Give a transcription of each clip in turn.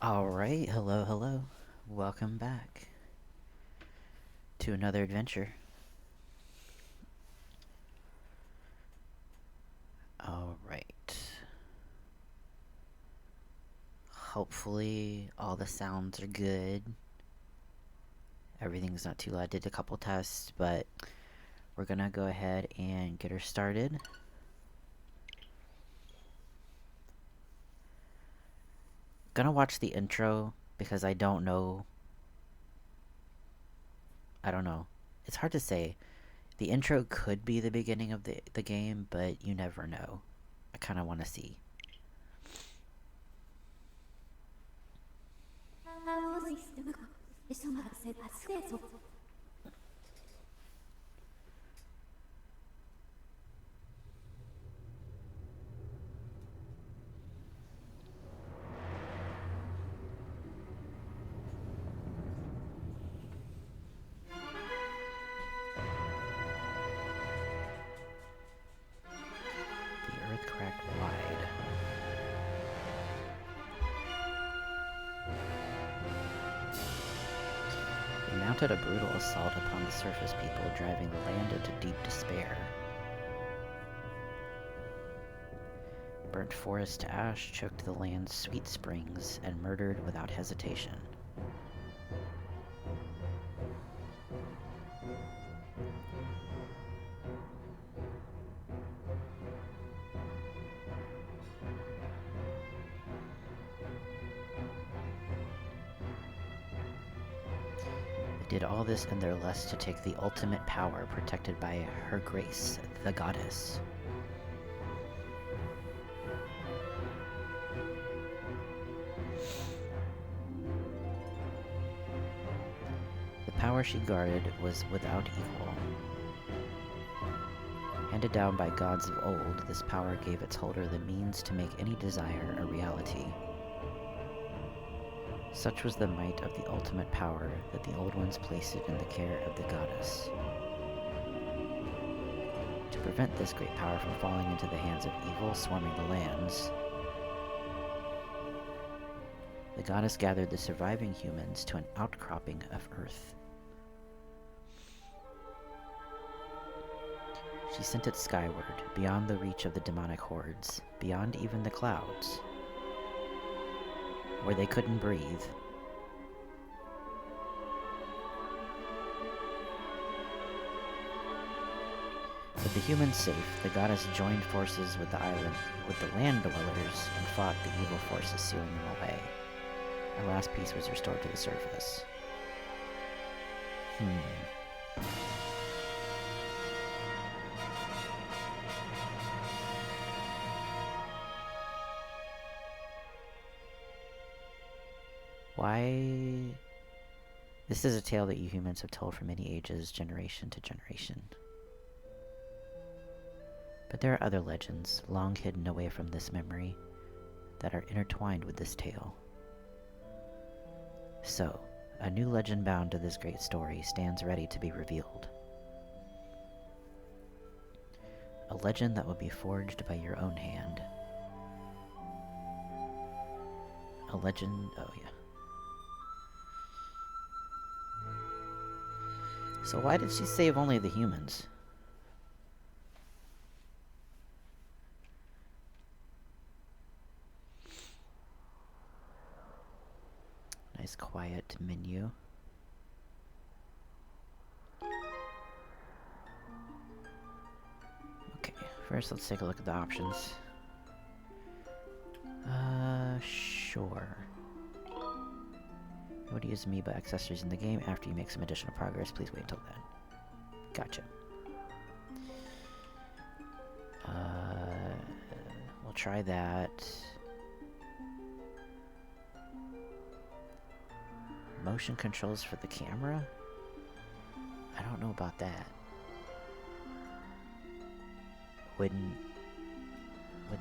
Alright, hello, hello. Welcome back to another adventure. Alright. Hopefully, all the sounds are good. Everything's not too loud. I did a couple tests, but we're gonna go ahead and get her started. Gonna watch the intro because I don't know. It's hard to say. The intro could be the beginning of the game, but you never know. I kind of want to see. The earth cracked wide. They mounted a brutal assault upon the surface people, driving the land into deep despair. Burnt forest to ash, choked the land's sweet springs, and murdered without hesitation. They did all this in their lust to take the ultimate power protected by her grace, the goddess. The power she guarded was without equal. Handed down by gods of old, this power gave its holder the means to make any desire a reality. Such was the might of the ultimate power that the Old Ones placed it in the care of the goddess. To prevent this great power from falling into the hands of evil swarming the lands, the goddess gathered the surviving humans to an outcropping of Earth. She sent it skyward, beyond the reach of the demonic hordes, beyond even the clouds, where they couldn't breathe. With the humans safe, the goddess joined forces with the land dwellers, and fought the evil forces, sealing them away. Our last piece was restored to the surface. Why? This is a tale that you humans have told for many ages, generation to generation. But there are other legends, long hidden away from this memory, that are intertwined with this tale. So, a new legend bound to this great story stands ready to be revealed. A legend that will be forged by your own hand. A legend... oh yeah. So why did she save only the humans? Nice quiet menu. Okay, first let's take a look at the options. Sure. You would use amoeba accessories in the game after you make some additional progress. Please wait until then. Gotcha. We'll try that. Motion controls for the camera? I don't know about that. Wouldn't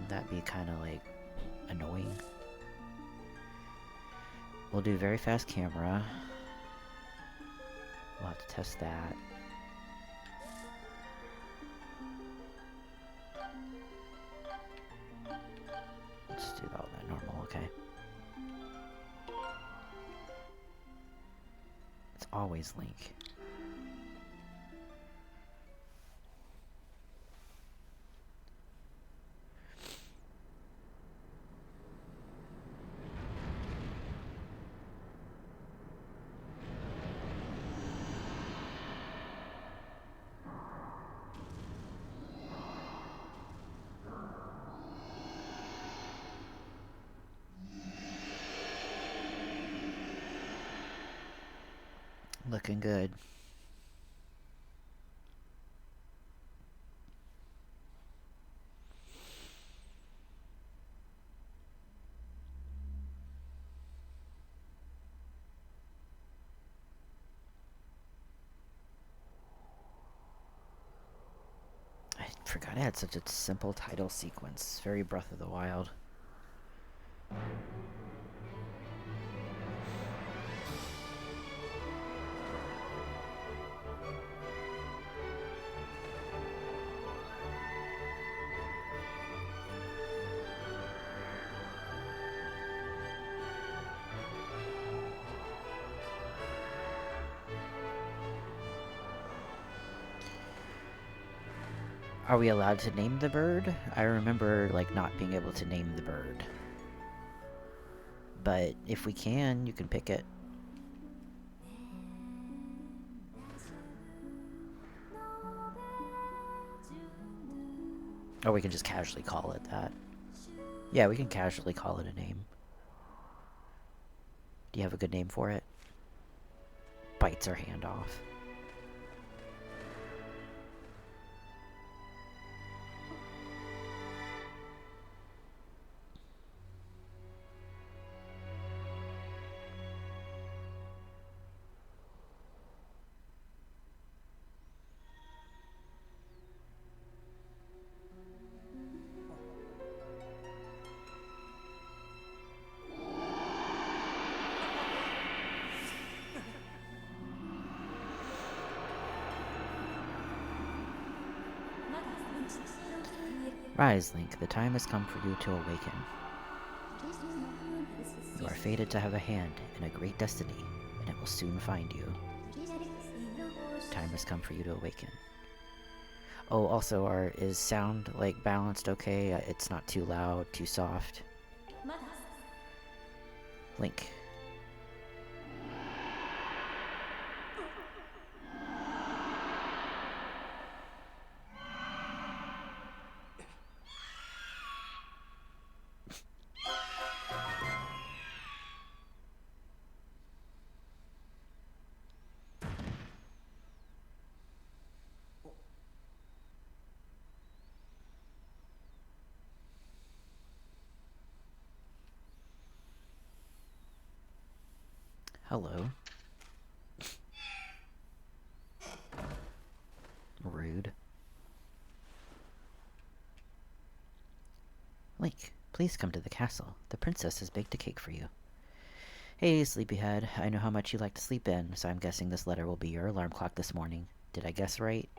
that be kind of like annoying? We'll do very fast camera. We'll have to test that. Let's do all that normal, okay. It's always Link. Looking good. I forgot it had such a simple title sequence. Very Breath of the Wild. Are we allowed to name the bird? I remember, like, not being able to name the bird. But if we can, you can pick it. Or we can just casually call it that. Yeah, we can casually call it a name. Do you have a good name for it? Bites our hand off. Rise, Link, the time has come for you to awaken. You are fated to have a hand in a great destiny, and it will soon find you. Time has come for you to awaken. Oh, also, is sound, like, balanced okay? It's not too loud, too soft. Link. Hello. Rude. Link, please come to the castle. The princess has baked a cake for you. Hey, sleepyhead. I know how much you like to sleep in, so I'm guessing this letter will be your alarm clock this morning. Did I guess right?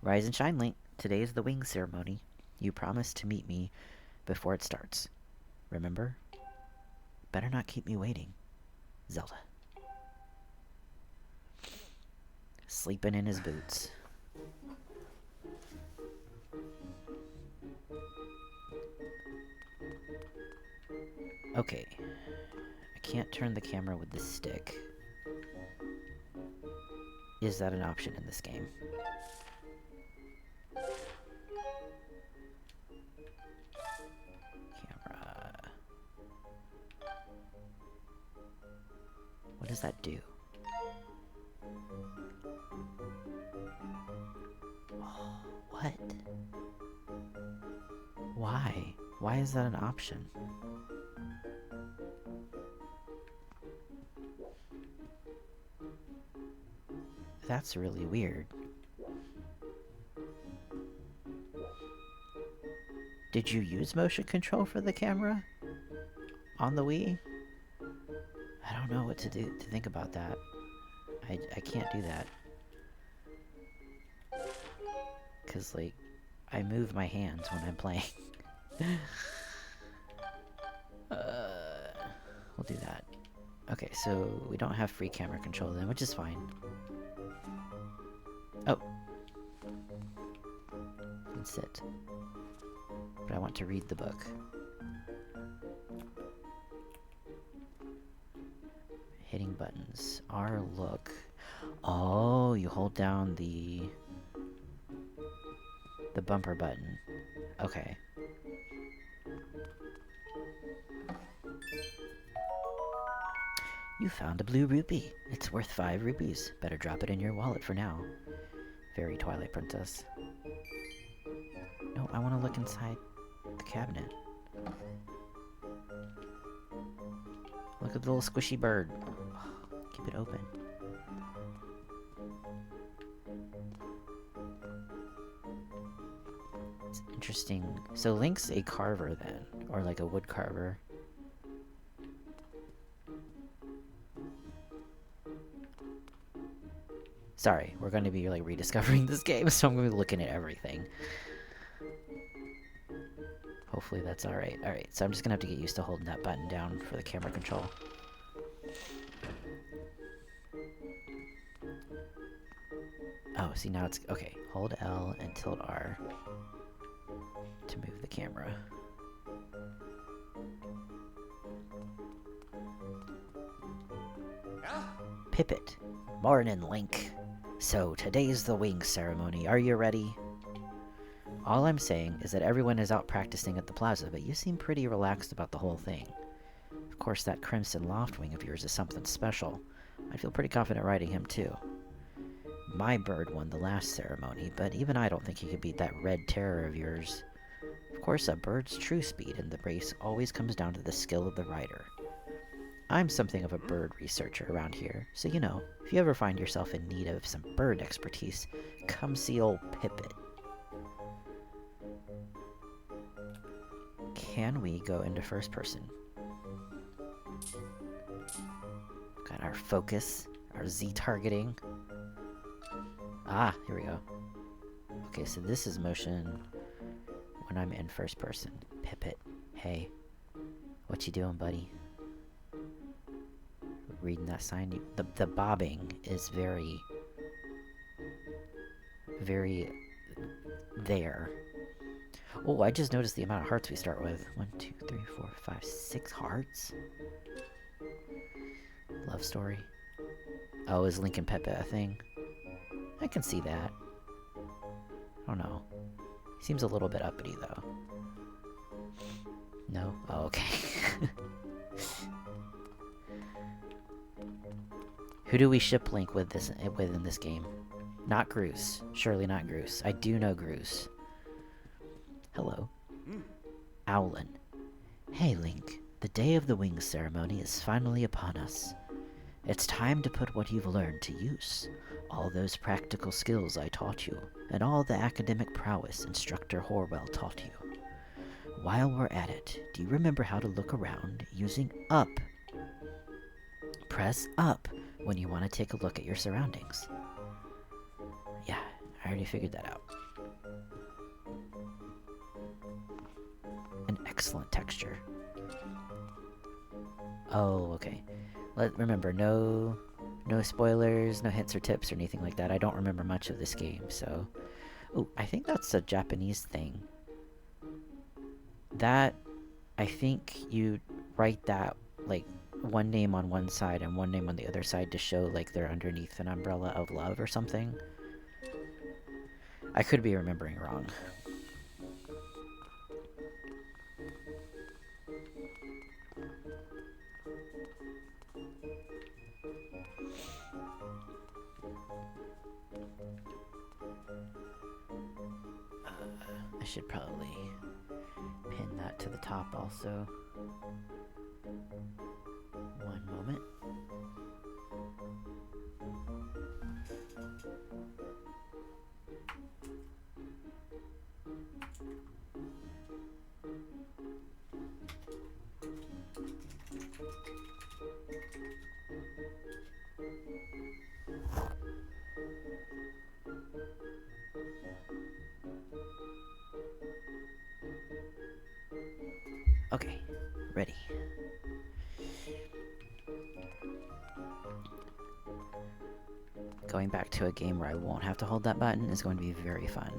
Rise and shine, Link. Today is the wing ceremony. You promised to meet me before it starts. Remember? Better not keep me waiting. Zelda. Sleeping in his boots. Okay. I can't turn the camera with the stick. Is that an option in this game? Camera. What does that do? Oh, what? Why? Why is that an option? That's really weird. Did you use motion control for the camera? On the Wii? I don't know what to think about that. I can't do that. Cause, like, I move my hands when I'm playing. We'll do that. Okay, so we don't have free camera control then, which is fine. Oh. You can sit. But I want to read the book. Hitting buttons. R, look. Oh, you hold down the bumper button. Okay. You found a blue rupee. It's worth 5 rupees. Better drop it in your wallet for now. Very Twilight Princess. No, I want to look inside the cabinet. Look at the little squishy bird. Oh, keep it open. It's interesting. So Link's a carver then, or like a wood carver. Sorry, we're going to be like rediscovering this game, so I'm going to be looking at everything. Hopefully that's alright. Alright, so I'm just going to have to get used to holding that button down for the camera control. Oh, see now it's... Okay, hold L and tilt R to move the camera. Pippet. Mornin', Link. So, today's the wing ceremony. Are you ready? All I'm saying is that everyone is out practicing at the plaza, but you seem pretty relaxed about the whole thing. Of course, that Crimson Loft wing of yours is something special. I feel pretty confident riding him, too. My bird won the last ceremony, but even I don't think he could beat that Red Terror of yours. Of course, a bird's true speed in the race always comes down to the skill of the rider. I'm something of a bird researcher around here, so you know, if you ever find yourself in need of some bird expertise, come see old Pippet. Can we go into first person? Got our focus, our Z targeting. Ah, here we go. Okay, so this is motion when I'm in first person. Pippet, hey, what you doing, buddy? Reading that sign. The bobbing is very there. Oh, I just noticed the amount of hearts we start with. 1, 2, 3, 4, 5, 6 hearts? Love story. Oh, is Link and Pepe a thing? I can see that. I don't know. He seems a little bit uppity, though. No? Oh, okay. Who do we ship Link with in this game? Not Groose. Surely not Groose. I do know Groose. Hello. Owlin. Hey, Link. The day of the wings ceremony is finally upon us. It's time to put what you've learned to use. All those practical skills I taught you, and all the academic prowess Instructor Horwell taught you. While we're at it, do you remember how to look around using up? Press up when you want to take a look at your surroundings. Yeah, I already figured that out. An excellent texture. Oh, okay. Remember, no spoilers, no hints or tips or anything like that. I don't remember much of this game, so... Ooh, I think that's a Japanese thing. That... I think you write that, like, one name on one side and one name on the other side to show, like, they're underneath an umbrella of love or something. I could be remembering wrong. I should probably pin that to the top also. One moment. Okay, ready. Going back to a game where I won't have to hold that button is going to be very fun.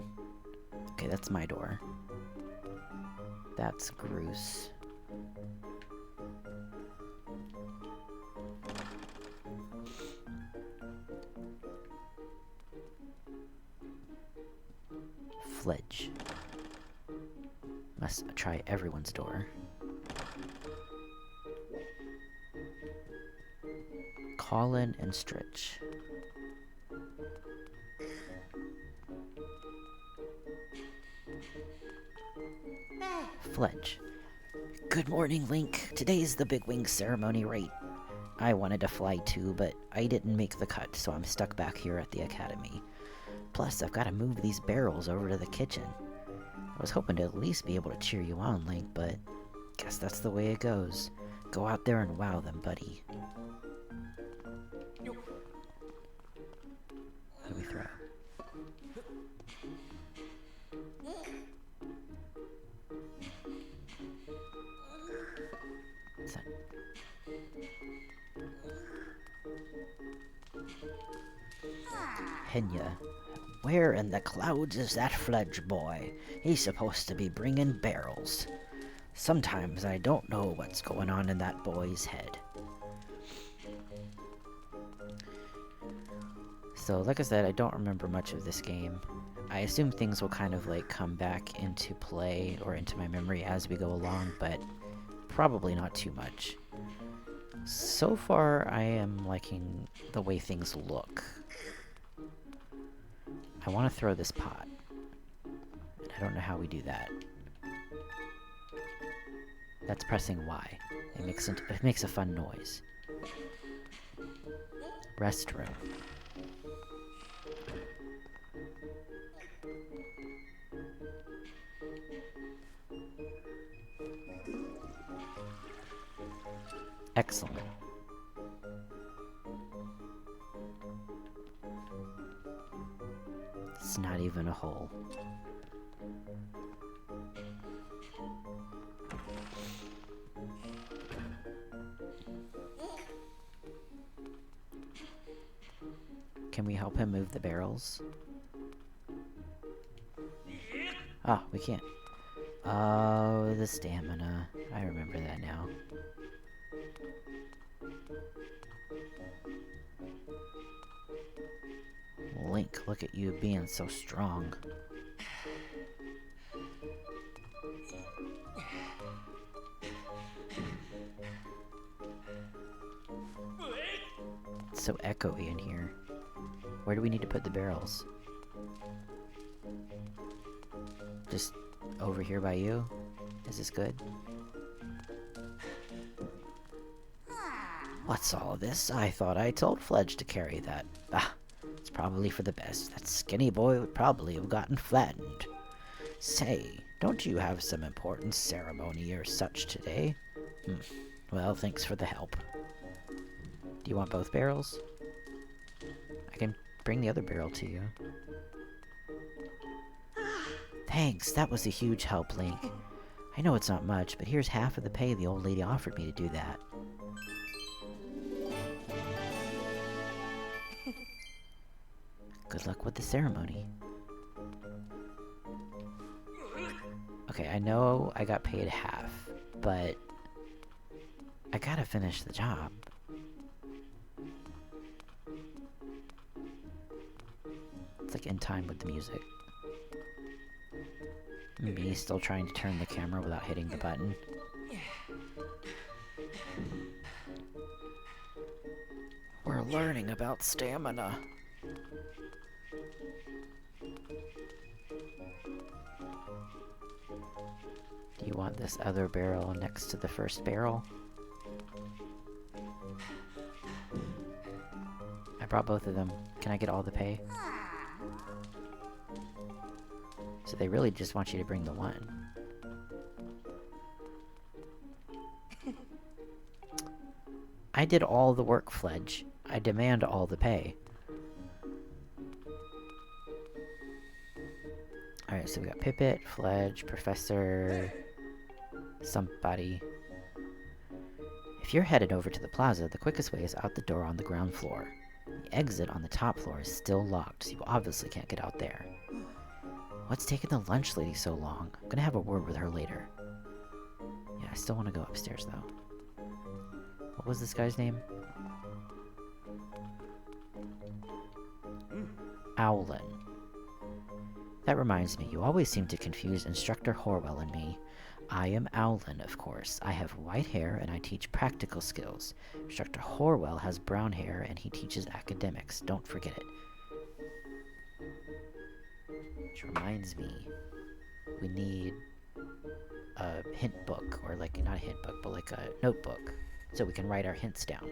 Okay, that's my door. That's Groose. Fledge. Must try everyone's door. Colin and Stritch. Fledge. Good morning, Link. Today's the Big Wing ceremony, right? I wanted to fly too, but I didn't make the cut, so I'm stuck back here at the academy. Plus, I've got to move these barrels over to the kitchen. I was hoping to at least be able to cheer you on, Link, but guess that's the way it goes. Go out there and wow them, buddy. What do we throw? What's that? Henya. Where in the clouds is that Fledge boy? He's supposed to be bringing barrels. Sometimes I don't know what's going on in that boy's head. So, like I said, I don't remember much of this game. I assume things will kind of like come back into play or into my memory as we go along, but probably not too much. So far, I am liking the way things look. I want to throw this pot. I don't know how we do that. That's pressing Y. It makes a fun noise. Restroom. Excellent. It's not even a hole. Can we help him move the barrels? Ah, we can't. Oh, the stamina. I remember that now. Link, look at you being so strong. It's so echoey in here. Where do we need to put the barrels? Just over here by you? Is this good? What's all this? I thought I told Fledge to carry that. Ah, it's probably for the best. That skinny boy would probably have gotten flattened. Say, don't you have some important ceremony or such today? Well, thanks for the help. Do you want both barrels? I can bring the other barrel to you. Thanks, that was a huge help, Link. I know it's not much, but here's half of the pay the old lady offered me to do that. Good luck with the ceremony. Okay, I know I got paid half, but I gotta finish the job. It's like in time with the music. Me still trying to turn the camera without hitting the button. We're learning about stamina. Do you want this other barrel next to the first barrel? I brought both of them. Can I get all the pay? So they really just want you to bring the one. I did all the work, Fledge. I demand all the pay. Alright, so we got Pippet, Fledge, Professor... somebody. If you're headed over to the plaza, the quickest way is out the door on the ground floor. The exit on the top floor is still locked, so you obviously can't get out there. What's taking the lunch lady so long? I'm gonna have a word with her later. Yeah, I still want to go upstairs, though. What was this guy's name? Owlin. That reminds me, you always seem to confuse Instructor Horwell and me. I am Owlin, of course. I have white hair and I teach practical skills. Instructor Horwell has brown hair and he teaches academics. Don't forget it. Which reminds me, we need a hint book, or like, not a hint book, but like a notebook, so we can write our hints down.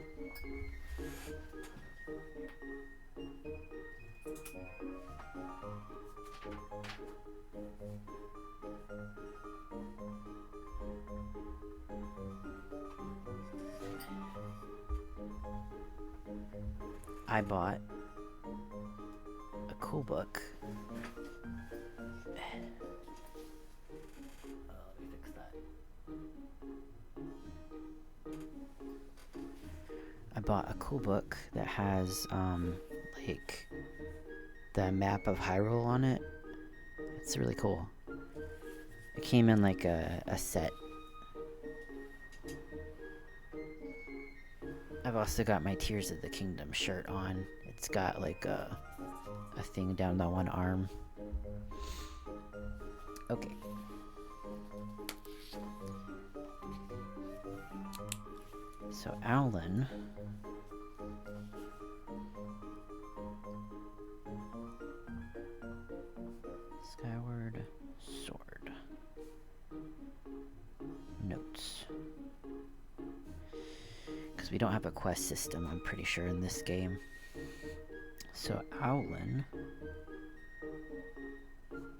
I bought a cool book. Let me fix that. I bought a cool book that has, like, the map of Hyrule on it. It's really cool. It came in, like, a set. I've also got my Tears of the Kingdom shirt on. It's got, like, a thing down the one arm. Okay. So, Owlin... Skyward Sword. Notes. Because we don't have a quest system, I'm pretty sure, in this game. So, Owlin...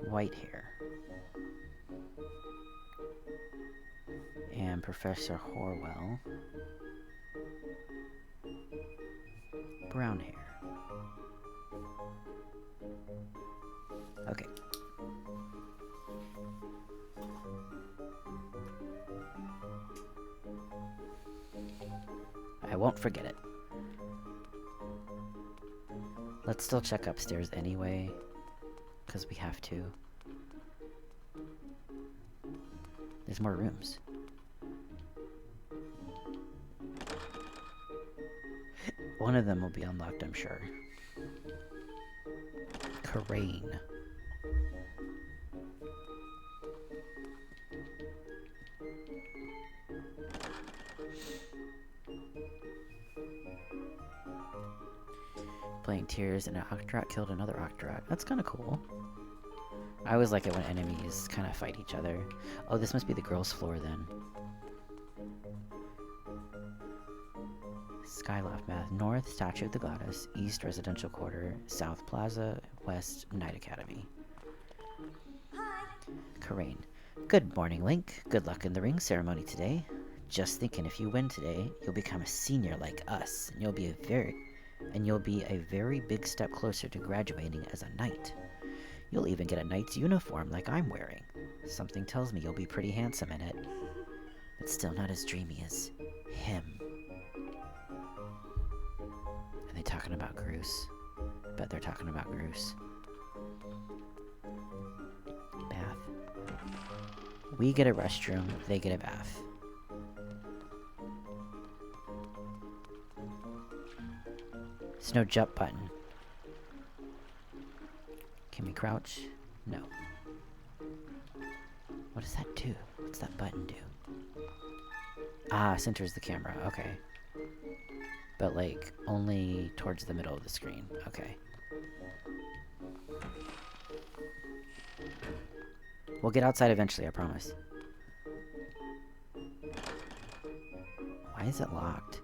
White hair. And Professor Horwell... brown hair. Okay. I won't forget it. Let's still check upstairs anyway, because we have to. There's more rooms. One of them will be unlocked, I'm sure. Karain. Playing Tears and an Octorok killed another Octorok. That's kind of cool. I always like it when enemies kind of fight each other. Oh, this must be the girls' floor then. Skyloft Math. North, Statue of the Goddess. East, Residential Quarter. South, Plaza. West, Knight Academy. Hi. Karain. Good morning, Link. Good luck in the ring ceremony today. Just thinking, if you win today, you'll become a senior like us, and you'll be a very big step closer to graduating as a knight. You'll even get a knight's uniform like I'm wearing. Something tells me you'll be pretty handsome in it. But still not as dreamy as him. Are they talking about Groose? I bet they're talking about Groose. Bath. We get a restroom, they get a bath. There's no jump button. Can we crouch? No. What does that do? What's that button do? Ah, centers the camera. Okay. But, like, only towards the middle of the screen. Okay. We'll get outside eventually, I promise. Why is it locked?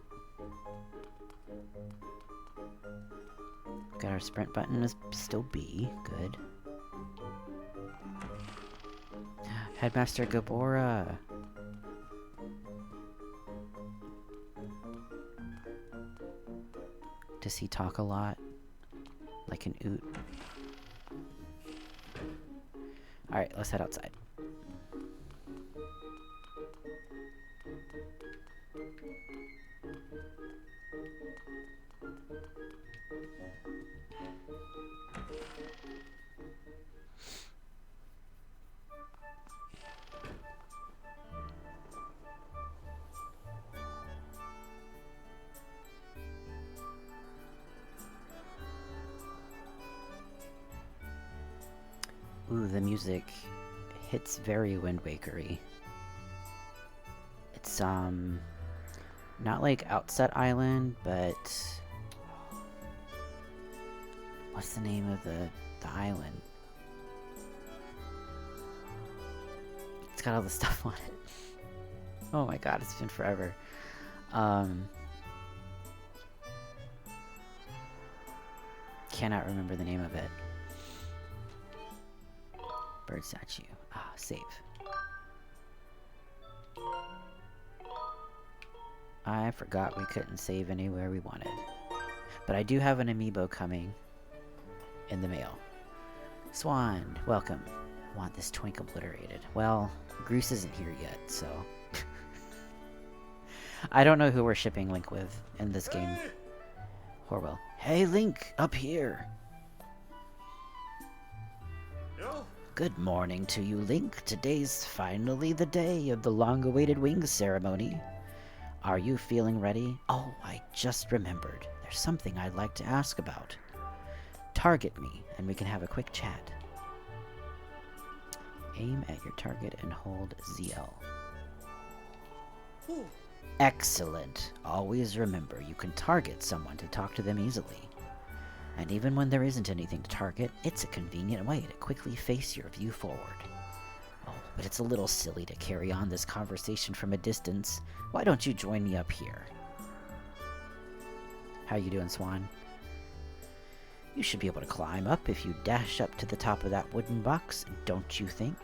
Got our sprint button is still B. Good. Headmaster Gabora! Does he talk a lot? Like an oot? Alright, let's head outside. Ooh, the music hits very Wind Waker-y. It's, not like Outset Island, but... What's the name of the island? It's got all the stuff on it. Oh my god, it's been forever. Cannot remember the name of it. Bird statue. Ah, save. I forgot we couldn't save anywhere we wanted. But I do have an amiibo coming in the mail. Swan, welcome. I want this twink obliterated. Well, Groose isn't here yet, so... I don't know who we're shipping Link with in this game. Horwell. Hey, Link! Up here! Good morning to you, Link. Today's finally the day of the long-awaited wings ceremony. Are you feeling ready? Oh, I just remembered. There's something I'd like to ask about. Target me, and we can have a quick chat. Aim at your target and hold ZL. Excellent. Always remember, you can target someone to talk to them easily. And even when there isn't anything to target, it's a convenient way to quickly face your view forward. Oh, but it's a little silly to carry on this conversation from a distance. Why don't you join me up here? How you doing, Swan? You should be able to climb up if you dash up to the top of that wooden box, don't you think?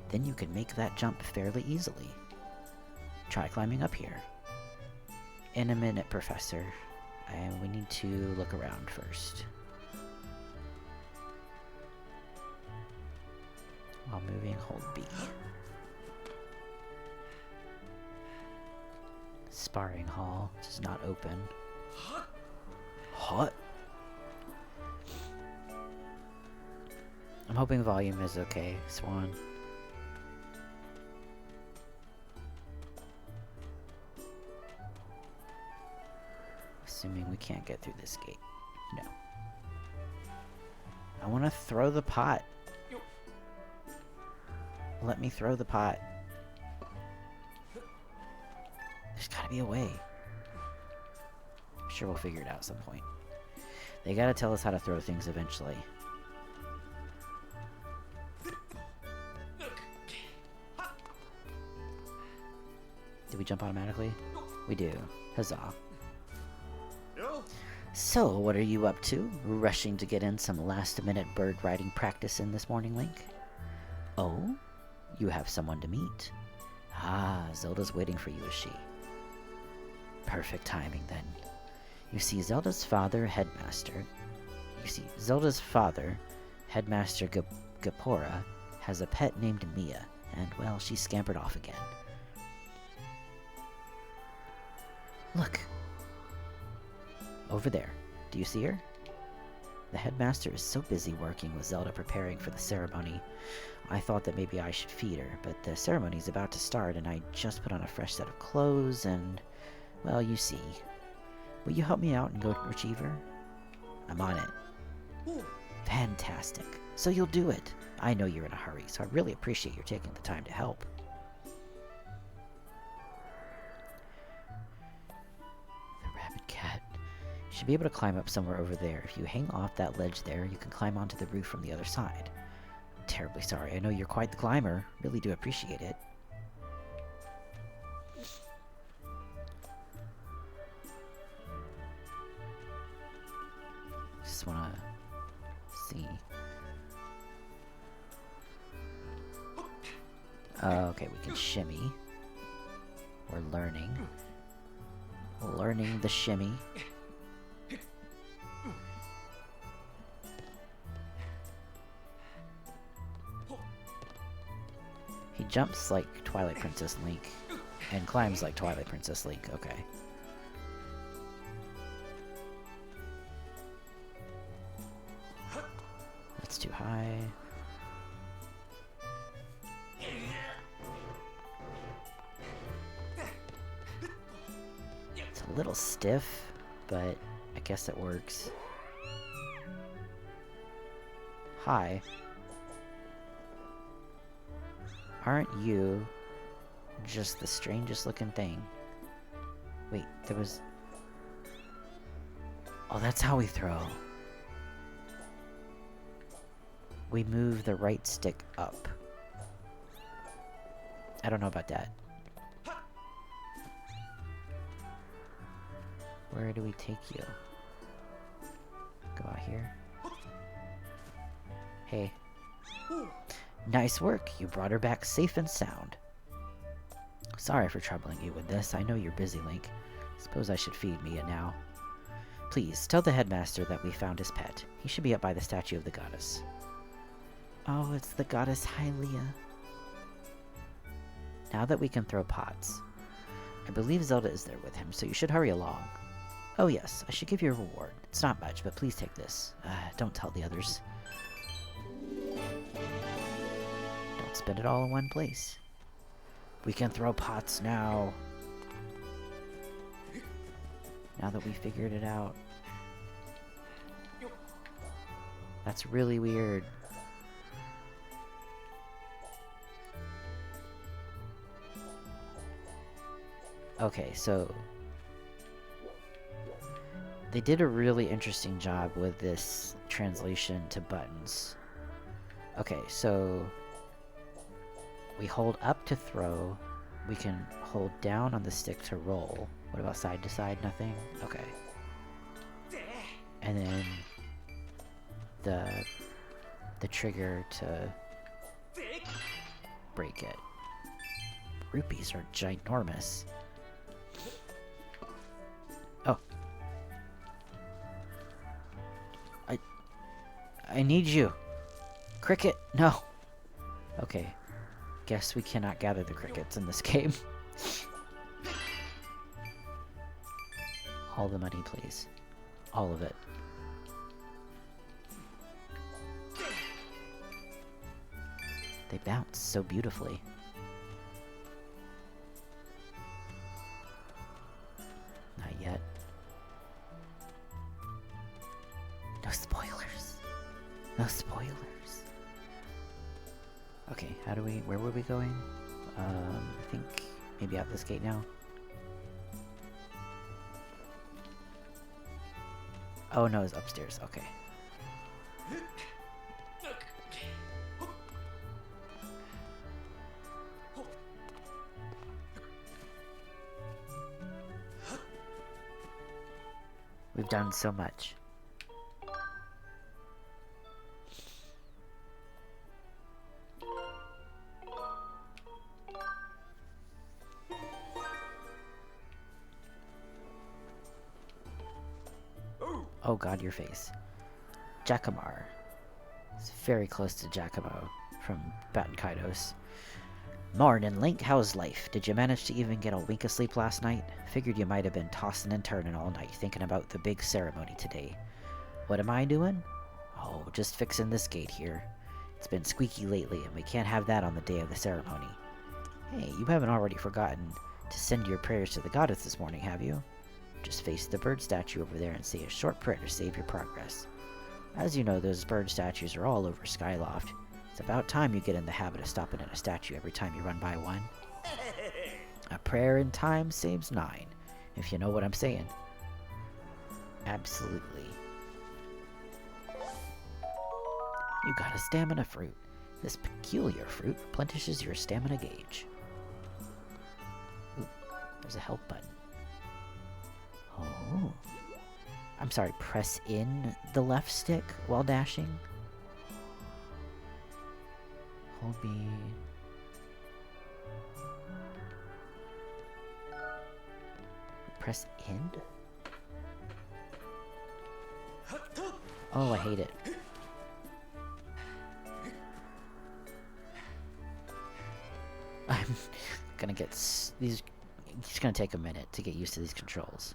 Then you can make that jump fairly easily. Try climbing up here. In a minute, Professor. And we need to look around first. While moving, hold B. Sparring hall does not open. Hot? I'm hoping volume is okay, Swan. Assuming we can't get through this gate. No. I want to throw the pot. Let me throw the pot. There's gotta be a way. I'm sure we'll figure it out at some point. They gotta tell us how to throw things eventually. Did we jump automatically? We do. Huzzah. So, what are you up to? Rushing to get in some last-minute bird riding practice in this morning, Link? Oh? You have someone to meet. Ah, Zelda's waiting for you, is she? Perfect timing, then. You see, Zelda's father, Headmaster Gapora, has a pet named Mia, and, well, she scampered off again. Look! Over there. Do you see her? The headmaster is so busy working with Zelda preparing for the ceremony. I thought that maybe I should feed her, but the ceremony's about to start and I just put on a fresh set of clothes and... well, you see. Will you help me out and go retrieve her? I'm on it. Fantastic. So you'll do it. I know you're in a hurry, so I really appreciate your taking the time to help. Should be able to climb up somewhere over there. If you hang off that ledge there, you can climb onto the roof from the other side. I'm terribly sorry. I know you're quite the climber. Really do appreciate it. Just wanna see. Okay, we can shimmy. We're learning. Learning the shimmy. He jumps like Twilight Princess Link, and climbs like Twilight Princess Link, okay. high. It's a little stiff, but I guess it works. Hi. Aren't you just the strangest looking thing? Wait, there was... Oh, that's how we throw. We move the right stick up. I don't know about that. Where do we take you? Go out here. Hey. Nice work. You brought her back safe and sound. Sorry for troubling you with this. I know you're busy, Link. Suppose I should feed Mia now. Please, tell the headmaster that we found his pet. He should be up by the statue of the goddess. Oh, it's the goddess Hylia. Now that we can throw pots. I believe Zelda is there with him, so you should hurry along. Oh yes, I should give you a reward. It's not much, but please take this. Don't tell the others. Don't spend it all in one place. We can throw pots now. Now that we figured it out. That's really weird. Okay, so they did a really interesting job with this translation to buttons. Okay, so we hold up to throw. We can hold down on the stick to roll. What about side to side? Nothing? Okay. And then the trigger to break it. Rupees are ginormous. Oh. I need you. Cricket, no. Okay. Guess we cannot gather the crickets in this game. All the money, please. All of it. They bounce so beautifully. Not yet. No spoilers. No spoilers. Okay, how do we... Where were we going? I think maybe out this gate now. Oh no, it's upstairs. Okay. We've done so much. Oh god, your face. Jackamar. It's very close to Giacomo from Baton Kaidos. Mornin', Link, how's life? Did you manage to even get a wink of sleep last night? Figured you might have been tossing and turning all night thinking about the big ceremony today. What am I doing? Oh, just fixing this gate here. It's been squeaky lately, and we can't have that on the day of the ceremony. Hey, you haven't already forgotten to send your prayers to the goddess this morning, have you? Just face the bird statue over there and say a short prayer to save your progress. As you know, those bird statues are all over Skyloft. It's about time you get in the habit of stopping at a statue every time you run by one. A prayer in time saves 9, if you know what I'm saying. Absolutely. You got a stamina fruit. This peculiar fruit replenishes your stamina gauge. Ooh, there's a help button. Oh. I'm sorry, press in the left stick while dashing. Hold B. Press end? Oh, I hate it. I'm gonna get these. It's gonna take a minute to get used to these controls.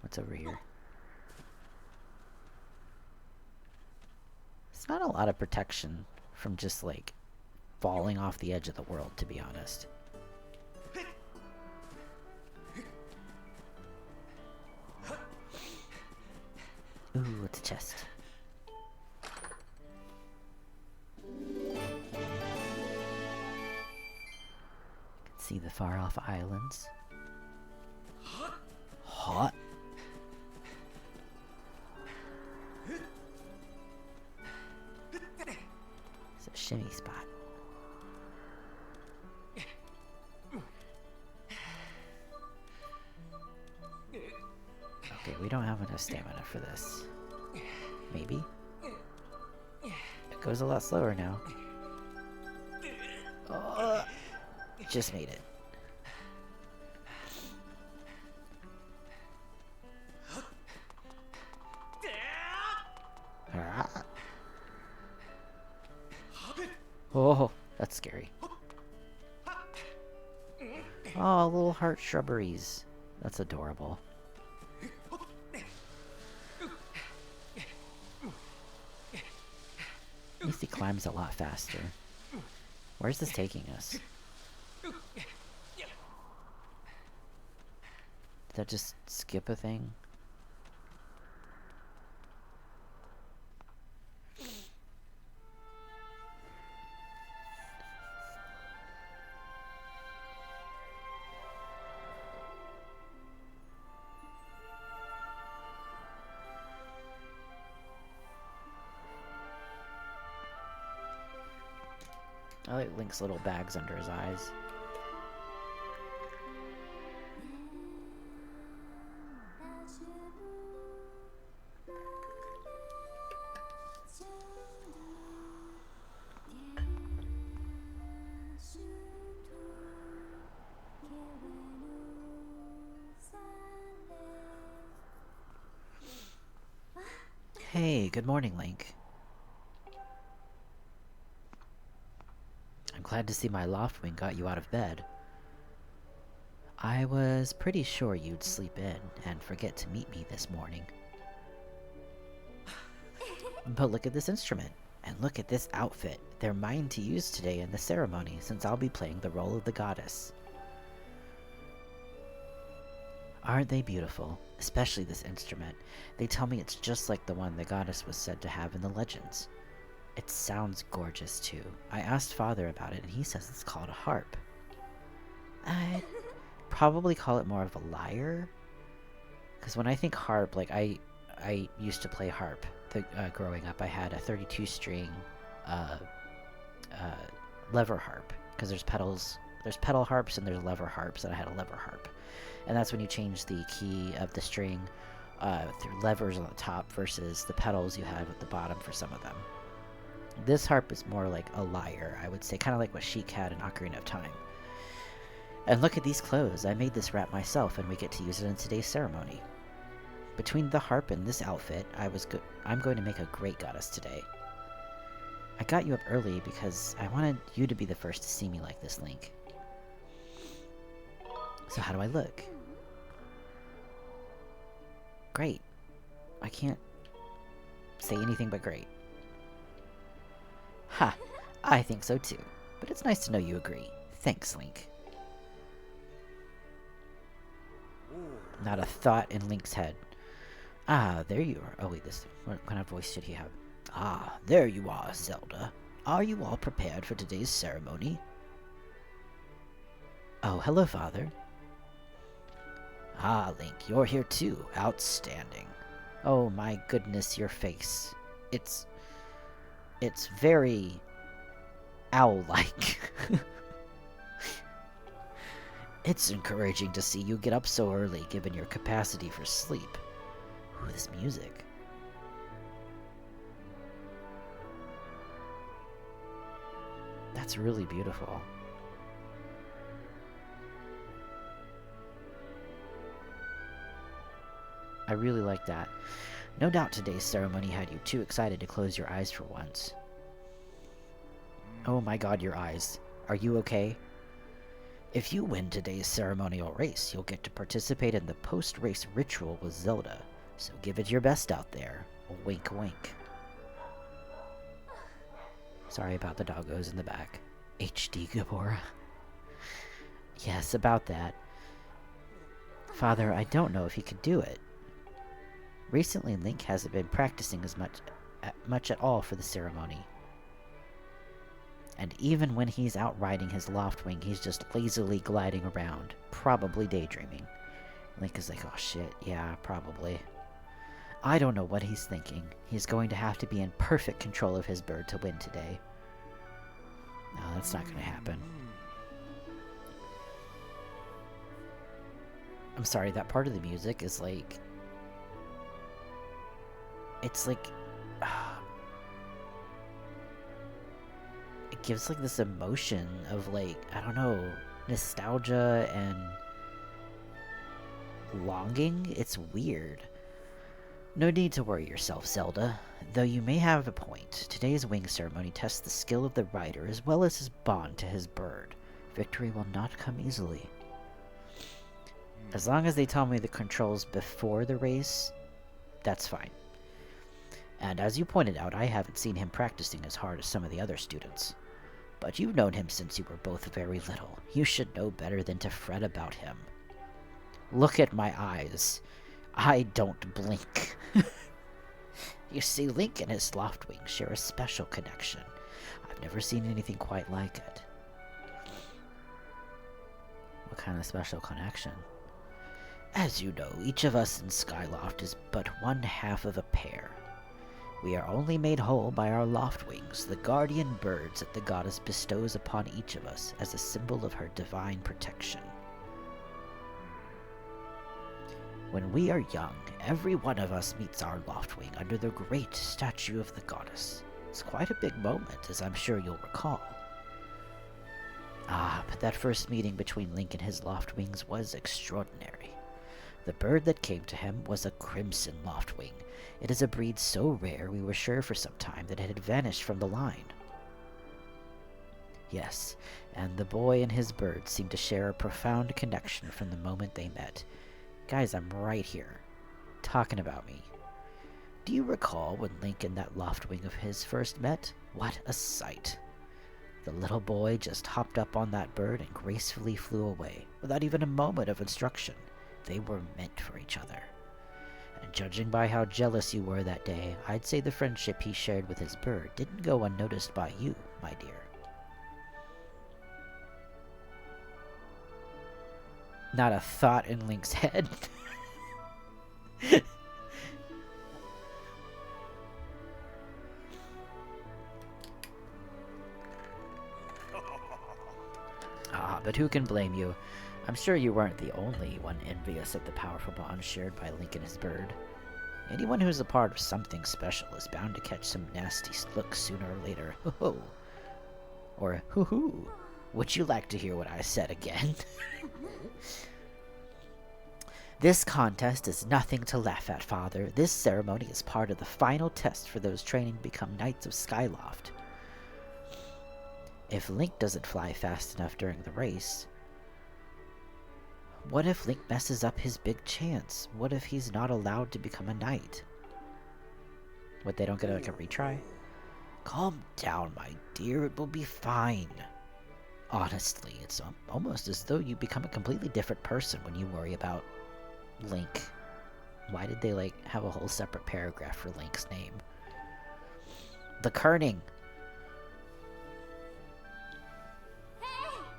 What's over here? Not a lot of protection from just, like, falling off the edge of the world, to be honest. Ooh, it's a chest. See the far-off islands. Hot. It's a shimmy spot. Okay, we don't have enough stamina for this. Maybe? It goes a lot slower now. Oh, just made it. Oh, that's scary. Oh, little heart shrubberies. That's adorable. At least he climbs a lot faster. Where's this taking us? Did that just skip a thing? I like Link's little bags under his eyes. Hey, good morning, Link. I'm glad to see my Loftwing got you out of bed. I was pretty sure you'd sleep in and forget to meet me this morning. But look at this instrument, and look at this outfit. They're mine to use today in the ceremony, since I'll be playing the role of the goddess. Aren't they beautiful? Especially this instrument. They tell me it's just like the one the goddess was said to have in the legends. It sounds gorgeous, too. I asked Father about it, and he says it's called a harp. I'd probably call it more of a lyre. Because when I think harp, like, I used to play harp. Growing up, I had a 32-string lever harp. Because there's pedal harps and there's lever harps, and I had a lever harp. And that's when you change the key of the string through levers on the top versus the pedals you have at the bottom for some of them. This harp is more like a lyre, I would say, kind of like what Sheik had in Ocarina of Time. And look at these clothes. I made this wrap myself, and we get to use it in today's ceremony. Between the harp and this outfit, I'm going to make a great goddess today. I got you up early because I wanted you to be the first to see me like this, Link. So how do I look? Great. I can't say anything but great. Ha! I think so too. But it's nice to know you agree. Thanks, Link. Not a thought in Link's head. Ah, there you are. Oh wait, what kind of voice should he have? Ah, there you are, Zelda. Are you all prepared for today's ceremony? Oh, hello, Father. Ah, Link, you're here too. Outstanding. Oh my goodness, your face. It's very owl-like. It's encouraging to see you get up so early, given your capacity for sleep. Ooh, this music. That's really beautiful. I really like that. No doubt today's ceremony had you too excited to close your eyes for once. Oh my god, your eyes. Are you okay? If you win today's ceremonial race, you'll get to participate in the post-race ritual with Zelda. So give it your best out there. Wink, wink. Sorry about the doggos in the back. HD Gabora. Yes, about that. Father, I don't know if he could do it. Recently, Link hasn't been practicing as much at all for the ceremony. And even when he's out riding his Loftwing, he's just lazily gliding around, probably daydreaming. Link is like, oh shit, yeah, probably. I don't know what he's thinking. He's going to have to be in perfect control of his bird to win today. No, that's not going to happen. I'm sorry, that part of the music is like... It's like... it gives like this emotion of like, I don't know, nostalgia and longing. It's weird. No need to worry yourself, Zelda. Though you may have a point, today's wing ceremony tests the skill of the rider as well as his bond to his bird. Victory will not come easily. As long as they tell me the controls before the race, that's fine. And as you pointed out, I haven't seen him practicing as hard as some of the other students. But you've known him since you were both very little. You should know better than to fret about him. Look at my eyes. I don't blink. You see, Link and his Loftwing share a special connection. I've never seen anything quite like it. What kind of special connection? As you know, each of us in Skyloft is but one half of a pair. We are only made whole by our Loftwings, the guardian birds that the goddess bestows upon each of us as a symbol of her divine protection. When we are young, every one of us meets our Loftwing under the great statue of the goddess. It's quite a big moment, as I'm sure you'll recall. Ah, but that first meeting between Link and his Loftwings was extraordinary. The bird that came to him was a crimson Loftwing. It is a breed so rare we were sure for some time that it had vanished from the line. Yes, and the boy and his bird seemed to share a profound connection from the moment they met. Guys, I'm right here, talking about me. Do you recall when Link and that Loftwing of his first met? What a sight! The little boy just hopped up on that bird and gracefully flew away, without even a moment of instruction. They were meant for each other. And judging by how jealous you were that day, I'd say the friendship he shared with his bird didn't go unnoticed by you, my dear. Not a thought in Link's head. But who can blame you? I'm sure you weren't the only one envious of the powerful bond shared by Link and his bird. Anyone who's a part of something special is bound to catch some nasty looks sooner or later. Ho-ho. Or hoo-hoo. Would you like to hear what I said again? This contest is nothing to laugh at, Father. This ceremony is part of the final test for those training to become Knights of Skyloft. If Link doesn't fly fast enough during the race, what if Link messes up his big chance? What if he's not allowed to become a knight? What, they don't get like a retry? Calm down, my dear. It will be fine. Honestly, it's almost as though you become a completely different person when you worry about Link. Why did they, like, have a whole separate paragraph for Link's name? The kerning.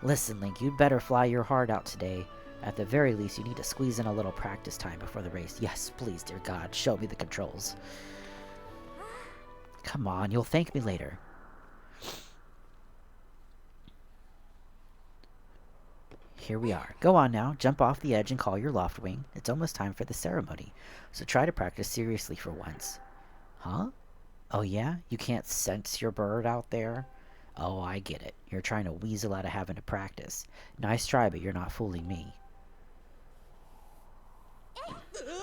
Listen, Link, you'd better fly your heart out today. At the very least, you need to squeeze in a little practice time before the race. Yes, please, dear God, show me the controls. Come on, you'll thank me later. Here we are. Go on now, jump off the edge and call your Loftwing. It's almost time for the ceremony, so try to practice seriously for once. Huh? Oh yeah? You can't sense your bird out there? Oh, I get it. You're trying to weasel out of having to practice. Nice try, but you're not fooling me.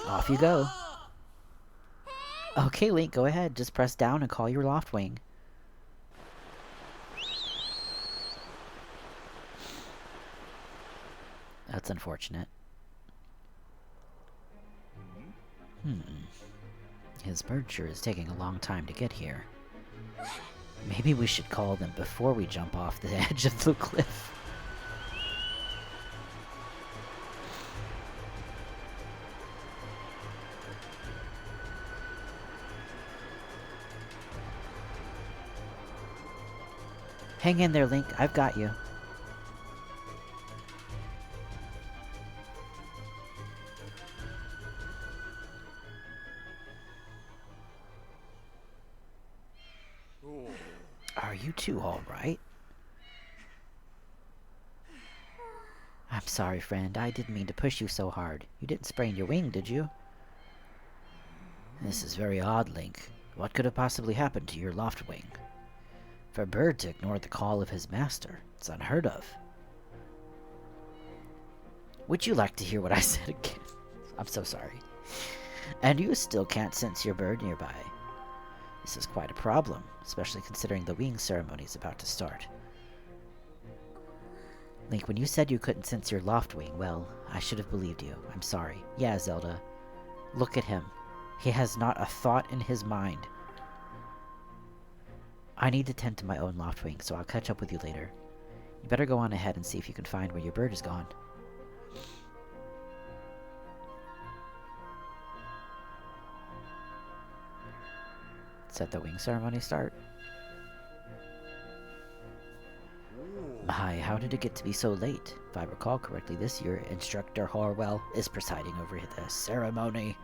Off you go. Okay, Link, go ahead. Just press down and call your Loftwing. That's unfortunate. His bird sure is taking a long time to get here. Maybe we should call them before we jump off the edge of the cliff. Hang in there, Link. I've got you. Are you two all right? I'm sorry, friend. I didn't mean to push you so hard. You didn't sprain your wing, did you? This is very odd, Link. What could have possibly happened to your loft wing? For a bird to ignore the call of his master, it's unheard of. Would you like to hear what I said again? I'm so sorry. And you still can't sense your bird nearby. This is quite a problem, especially considering the wing ceremony is about to start. Link, when you said you couldn't sense your loft wing, well, I should have believed you. I'm sorry. Yeah, Zelda. Look at him. He has not a thought in his mind. I need to tend to my own loft wing, so I'll catch up with you later. You better go on ahead and see if you can find where your bird is gone. Let the wing ceremony start. My, how did it get to be so late? If I recall correctly, this year, Instructor Horwell is presiding over the ceremony.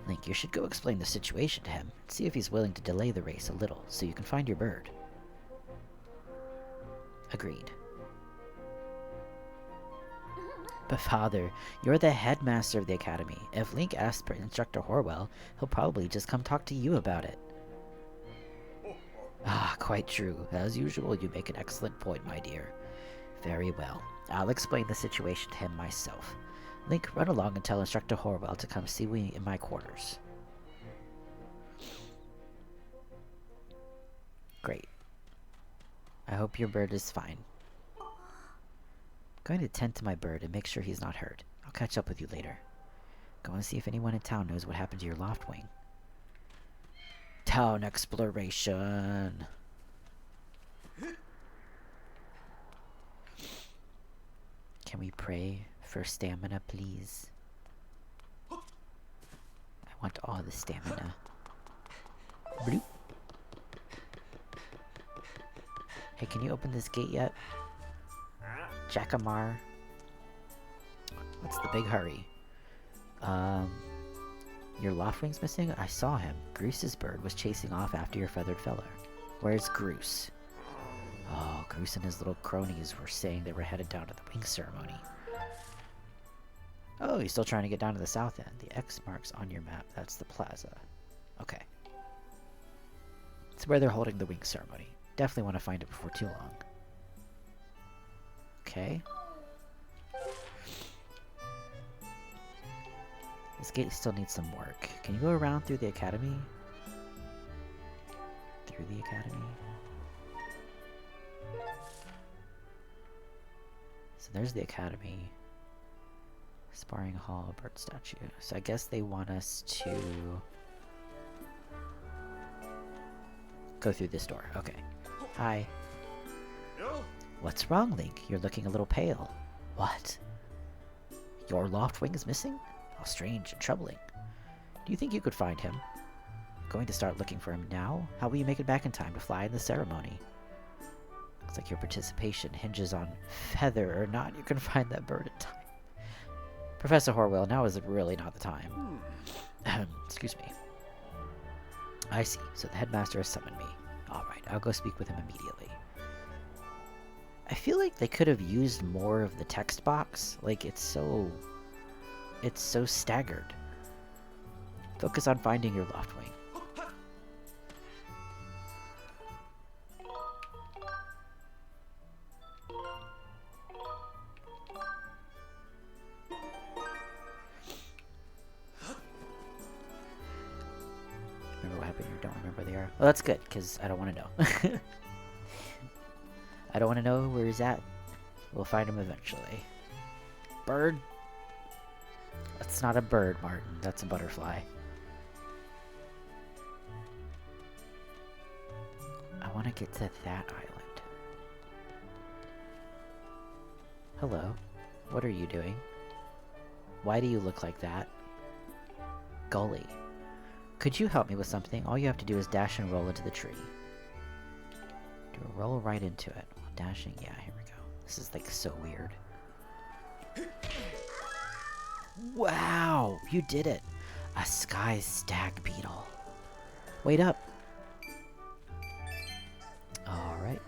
Link, you should go explain the situation to him, and see if he's willing to delay the race a little, so you can find your bird. Agreed. But Father, you're the headmaster of the academy. If Link asks for Instructor Horwell, he'll probably just come talk to you about it. Ah, quite true. As usual, you make an excellent point, my dear. Very well. I'll explain the situation to him myself. Link, run along and tell Instructor Horwell to come see me in my quarters. Great. I hope your bird is fine. I'm going to tend to my bird and make sure he's not hurt. I'll catch up with you later. Go and see if anyone in town knows what happened to your loft wing. Town exploration. Can we pray for stamina, please? I want all the stamina. Bloop. Hey, can you open this gate yet? Jackamar. What's the big hurry? Your loft wing's missing? I saw him. Groose's bird was chasing off after your feathered fella. Where's Groose? Oh, Groose and his little cronies were saying they were headed down to the wing ceremony. Oh, he's still trying to get down to the south end. The X marks on your map. That's the plaza. Okay. It's where they're holding the wing ceremony. Definitely want to find it before too long. Okay. This gate still needs some work. Can you go around through the academy? Through the academy? So there's the academy. Sparring hall, bird statue. So I guess they want us to go through this door. Okay. Hi. What's wrong, Link? You're looking a little pale. What? Your loft wing is missing? How strange and troubling. Do you think you could find him? Going to start looking for him now? How will you make it back in time to fly in the ceremony? Looks like your participation hinges on whether or not you can find that bird in time. Professor Horwell, now is really not the time. Excuse me. I see. So the headmaster has summoned me. Alright, I'll go speak with him immediately. I feel like they could have used more of the text box. Like, it's so staggered. Focus on finding your loft wing. Remember what happened? You don't remember where they are? Well, that's good, because I don't want to know. I don't want to know where he's at. We'll find him eventually. Bird? That's not a bird, Martin. That's a butterfly. to get to that island. Hello. What are you doing? Why do you look like that? Golly. Could you help me with something? All you have to do is dash and roll into the tree. Do a roll right into it. Dashing? Yeah, here we go. This is like so weird. Wow! You did it! A sky stag beetle. Wait up! Alright.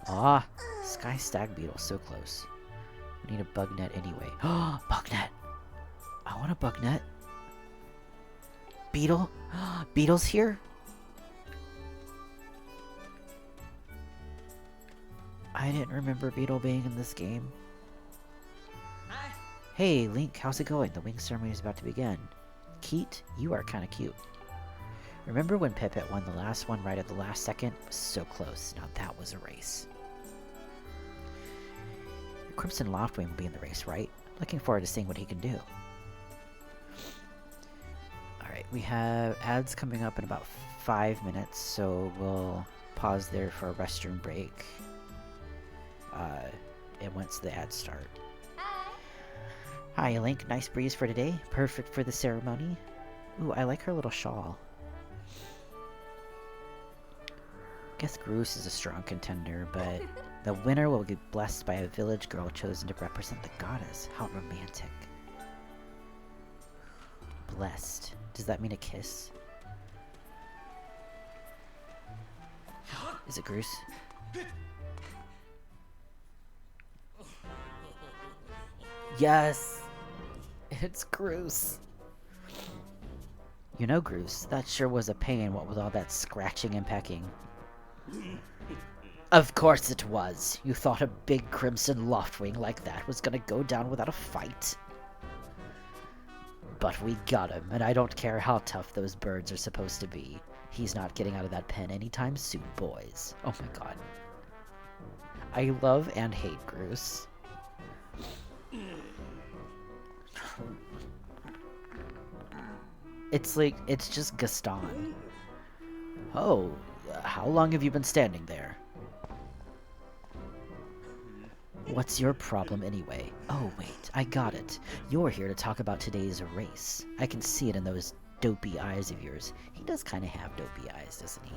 Ah! Sky stag beetle, so close. We need a bug net anyway. Oh, bug net! I want a bug net. Beetle? Beetle's here? I didn't remember Beetle being in this game. Hi. Hey, Link, how's it going? The wing ceremony is about to begin. Keat, you are kind of cute. Remember when Pipit won the last one right at the last second? So close. Now that was a race. Crimson Loftwing will be in the race, right? Looking forward to seeing what he can do. Alright, we have ads coming up in about 5 minutes, so we'll pause there for a restroom break. And once the ads start. Hi, Link. Nice breeze for today. Perfect for the ceremony. Ooh, I like her little shawl. Guess Groose is a strong contender, but the winner will be blessed by a village girl chosen to represent the goddess. How romantic. Blessed. Does that mean a kiss? Is it Groose? Yes! It's Groose. You know, Groose, that sure was a pain, what with all that scratching and pecking. Of course it was. You thought a big crimson loftwing like that was gonna go down without a fight. But we got him, and I don't care how tough those birds are supposed to be. He's not getting out of that pen anytime soon, boys. Oh my god. I love and hate Groose. It's like, it's just Gaston. Oh, how long have you been standing there? What's your problem anyway? Oh wait, I got it. You're here to talk about today's race. I can see it in those dopey eyes of yours. He does kind of have dopey eyes, doesn't he?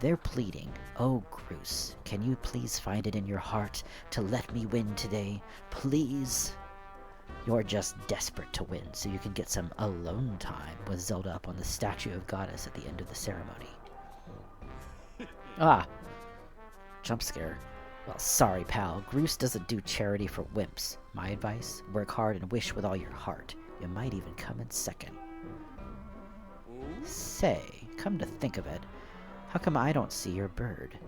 They're pleading, oh Groose, can you please find it in your heart to let me win today? Please? You're just desperate to win so you can get some alone time with Zelda up on the statue of Goddess at the end of the ceremony. Ah! Jump scare. Well, sorry, pal. Groose doesn't do charity for wimps. My advice? Work hard and wish with all your heart. You might even come in second. Say, come to think of it, how come I don't see your bird?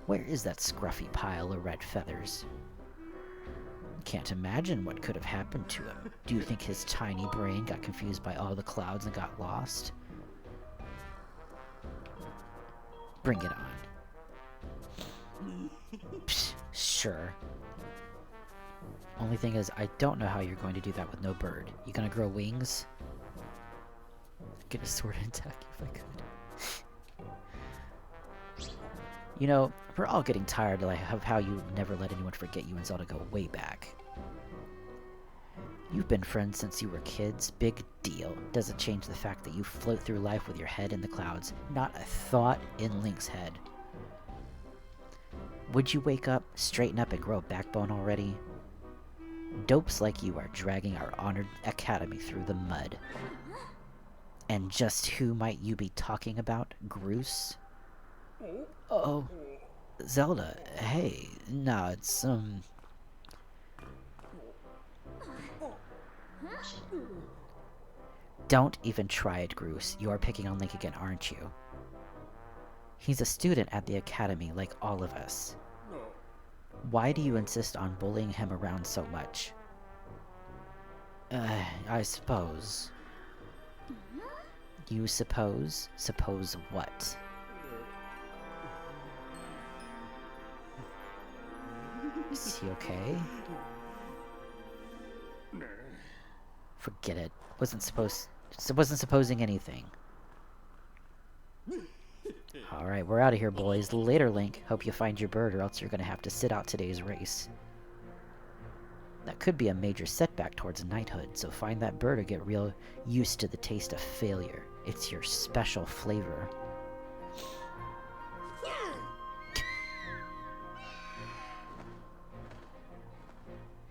Where is that scruffy pile of red feathers? Can't imagine what could have happened to him. Do you think his tiny brain got confused by all the clouds and got lost? Bring it on. Psh, sure. Only thing is, I don't know how you're going to do that with no bird. You gonna grow wings? I'd get a sword and attack if I could. You know, we're all getting tired of how you never let anyone forget you and Zelda go way back. You've been friends since you were kids. Big deal. Doesn't change the fact that you float through life with your head in the clouds. Not a thought in Link's head. Would you wake up, straighten up, and grow a backbone already? Dopes like you are dragging our honored academy through the mud. And just who might you be talking about? Groose? Oh, Zelda, hey, no, it's, Don't even try it, Groose. You are picking on Link again, aren't you? He's a student at the academy, like all of us. Why do you insist on bullying him around so much? I suppose. You suppose? Suppose what? Is he okay? Forget it. Wasn't supposed wasn't supposing anything. Alright, we're out of here, boys. Later, Link. Hope you find your bird, or else you're gonna have to sit out today's race. That could be a major setback towards knighthood, so find that bird or get real used to the taste of failure. It's your special flavor.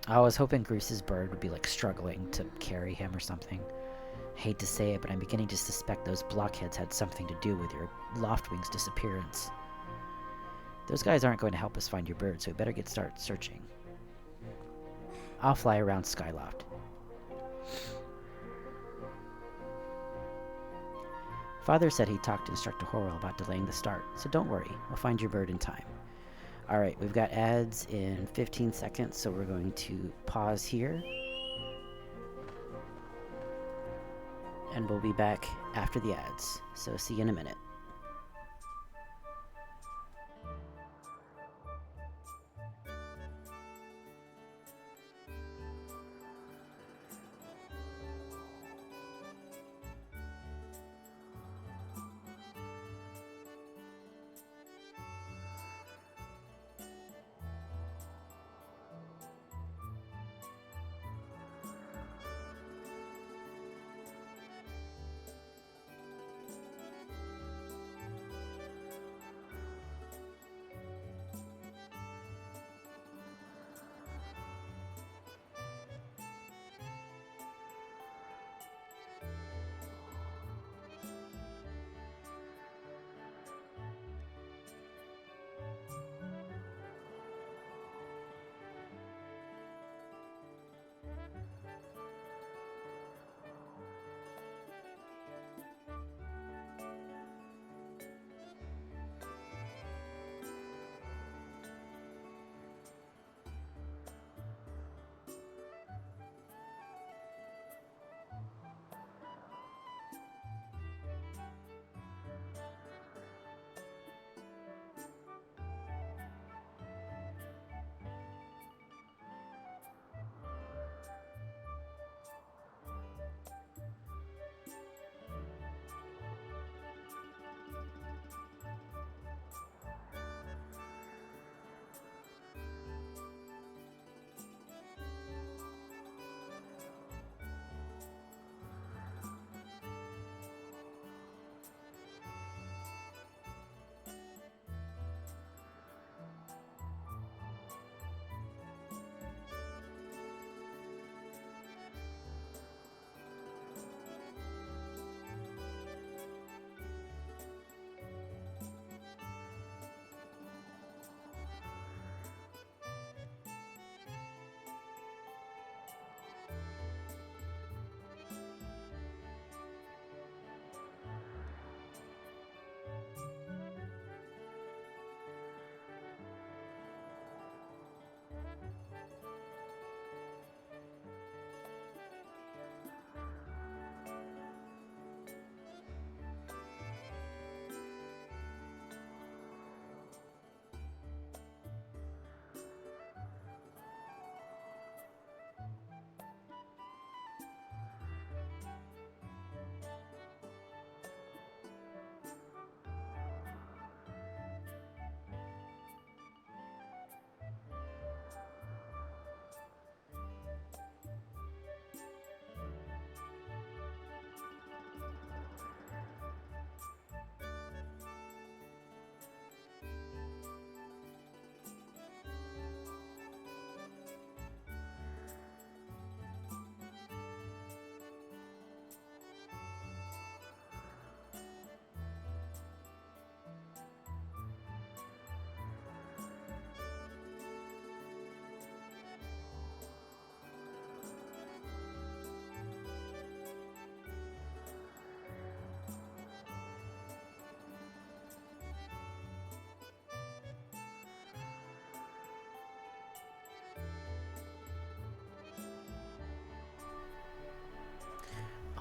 I was hoping Grease's bird would be like struggling to carry him or something. Hate to say it, but I'm beginning to suspect those blockheads had something to do with your Loftwing's disappearance. Those guys aren't going to help us find your bird, so we better get started searching. I'll fly around Skyloft. Father said he talked to Instructor Horwell about delaying the start, so don't worry, we'll find your bird in time. Alright, we've got ads in 15 seconds, so we're going to pause here. And we'll be back after the ads, so see you in a minute.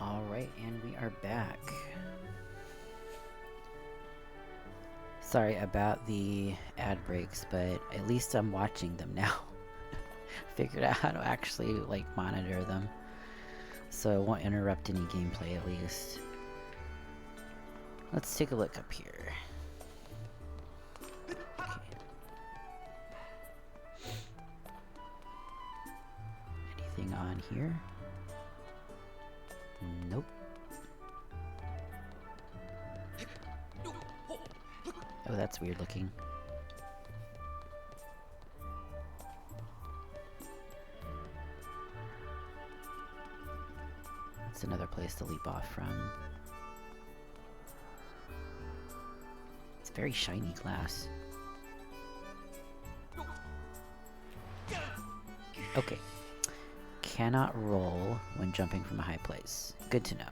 Alright, and we are back. Sorry about the ad breaks, but at least I'm watching them now. Figured out how to actually, like, monitor them. so it won't interrupt any gameplay at least. Let's take a look up here. Okay. Anything on here? Nope. Oh, that's weird looking. It's another place to leap off from. It's very shiny glass. Okay. Cannot roll when jumping from a high place. Good to know.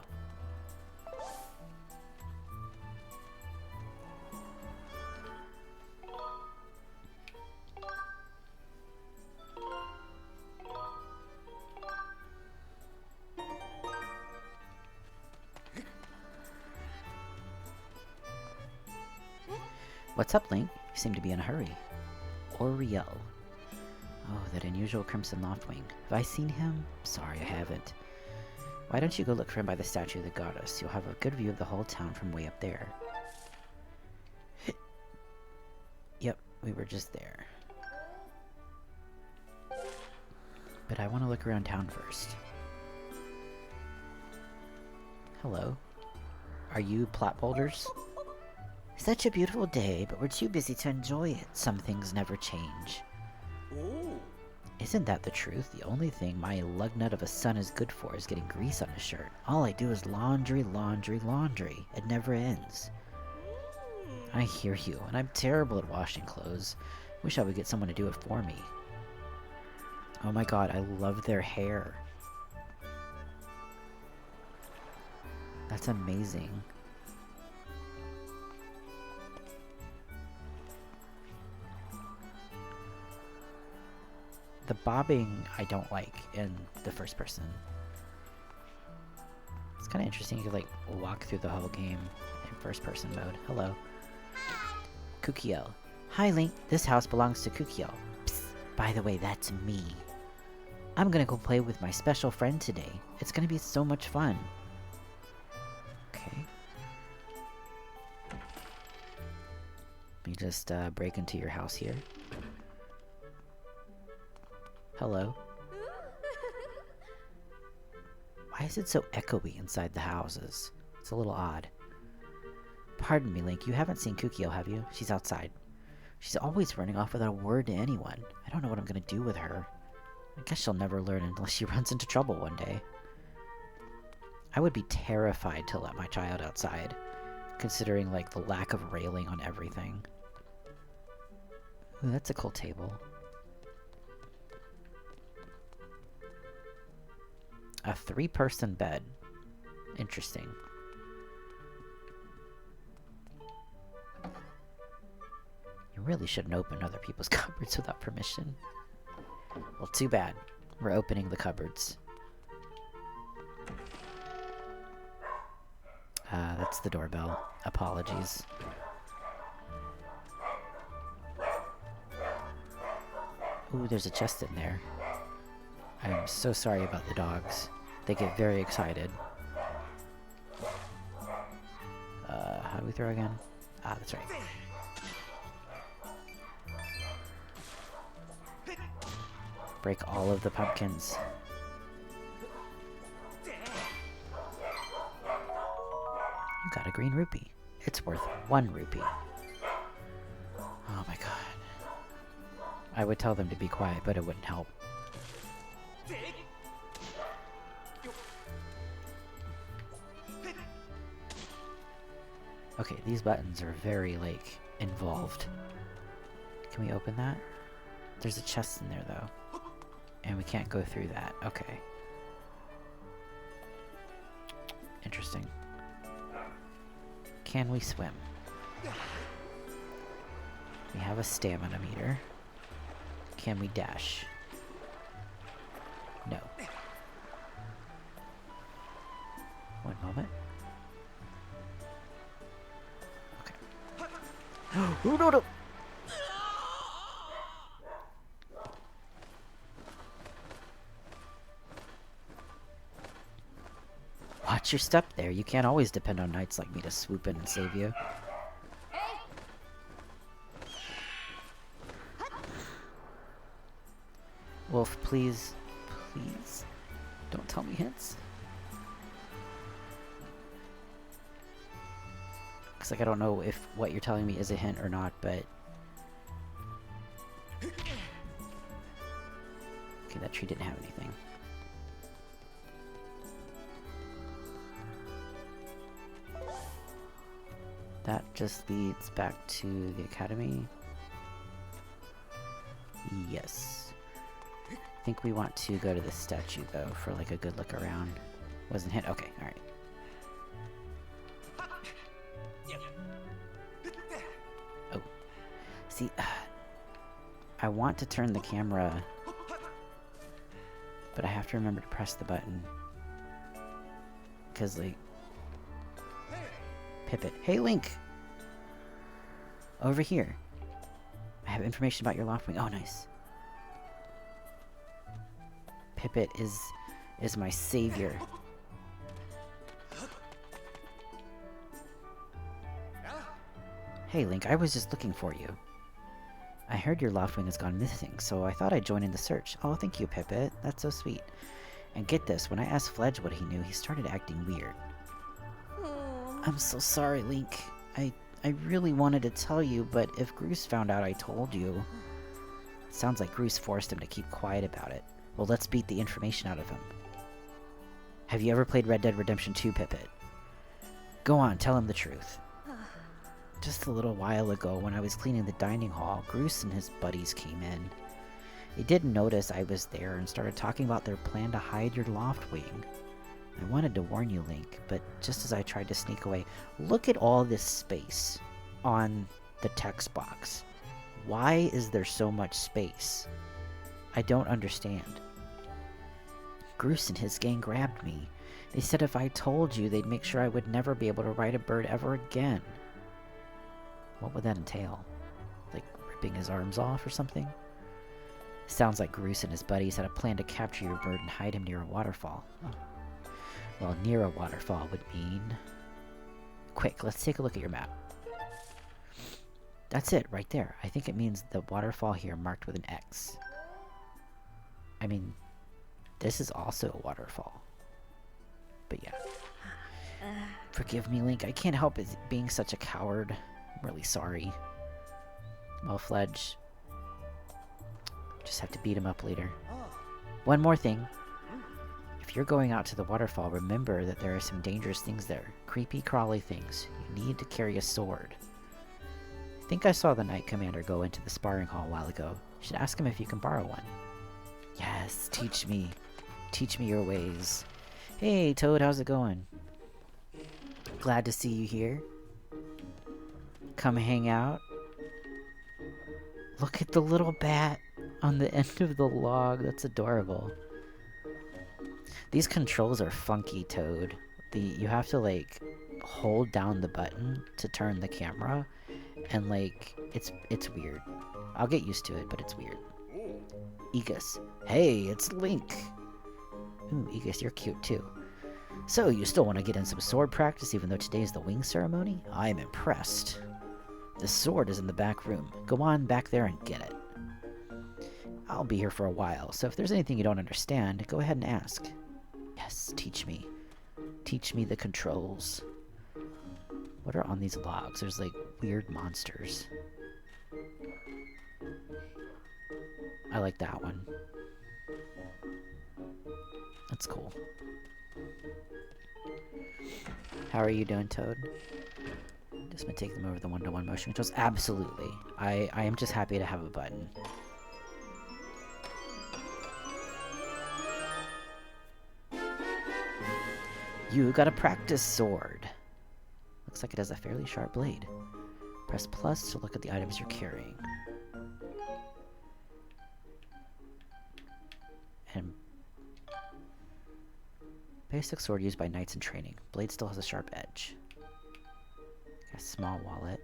What's up, Link? You seem to be in a hurry. Oriel. Oh, that unusual Crimson Loftwing. Have I seen him? Sorry, I haven't. Why don't you go look for him by the statue of the goddess? You'll have a good view of the whole town from way up there. Yep, we were just there. But I want to look around town first. Hello. Are you plot boulders? Such a beautiful day, but we're too busy to enjoy it. Some things never change. Ooh. Isn't that the truth? The only thing my lugnut of a son is good for is getting grease on his shirt. All I do is laundry, laundry, laundry. It never ends. I hear you, and I'm terrible at washing clothes. Wish I would get someone to do it for me. Oh my god, I love their hair. That's amazing. The bobbing I don't like in the first person. It's kind of interesting you could like walk through the whole game in first person mode. Hello. Kukiel. Hi Link, this house belongs to Kukiel. Psst, by the way, that's me. I'm gonna go play with my special friend today. It's gonna be so much fun. Okay. Let me just break into your house here. Hello. Why is it so echoey inside the houses? It's a little odd. Pardon me, Link, you haven't seen Kukiel, have you? She's outside. She's always running off without a word to anyone. I don't know what I'm gonna do with her. I guess she'll never learn unless she runs into trouble one day. I would be terrified to let my child outside, considering, like, the lack of railing on everything. Ooh, that's a cool table. A 3-person bed. Interesting. You really shouldn't open other people's cupboards without permission. Well, too bad. We're opening the cupboards. That's the doorbell. Apologies. Ooh, there's a chest in there. I'm so sorry about the dogs. They get very excited. How do we throw again? Ah, that's right. Break all of the pumpkins. You got a green rupee. It's worth 1 rupee. Oh my god. I would tell them to be quiet, but it wouldn't help. Okay, these buttons are very, like, involved. Can we open that? There's a chest in there, though. And we can't go through that. Okay. Interesting. Can we swim? We have a stamina meter. Can we dash? No. One moment. Okay. Oh, no, no! you're stuck there. You can't always depend on knights like me to swoop in and save you. Wolf, please, please, don't tell me hints. Cause like I don't know if what you're telling me is a hint or not, but okay, that tree didn't have anything. That just leads back to the academy. Yes. I think we want to go to the statue though for like a good look around. Wasn't hit? Okay, alright. Oh. See, I want to turn the camera, but I have to remember to press the button. Because, like... Pippet. Hey, Link! Over here. I have information about your Loftwing. Oh, nice. Pippet is my savior. Hey, Link, I was just looking for you. I heard your Loftwing has gone missing, so I thought I'd join in the search. Oh, thank you, Pippet. That's so sweet. And get this, when I asked Fledge what he knew, he started acting weird. I'm so sorry, Link. I really wanted to tell you, but if Groose found out I told you... It sounds like Groose forced him to keep quiet about it. Well, let's beat the information out of him. Have you ever played Red Dead Redemption 2, Pippet? Go on, tell him the truth. Just a little while ago, when I was cleaning the dining hall, Groose and his buddies came in. They didn't notice I was there and started talking about their plan to hide your Loftwing. I wanted to warn you, Link, but just as I tried to sneak away, look at all this space on the text box. Why is there so much space? I don't understand. Groose and his gang grabbed me. They said if I told you, they'd make sure I would never be able to ride a bird ever again. What would that entail? Like ripping his arms off or something? Sounds like Groose and his buddies had a plan to capture your bird and hide him near a waterfall. Oh. Well, near a waterfall would mean... Quick, let's take a look at your map. That's it, right there. I think it means the waterfall here marked with an X. I mean, this is also a waterfall. But yeah. Forgive me, Link. I can't help it being such a coward. I'm really sorry. Well, Fledge... Just have to beat him up later. One more thing. If you're going out to the waterfall, remember that there are some dangerous things there. Creepy, crawly things. You need to carry a sword. I think I saw the Knight Commander go into the sparring hall a while ago. You should ask him if you can borrow one. Yes, teach me. Teach me your ways. Hey, Toad, how's it going? Glad to see you here. Come hang out. Look at the little bat on the end of the log. That's adorable. These controls are funky, Toad. You have to, like, hold down the button to turn the camera, and, like, it's weird. I'll get used to it, but it's weird. Aegis. Hey, it's Link! Ooh, Aegis, you're cute, too. So, you still want to get in some sword practice even though today's the wing ceremony? I'm impressed. The sword is in the back room. Go on back there and get it. I'll be here for a while, so if there's anything you don't understand, go ahead and ask. Yes, teach me. Teach me the controls. What are on these logs? There's, like, weird monsters. I like that one. That's cool. How are you doing, Toad? Just gonna take them over the one-to-one motion controls. Absolutely. I am just happy to have a button. You got a practice sword. Looks like it has a fairly sharp blade. Press plus to look at the items you're carrying. And basic sword used by knights in training. Blade still has a sharp edge. A small wallet.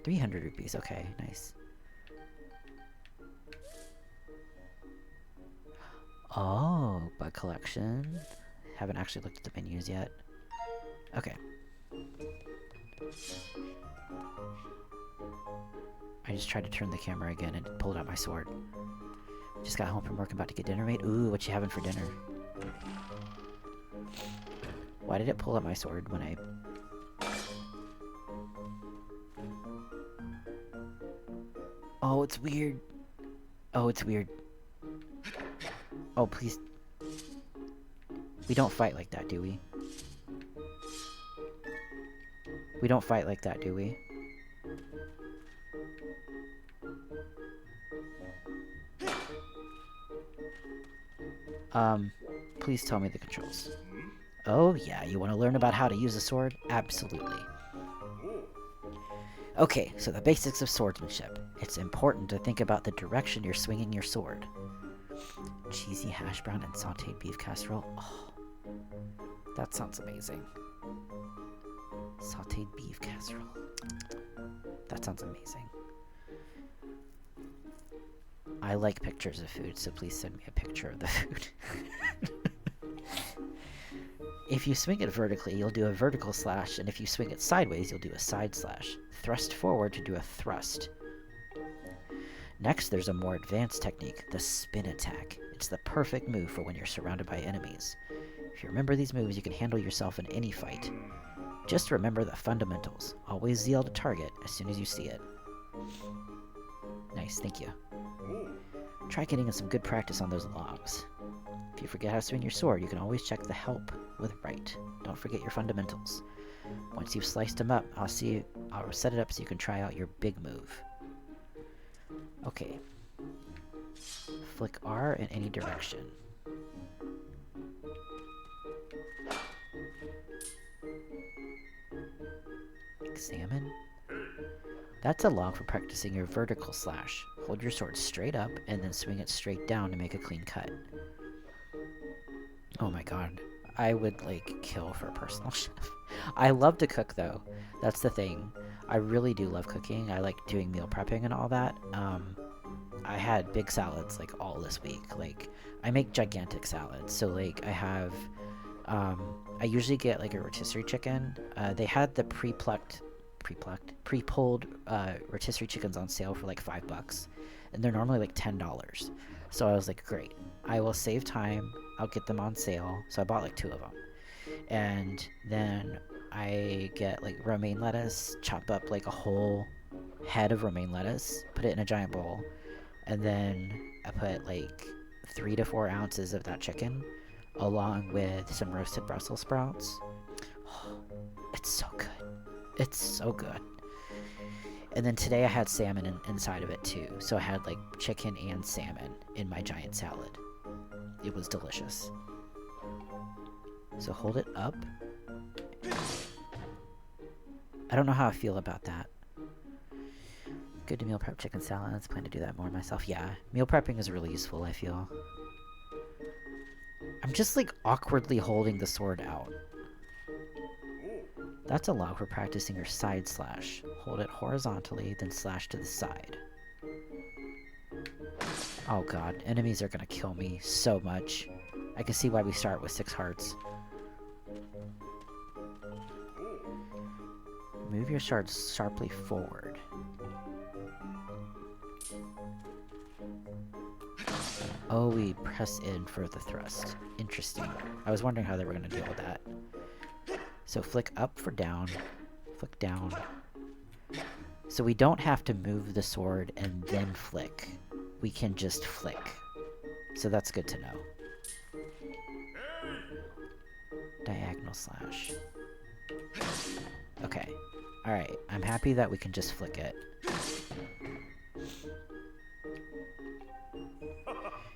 300 rupees, okay, nice. Oh, bug collection. Haven't actually looked at the menus yet. Okay. I just tried to turn the camera again and pulled out my sword. Just got home from work, about to get dinner made. Ooh, what you having for dinner? Why did it pull out my sword when I... Oh, it's weird. Oh, it's weird. Oh, please. We don't fight like that, do we? We don't fight like that, do we? Please tell me the controls. Oh, yeah, you want to learn about how to use a sword? Absolutely. Okay, so the basics of swordsmanship. It's important to think about the direction you're swinging your sword. Cheesy hash brown and sauteed beef casserole. Oh, that sounds amazing. Sauteed beef casserole. That sounds amazing. I like pictures of food, so please send me a picture of the food. If you swing it vertically, you'll do a vertical slash, and if you swing it sideways, you'll do a side slash. Thrust forward to do a thrust. Next, there's a more advanced technique, the spin attack. It's the perfect move for when you're surrounded by enemies. If you remember these moves, you can handle yourself in any fight. Just remember the fundamentals. Always zeal to target as soon as you see it. Nice, thank you. Try getting in some good practice on those logs. If you forget how to swing your sword, you can always check the help with right. Don't forget your fundamentals. Once you've sliced them up, I'll set it up so you can try out your big move. Okay. Flick R in any direction. Examine. That's a log for practicing your vertical slash. Hold your sword straight up and then swing it straight down to make a clean cut. Oh my god. I would, like, kill for a personal chef. I love to cook, though. That's the thing. I really do love cooking. I like doing meal prepping and all that. I had big salads, like, all this week. Like, I make gigantic salads. So, like, I have... I usually get, like, a rotisserie chicken. They had the pre-pulled rotisserie chickens on sale for, like, $5. And they're normally, like, $10. So I was like, great. I will save time. I'll get them on sale. So I bought, like, 2 of them. And then I get, like, romaine lettuce, chop up, like, a whole head of romaine lettuce, put it in a giant bowl, and then I put, like, 3 to 4 ounces of that chicken, along with some roasted Brussels sprouts. Oh, it's so good. It's so good. And then today I had salmon inside of it, too. So I had, like, chicken and salmon in my giant salad. It was delicious. So hold it up. I don't know how I feel about that. Good to meal prep chicken salads. Plan to do that more myself. Yeah, meal prepping is really useful, I feel. I'm just, like, awkwardly holding the sword out. That's a log for practicing your side slash. Hold it horizontally, then slash to the side. Oh god, enemies are gonna kill me so much. I can see why we start with 6 hearts. Move your sword sharply forward. Oh, we press in for the thrust. Interesting. I was wondering how they were gonna deal with that. So flick up for down, flick down. So we don't have to move the sword and then flick. We can just flick. So that's good to know. Diagonal slash. Okay. Alright, I'm happy that we can just flick it.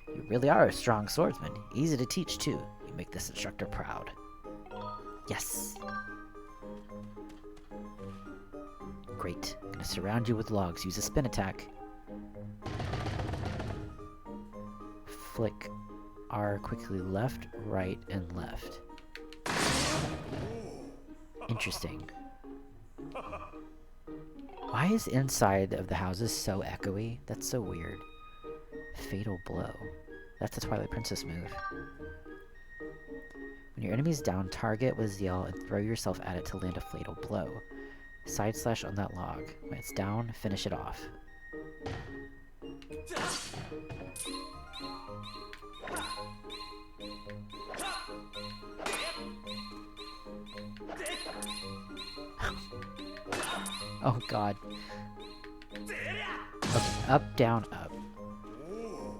You really are a strong swordsman. Easy to teach, too. You make this instructor proud. Yes! Great. I'm gonna surround you with logs. Use a spin attack. Flick R quickly left, right, and left. Interesting. Why is inside of the houses so echoey? That's so weird. Fatal blow. That's the Twilight Princess move. When When your enemy's down, target with zeal and throw yourself at it to land a fatal blow. Side slash on that log. When it's down, finish it off. Oh god. Okay, up, down, up.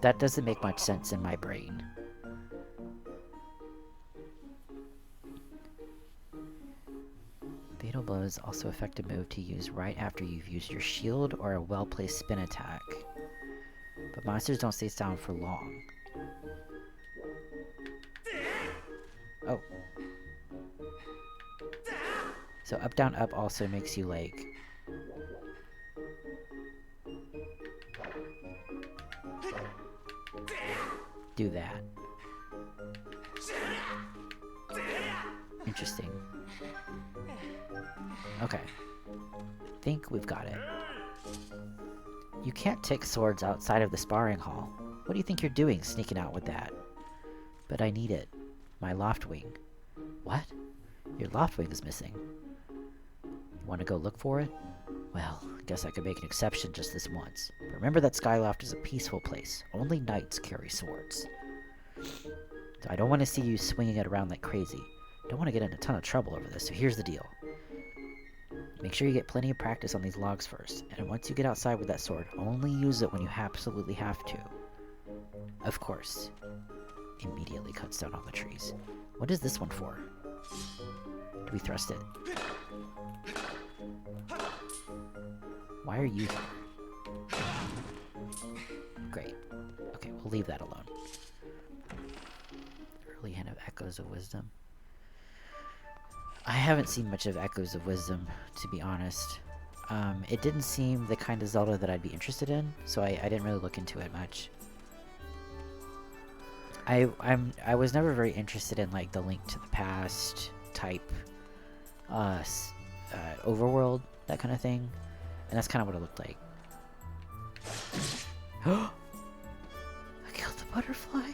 That doesn't make much sense in my brain. Fatal Blow is also an effective move to use right after you've used your shield or a well-placed spin attack. But monsters don't stay down for long. Oh. So up, down, up also makes you, like... do that. Interesting. Okay. Think we've got it. You can't take swords outside of the sparring hall. What do you think you're doing, sneaking out with that? But I need it. My loft wing. What? Your loft wing is missing. Want to go look for it? Well, I guess I could make an exception just this once. But remember that Skyloft is a peaceful place. Only knights carry swords. So I don't want to see you swinging it around like crazy. Don't want to get in a ton of trouble over this, so here's the deal. Make sure you get plenty of practice on these logs first, and once you get outside with that sword, only use it when you absolutely have to. Of course. Immediately cuts down all the trees. What is this one for? Do we thrust it? Why are you here? Great. Okay, we'll leave that alone. Early hint of Echoes of Wisdom. I haven't seen much of Echoes of Wisdom, to be honest. It didn't seem the kind of Zelda that I'd be interested in, so I didn't really look into it much. I was never very interested in like the Link to the Past type overworld, that kind of thing, and that's kind of what it looked like. I killed the butterfly.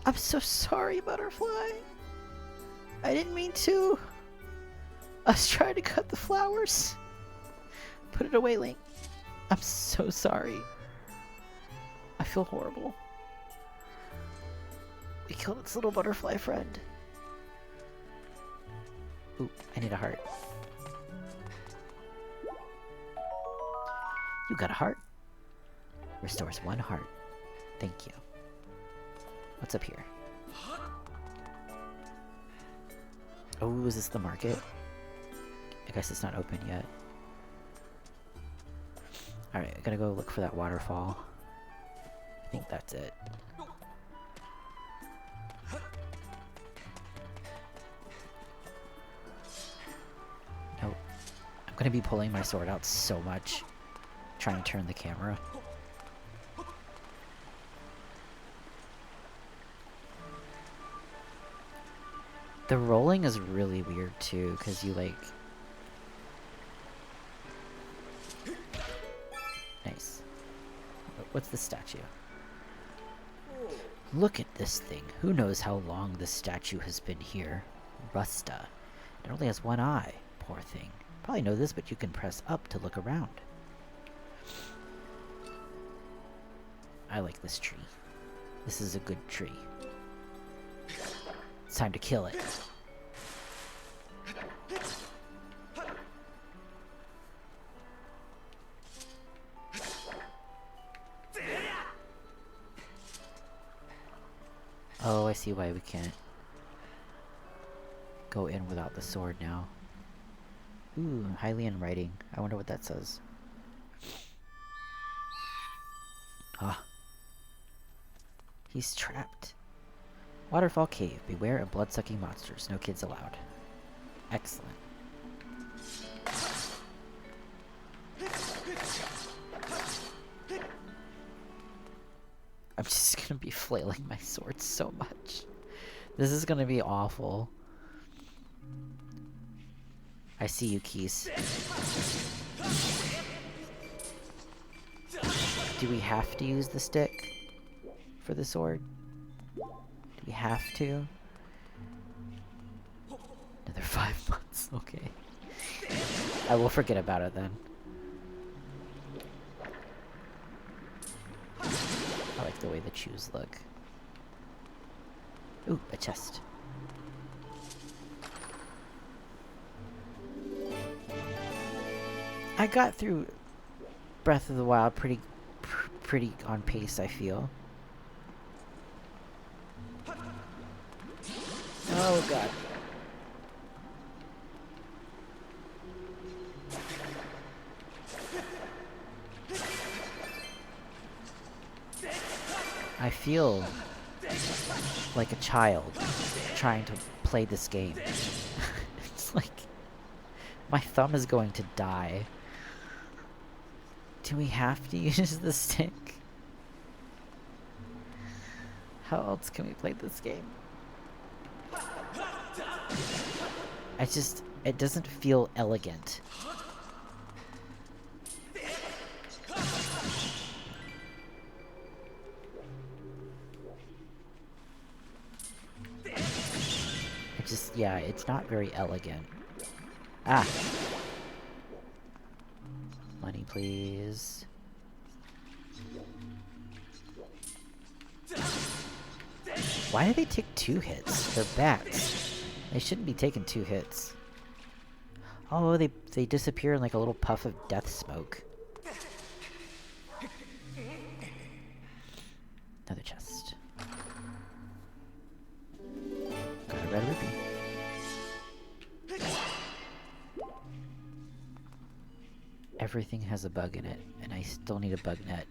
I'm so sorry, butterfly. I didn't mean to. I was trying to cut the flowers. Put it away, Link. I'm so sorry. I feel horrible. We killed its little butterfly friend. Ooh, I need a heart. You got a heart? Restores 1 heart. Thank you. What's up here? Oh, is this the market? I guess it's not open yet. Alright, I gotta go look for that waterfall. I think that's it. Nope. I'm gonna be pulling my sword out so much. Trying to turn the camera. The rolling is really weird too, because you like... Nice. What's the statue? Look at this thing. Who knows how long this statue has been here? Rusta. It only has 1 eye. Poor thing. Probably know this, but you can press up to look around. I like this tree. This is a good tree. It's time to kill it. Oh, I see why we can't go in without the sword now. Ooh, Hylian writing. I wonder what that says. Ah. He's trapped. Waterfall Cave. Beware of blood-sucking monsters. No kids allowed. Excellent. I'm just gonna be flailing my sword so much. This is gonna be awful. I see you, Keys. Do we have to use the stick for the sword? Do we have to? Another 5 months, okay. I will forget about it then. I like the way the shoes look. Ooh, a chest. I got through Breath of the Wild pretty on pace, I feel. Oh god. I feel like a child trying to play this game. It's like my thumb is going to die. Do we have to use the stick? How else can we play this game? It doesn't feel elegant. Yeah, it's not very elegant. Ah! Money, please. Why do they take 2 hits? They're bats. They shouldn't be taking 2 hits. Oh, they disappear in like a little puff of death smoke. Another chest. Got a red rupee. Everything has a bug in it, and I still need a bug net.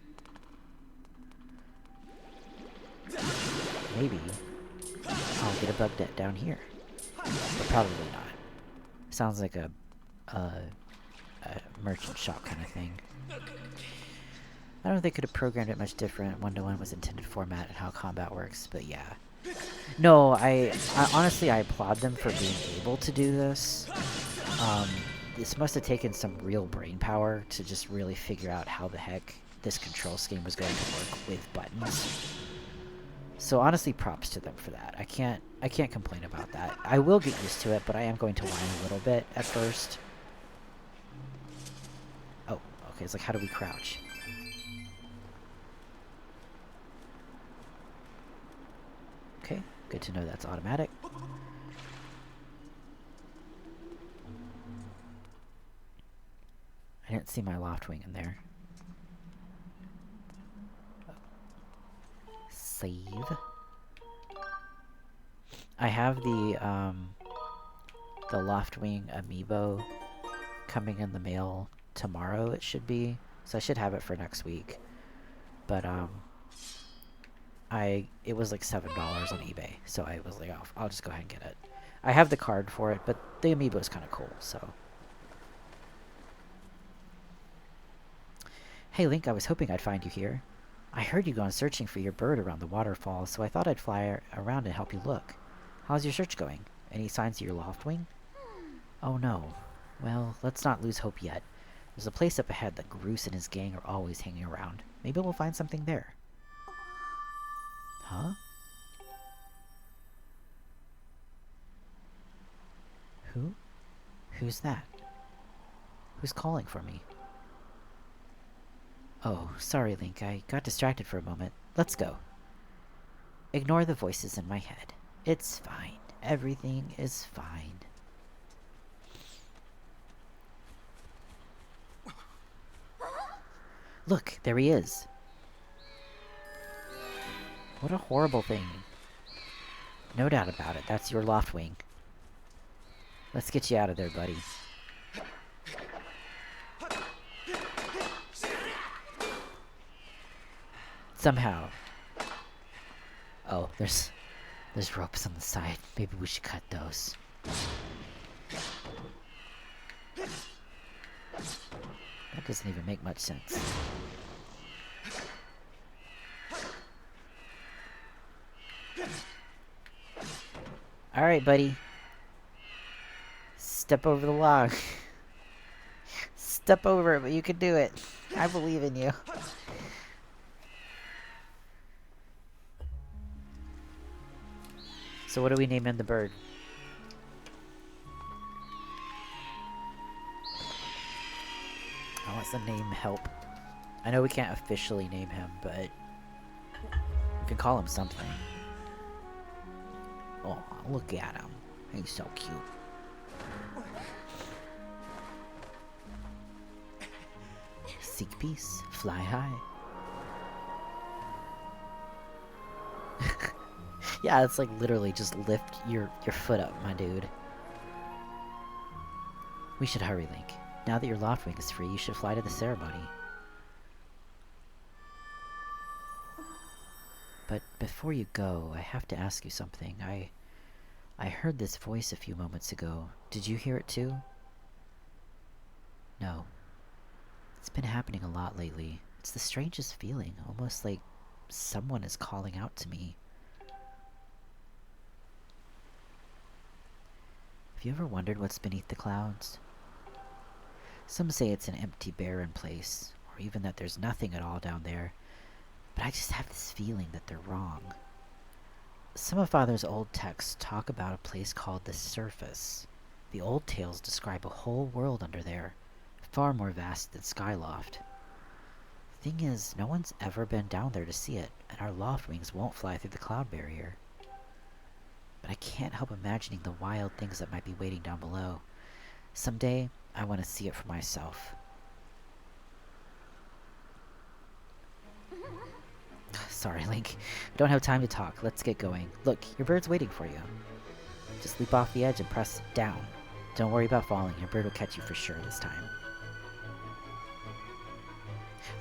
Maybe I'll get a bug net down here. But probably not. Sounds like a merchant shop kind of thing. I don't know if they could have programmed it much different. 1-to-1 was intended format and how combat works, but yeah. No, I honestly, I applaud them for being able to do this. This must have taken some real brain power to just really figure out how the heck this control scheme was going to work with buttons. So honestly, props to them for that. I can't complain about that. I will get used to it, but I am going to whine a little bit at first. Oh, okay, it's like, how do we crouch? Okay, good to know that's automatic. I didn't see my loft wing in there. Save. I have the Loftwing amiibo coming in the mail tomorrow, it should be. So I should have it for next week. But it was like $7 on eBay, so I was like, oh, I'll just go ahead and get it. I have the card for it, but the amiibo is kind of cool, so. Hey Link, I was hoping I'd find you here. I heard you gone searching for your bird around the waterfall, so I thought I'd fly around and help you look. How's your search going? Any signs of your Loftwing? Oh no. Well, let's not lose hope yet. There's a place up ahead that Groose and his gang are always hanging around. Maybe we'll find something there. Huh? Who? Who's that? Who's calling for me? Oh, sorry, Link. I got distracted for a moment. Let's go. Ignore the voices in my head. It's fine. Everything is fine. Look, there he is. What a horrible thing. No doubt about it. That's your Loftwing. Let's get you out of there, buddy. Somehow. Oh, there's ropes on the side. Maybe we should cut those. That doesn't even make much sense. Alright, buddy. Step over the log. Step over it, but you can do it. I believe in you. So what do we name in the bird? the name help? I know we can't officially name him, but we can call him something. Oh, look at him. He's so cute. Seek peace, fly high. Yeah, it's like literally just lift your foot up, my dude. We should hurry, Link. Now that your Loftwing is free, you should fly to the ceremony. But before you go, I have to ask you something. I heard this voice a few moments ago. Did you hear it too? No. It's been happening a lot lately. It's the strangest feeling, almost like someone is calling out to me. Have you ever wondered what's beneath the clouds? Some say it's an empty, barren place, or even that there's nothing at all down there. But I just have this feeling that they're wrong. Some of Father's old texts talk about a place called the Surface. The old tales describe a whole world under there, far more vast than Skyloft. Thing is, no one's ever been down there to see it, and our Loftwings won't fly through the cloud barrier. But I can't help imagining the wild things that might be waiting down below. Someday, I want to see it for myself. Sorry, Link. I don't have time to talk. Let's get going. Look, your bird's waiting for you. Just leap off the edge and press down. Don't worry about falling. Your bird will catch you for sure this time.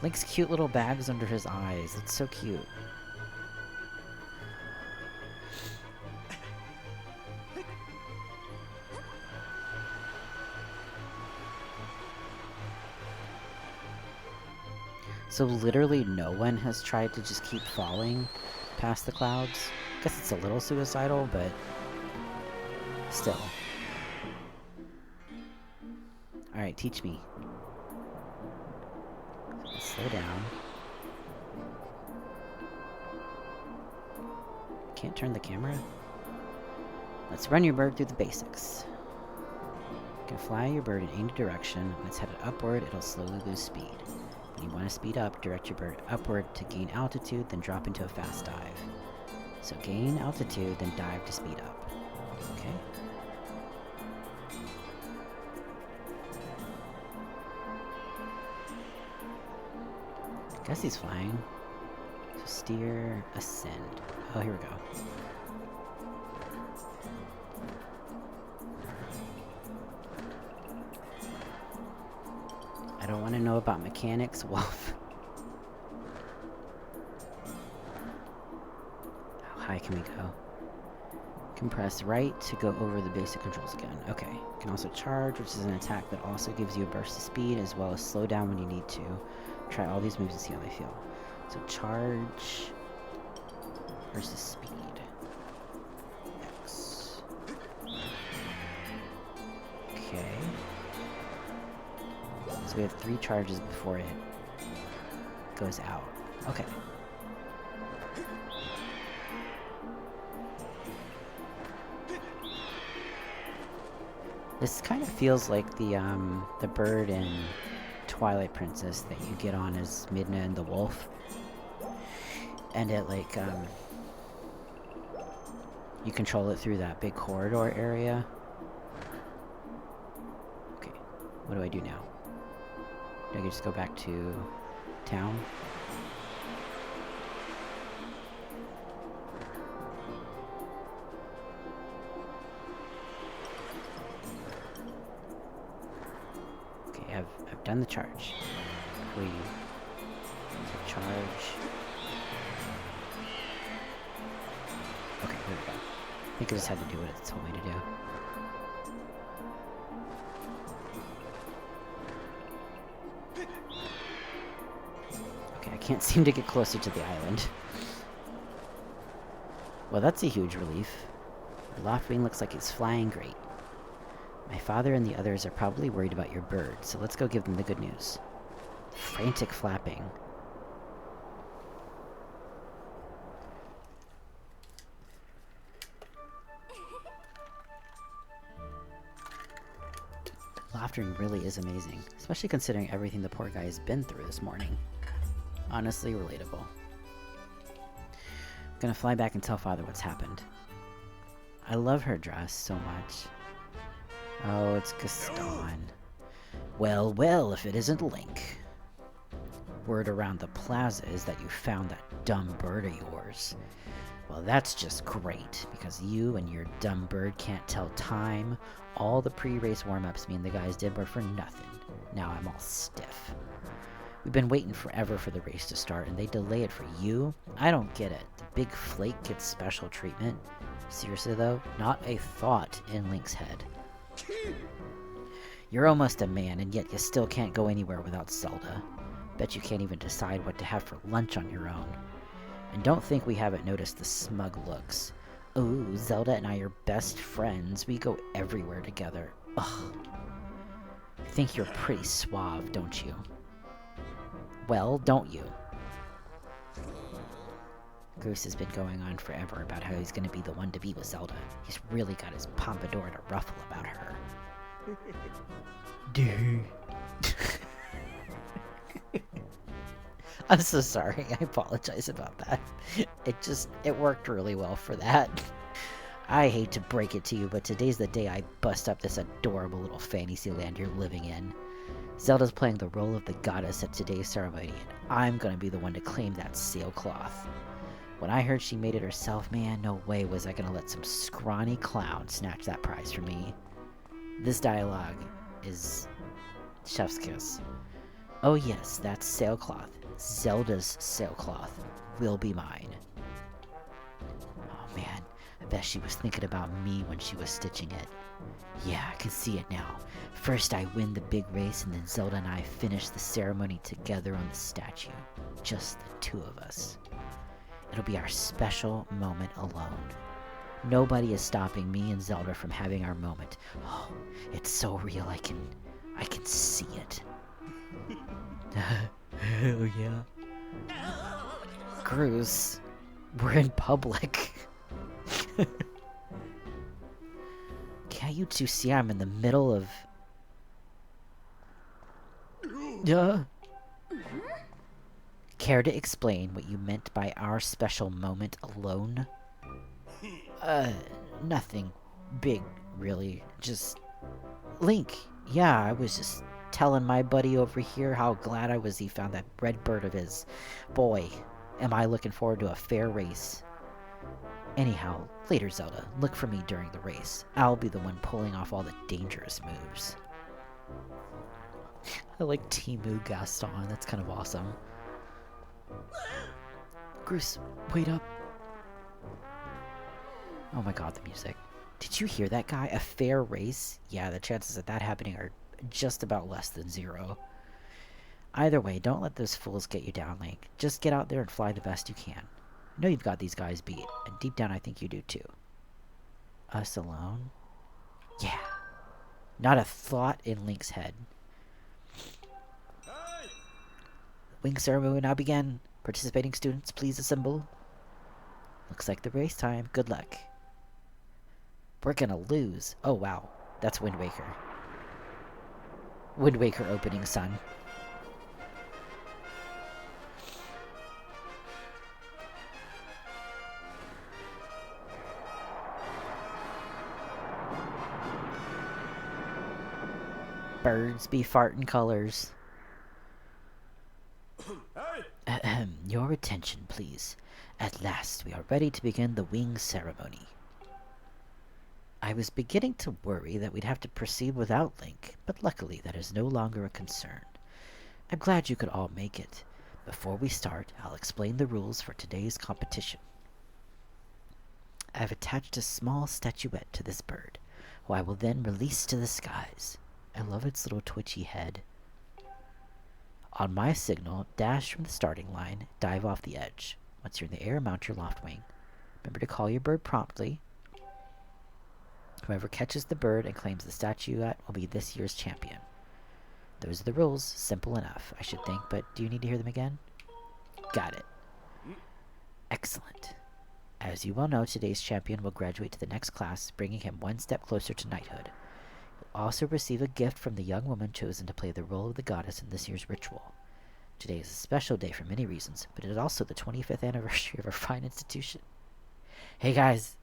Link's cute little bags under his eyes. It's so cute. So literally no one has tried to just keep falling past the clouds. I guess it's a little suicidal, but still. Alright, teach me. Slow down. Can't turn the camera? Let's run your bird through the basics. You can fly your bird in any direction. When it's headed upward, it'll slowly lose speed. When you want to speed up, direct your bird upward to gain altitude, then drop into a fast dive. So gain altitude, then dive to speed up. Okay? I guess he's flying. So steer, ascend. Oh, here we go. I don't want to know about mechanics, Wolf. How high can we go? Can press right to go over the basic controls again. Okay. Can also charge, which is an attack that also gives you a burst of speed, as well as slow down when you need to. Try all these moves and see how they feel. So charge versus speed. X. Okay. So we have 3 charges before it goes out. Okay. This kind of feels like the bird in Twilight Princess that you get on as Midna and the Wolf. And it like you control it through that big corridor area. Okay, what do I do now? Do I just go back to town? Okay, I've done the charge. We charge. Okay, here we go. I think I just had to do what it told me to do. Okay, I can't seem to get closer to the island. Well, that's a huge relief. The Loftwing looks like it's flying great. My father and the others are probably worried about your bird, so let's go give them the good news. Frantic flapping. Doctoring really is amazing, especially considering everything the poor guy has been through this morning. Honestly, relatable. I'm gonna fly back and tell Father what's happened. I love her dress so much. Oh, it's Gaston. Well, well, if it isn't Link. Word around the plaza is that you found that dumb bird of yours. Well, that's just great, because you and your dumb bird can't tell time. All the pre-race warm-ups me and the guys did were for nothing. Now I'm all stiff. We've been waiting forever for the race to start, and they delay it for you? I don't get it. The big flake gets special treatment. Seriously though, not a thought in Link's head. You're almost a man, and yet you still can't go anywhere without Zelda. Bet you can't even decide what to have for lunch on your own. And don't think we haven't noticed the smug looks. Ooh, Zelda and I are best friends. We go everywhere together. Ugh. Think you're pretty suave, don't you? Well, don't you? Goose has been going on forever about how he's gonna be the one to be with Zelda. He's really got his pompadour to ruffle about her. Dude. I'm so sorry. I apologize about that. It worked really well for that. I hate to break it to you, but today's the day I bust up this adorable little fantasy land you're living in. Zelda's playing the role of the goddess at today's ceremony, and I'm gonna be the one to claim that sailcloth. When I heard she made it herself, man, no way was I gonna let some scrawny clown snatch that prize from me. This dialogue is chef's kiss. Oh yes, that sailcloth. Zelda's sailcloth will be mine. Oh man, I bet she was thinking about me when she was stitching it. Yeah, I can see it now. First I win the big race, and then Zelda and I finish the ceremony together on the statue. Just the two of us. It'll be our special moment alone. Nobody is stopping me and Zelda from having our moment. Oh, it's so real, I can see it. Hell yeah. Cruz, we're in public. Can't you two see I'm in the middle of... Care to explain what you meant by our special moment alone? Nothing big, really. Just... Link, yeah, I was just telling my buddy over here how glad I was he found that red bird of his. Boy, am I looking forward to a fair race. Anyhow, later Zelda, look for me during the race. I'll be the one pulling off all the dangerous moves. I like Timu Gaston, that's kind of awesome. Bruce, wait up. Oh my god, the music. Did you hear that guy? A fair race? Yeah, the chances of that happening are just about less than 0. Either way, don't let those fools get you down, Link. Just get out there and fly the best you can. I know you've got these guys beat, and deep down I think you do too. Us alone? Yeah. Not a thought in Link's head. Wing ceremony will now begin. Participating students, please assemble. Looks like the race time. Good luck. We're gonna lose. Oh wow, that's Wind Waker. Wind Waker opening sun. Birds be fartin' colors. Ahem, your attention, please. At last, we are ready to begin the wing ceremony. I was beginning to worry that we'd have to proceed without Link, but luckily that is no longer a concern. I'm glad you could all make it. Before we start, I'll explain the rules for today's competition. I've attached a small statuette to this bird, who I will then release to the skies. I love its little twitchy head. On my signal, dash from the starting line, dive off the edge. Once you're in the air, mount your loft wing. Remember to call your bird promptly. Whoever catches the bird and claims the statuette will be this year's champion. Those are the rules. Simple enough, I should think, but do you need to hear them again? Got it. Excellent. As you well know, today's champion will graduate to the next class, bringing him one step closer to knighthood. He'll also receive a gift from the young woman chosen to play the role of the goddess in this year's ritual. Today is a special day for many reasons, but it is also the 25th anniversary of our fine institution. Hey guys!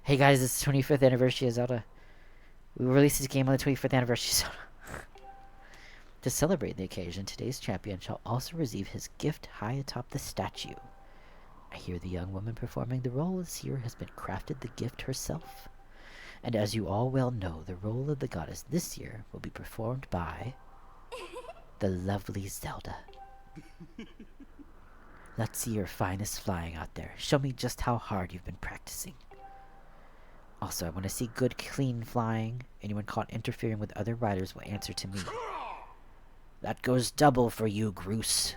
Hey guys, it's the 25th anniversary of Zelda. We released this game on the 25th anniversary of Zelda. To celebrate the occasion, today's champion shall also receive his gift high atop the statue. I hear the young woman performing the role this year has been crafted the gift herself. And as you all well know, the role of the goddess this year will be performed by the lovely Zelda. Let's see your finest flying out there. Show me just how hard you've been practicing. Also, I want to see good, clean flying. Anyone caught interfering with other riders will answer to me. That goes double for you, Groose.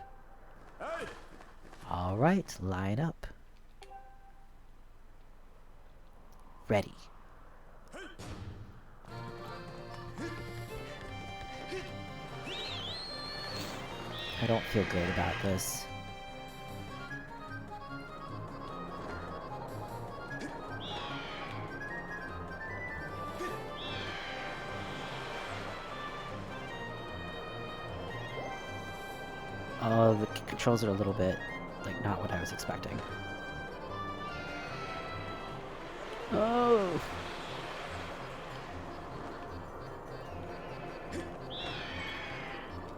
Alright, line up. Ready. I don't feel good about this. Oh, the controls are a little bit, like, not what I was expecting. Oh!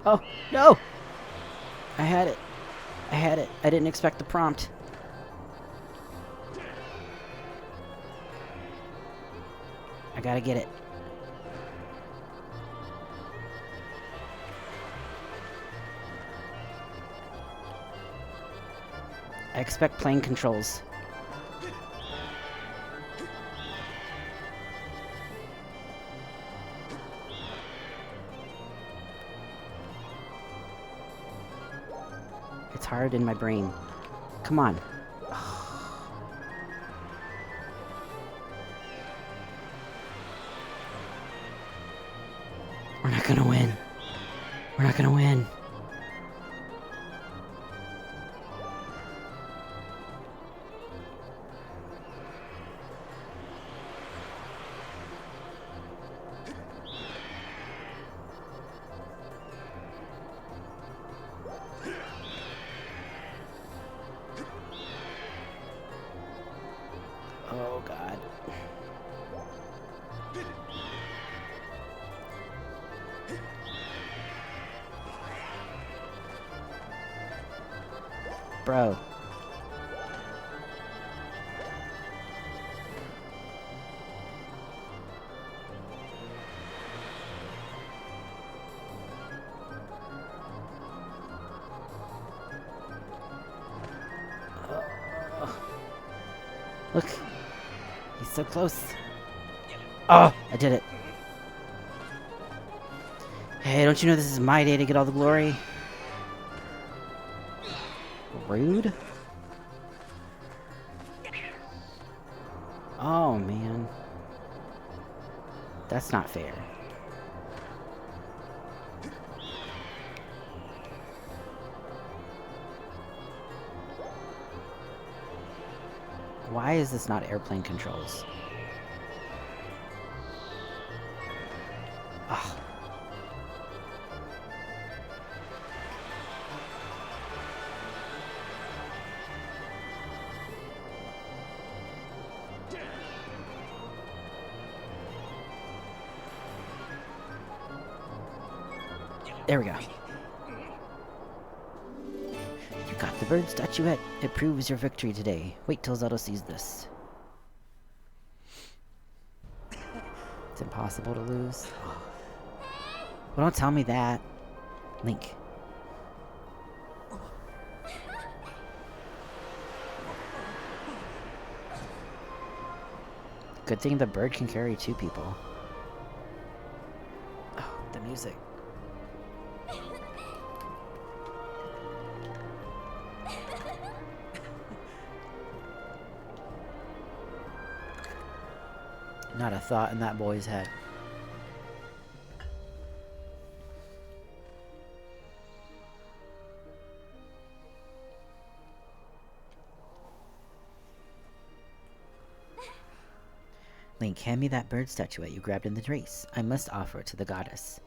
Oh, no! I had it. I had it. I didn't expect the prompt. I gotta get it. I expect plane controls. It's hard in my brain. Come on. We're not gonna win. We're not gonna win. Oh, God. Bro. Look. He's so close. Oh, I did it. Hey, don't you know this is my day to get all the glory? Rude? Oh, man. That's not fair. Why is this not airplane controls? Ugh. There we go. You got the bird statuette. It proves your victory today. Wait till Zelda sees this. It's impossible to lose. Well, don't tell me that. Link. Good thing the bird can carry two people. Oh, the music. Not a thought in that boy's head. Link, hand me that bird statuette you grabbed in the race. I must offer it to the goddess.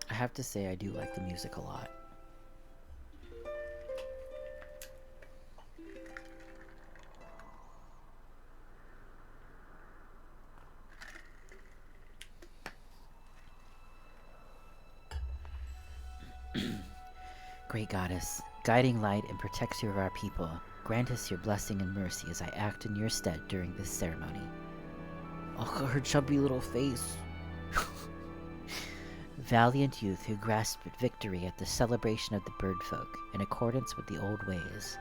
I have to say I do like the music a lot. Great goddess, guiding light and protector of our people, grant us your blessing and mercy as I act in your stead during this ceremony. Oh, her chubby little face. Valiant youth who grasped victory at the celebration of the bird folk in accordance with the old ways.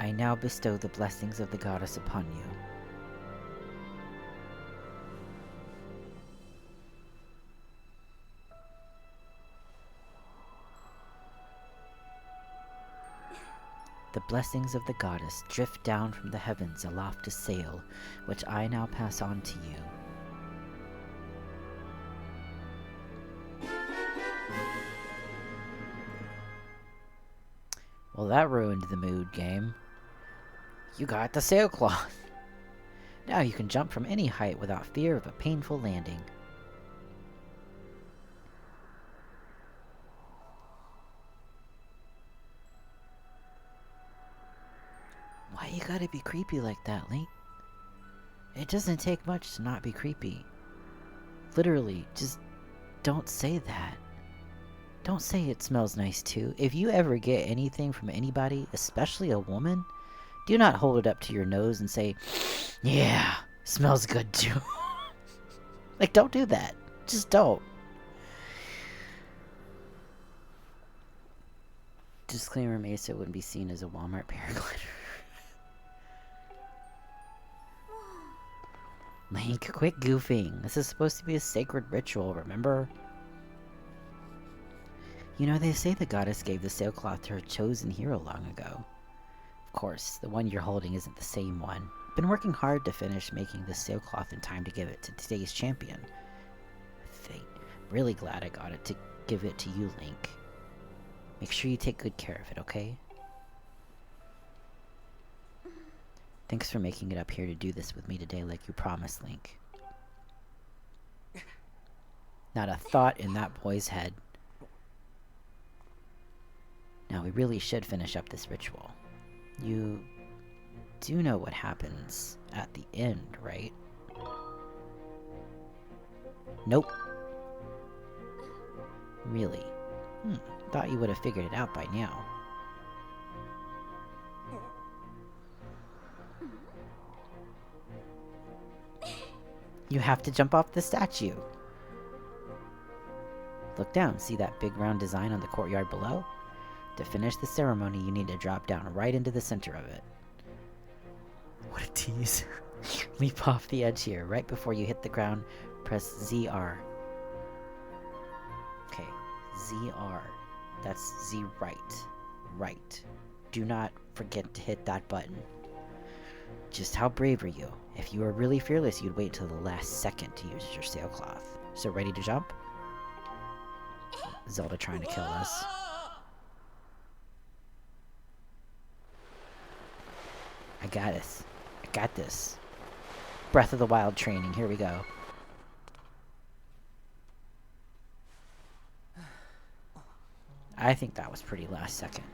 I now bestow the blessings of the goddess upon you. The blessings of the goddess drift down from the heavens aloft a sail, which I now pass on to you. Well, that ruined the mood, game. You got the sailcloth. Now you can jump from any height without fear of a painful landing. Why you gotta be creepy like that, Link? It doesn't take much to not be creepy. Literally, just don't say that. Don't say it smells nice too. If you ever get anything from anybody, especially a woman, do not hold it up to your nose and say, yeah, smells good too. Like, don't do that. Just don't. Disclaimer, Mesa wouldn't be seen as a Walmart paraglider. Link, quit goofing. This is supposed to be a sacred ritual, remember? You know, they say the goddess gave the sailcloth to her chosen hero long ago. Of course, the one you're holding isn't the same one. I've been working hard to finish making this sailcloth in time to give it to today's champion. Really glad I got it to give it to you, Link. Make sure you take good care of it, okay? Thanks for making it up here to do this with me today like you promised, Link. Not a thought in that boy's head. Now, we really should finish up this ritual. You do know what happens at the end, right? Nope. Really? Thought you would have figured it out by now. You have to jump off the statue. Look down, see that big round design on the courtyard below? To finish the ceremony, you need to drop down right into the center of it. What a tease. Leap off the edge here. Right before you hit the ground, press ZR. Okay, ZR. That's Z right. Right. Do not forget to hit that button. Just how brave are you? If you were really fearless, you'd wait till the last second to use your sailcloth. So ready to jump? Zelda trying to kill us. I got this. I got this. Breath of the Wild training. Here we go. I think that was pretty last second.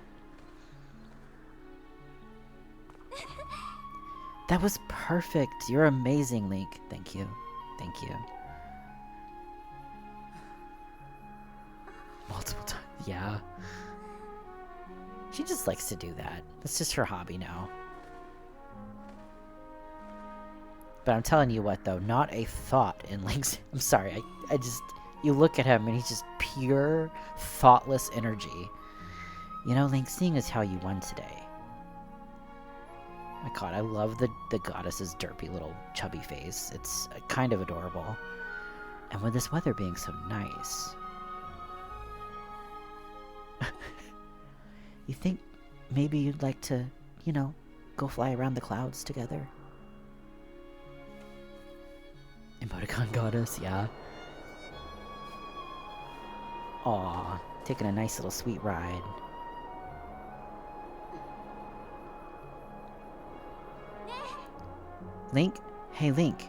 That was perfect. You're amazing, Link. Thank you. Thank you. Multiple times. Yeah. She just likes to do that. That's just her hobby now. But I'm telling you what, though, not a thought in Link's... I'm sorry, I just... You look at him and he's just pure, thoughtless energy. You know, Link, seeing as how you won today. My god, I love the goddess's derpy little chubby face. It's kind of adorable. And with this weather being so nice, you think maybe you'd like to, you know, go fly around the clouds together? Emoticon goddess, yeah. Aw, taking a nice little sweet ride. Link? Hey, Link.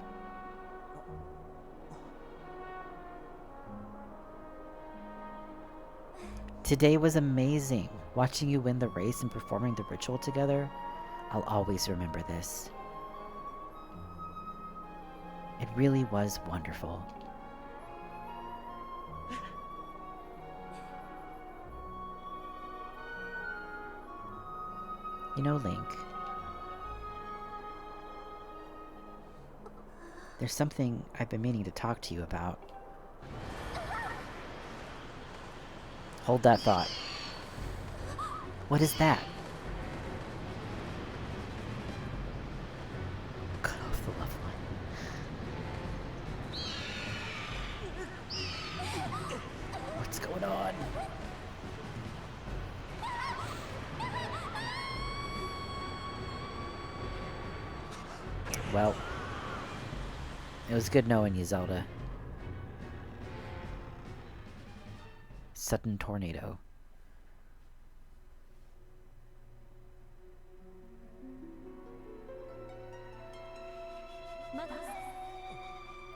Today was amazing. Watching you win the race and performing the ritual together. I'll always remember this. It really was wonderful. You know, Link, there's something I've been meaning to talk to you about. Hold that thought. What is that? Cut off the love line. What's going on? Well, it was good knowing you, Zelda. Sudden tornado.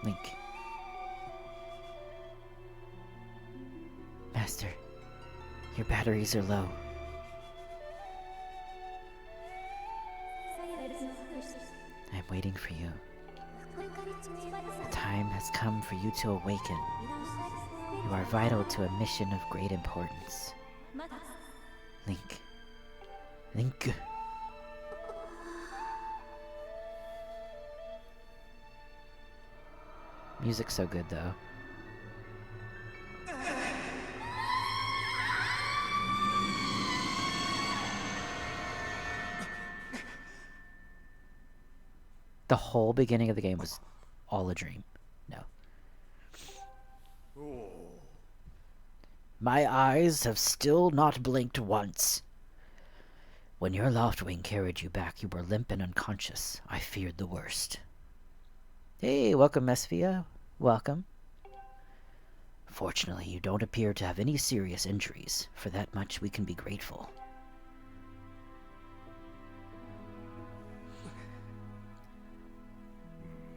Link. Master, your batteries are low. I'm waiting for you. The time has come for you to awaken. You are vital to a mission of great importance. Link. Link. Music's so good, though. The whole beginning of the game was all a dream. No. My eyes have still not blinked once. When your Loftwing carried you back, you were limp and unconscious. I feared the worst. Hey, welcome, Mesphia. Welcome. Fortunately, you don't appear to have any serious injuries. For that much, we can be grateful.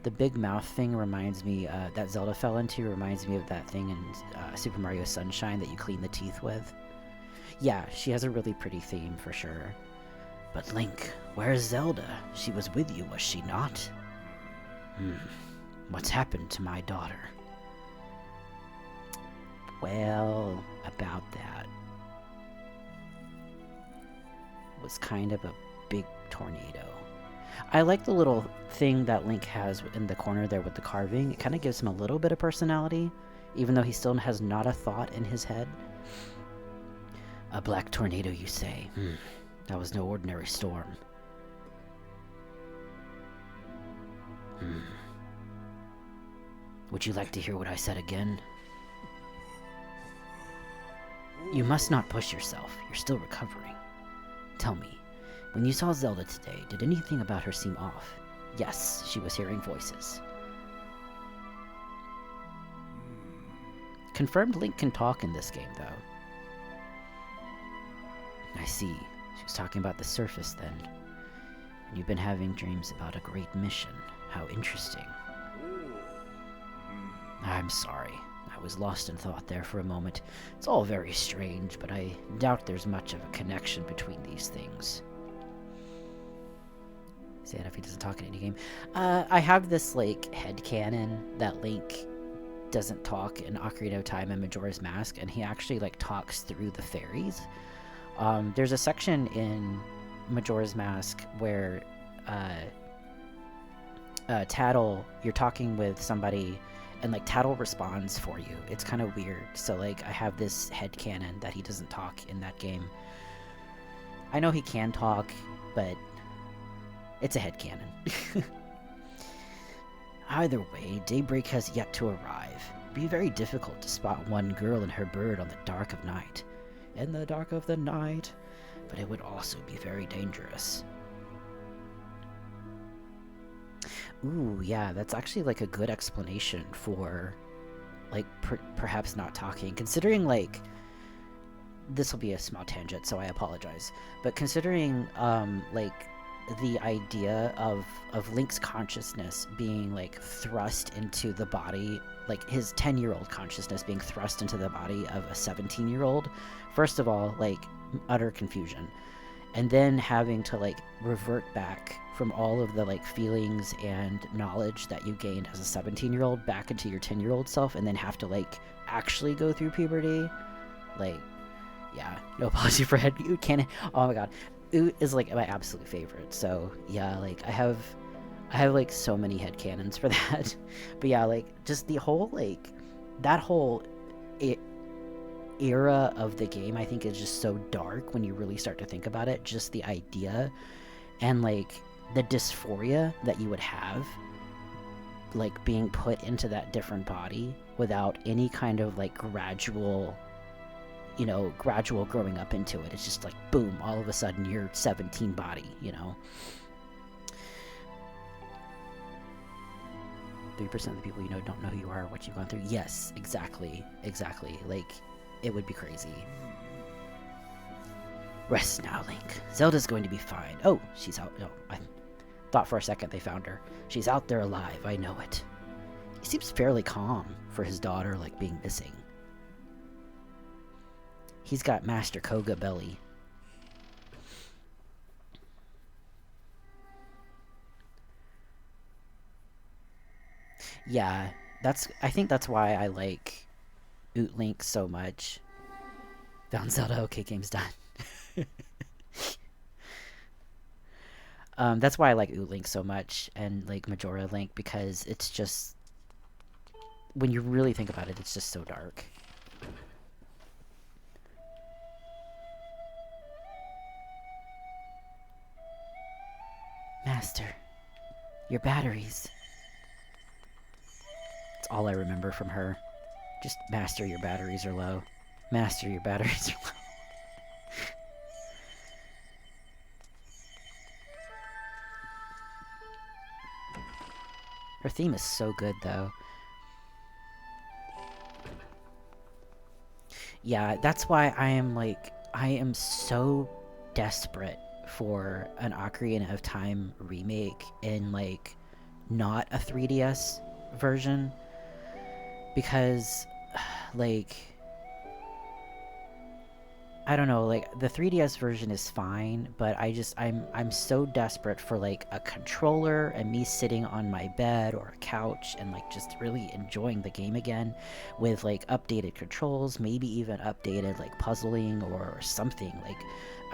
The big mouth thing reminds me, that Zelda fell into reminds me of that thing in Super Mario Sunshine that you clean the teeth with. Yeah, she has a really pretty theme for sure. But Link, where's Zelda? She was with you, was she not? What's happened to my daughter? Well, about that. It was kind of a big tornado. I like the little thing that Link has in the corner there with the carving. It kind of gives him a little bit of personality, even though he still has not a thought in his head. A black tornado, you say? That was no ordinary storm. Would you like to hear what I said again? You must not push yourself. You're still recovering. Tell me, when you saw Zelda today, did anything about her seem off? Yes, she was hearing voices. Confirmed Link can talk in this game, though. I see. She was talking about the surface, then. And you've been having dreams about a great mission. How interesting. I'm sorry. I was lost in thought there for a moment. It's all very strange, but I doubt there's much of a connection between these things. Say that if he doesn't talk in any game. I have this, like, headcanon that Link doesn't talk in Ocarina of Time and Majora's Mask, and he actually, like, talks through the fairies. There's a section in Majora's Mask where, Tattle, you're talking with somebody, and, like, Tattle responds for you. It's kind of weird. So, like, I have this headcanon that he doesn't talk in that game. I know he can talk, but it's a headcanon. Either way, daybreak has yet to arrive. be very difficult to spot one girl and her bird on the dark of night. In the dark of the night. But it would also be very dangerous. Ooh, yeah, that's actually like a good explanation for like perhaps not talking, considering like this will be a small tangent, so I apologize, but considering like the idea of Link's consciousness being like thrust into the body, like his 10-year-old consciousness being thrust into the body of a 17-year-old, first of all, like utter confusion, and then having to like revert back from all of the like feelings and knowledge that you gained as a 17-year-old back into your 10-year-old self, and then have to like actually go through puberty. Like, yeah, no apology for head canon. Oh my god, Oot is like my absolute favorite. So yeah, like I have like so many headcanons for that. But yeah, like just the whole like that whole era of the game, I think, is just so dark when you really start to think about it. Just the idea and like the dysphoria that you would have like being put into that different body without any kind of like gradual growing up into it. It's just like boom, all of a sudden you're 17 body, 3% of the people you know don't know who you are or what you've gone through. Yes, exactly. Like, it would be crazy. Rest now, Link. Zelda's going to be fine. Oh, she's out. No, I thought for a second they found her. She's out there alive, I know it. He seems fairly calm for his daughter, like, being missing. He's got Master Koga belly. Yeah, I think that's why I like Oot Link so much. Found Zelda, okay, game's done. That's why I like Oot Link so much, and like Majora Link, because it's just, when you really think about it, it's just so dark. Master, your batteries. That's all I remember from her. Just, Master, your batteries are low. Master, your batteries are low. Her theme is so good, though. Yeah, that's why I am so desperate for an Ocarina of Time remake in, like, not a 3DS version. Because, like, I don't know, like, the 3DS version is fine, but I'm so desperate for, like, a controller and me sitting on my bed or a couch and, like, just really enjoying the game again with, like, updated controls, maybe even updated, like, puzzling or something, like,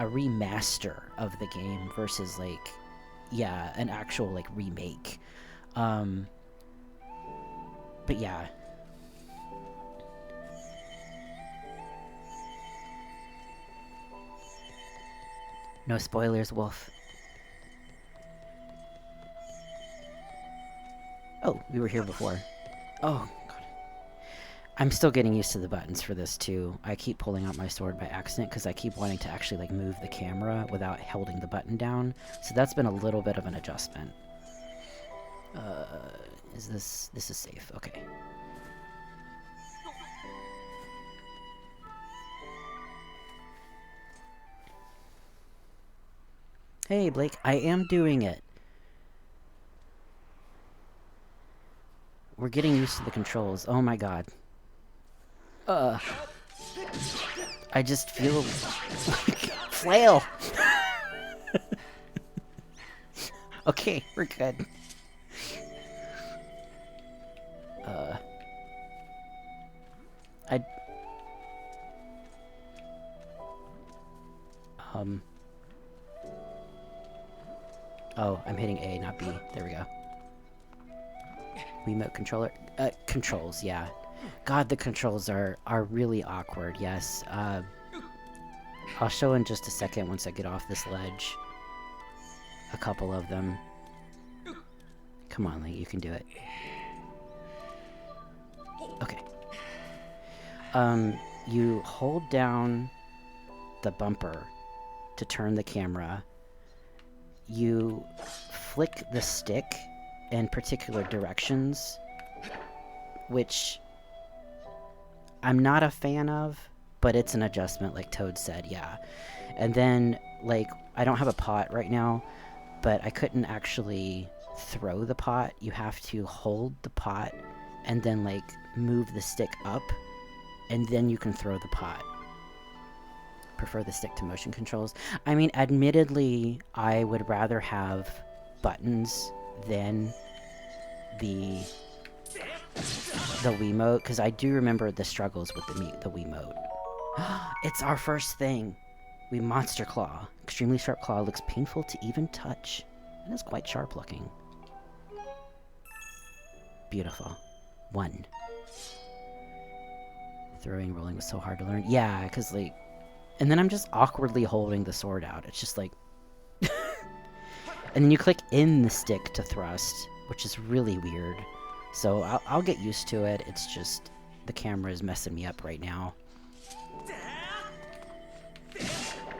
a remaster of the game versus, like, yeah, an actual, like, remake. But yeah. No spoilers, Wolf. Oh, we were here before. Oh, God. I'm still getting used to the buttons for this, too. I keep pulling out my sword by accident because I keep wanting to actually, like, move the camera without holding the button down. So that's been a little bit of an adjustment. This is safe. Okay. Hey, Blake, I am doing it. We're getting used to the controls. Oh my god. I just feel like flail. Okay, we're good. Oh, I'm hitting A, not B. There we go. Remote controller. Controls, yeah. God, the controls are really awkward, yes. I'll show in just a second once I get off this ledge. A couple of them. Come on, Link, you can do it. Okay. You hold down the bumper to turn the camera. You flick the stick in particular directions, which I'm not a fan of, but it's an adjustment, like Toad said, yeah. And then, like, I don't have a pot right now, but I couldn't actually throw the pot. You have to hold the pot and then, like, move the stick up, and then you can throw the pot. Prefer the stick to motion controls. I mean, admittedly, I would rather have buttons than the Wiimote, because I do remember the struggles with the Wiimote. It's our first thing. We Monster Claw. Extremely sharp claw, looks painful to even touch. It is quite sharp looking. Beautiful. 1. Throwing, rolling was so hard to learn. Yeah, because, like... And then I'm just awkwardly holding the sword out. It's just like... And then you click in the stick to thrust, which is really weird. So I'll get used to it. It's just... The camera is messing me up right now.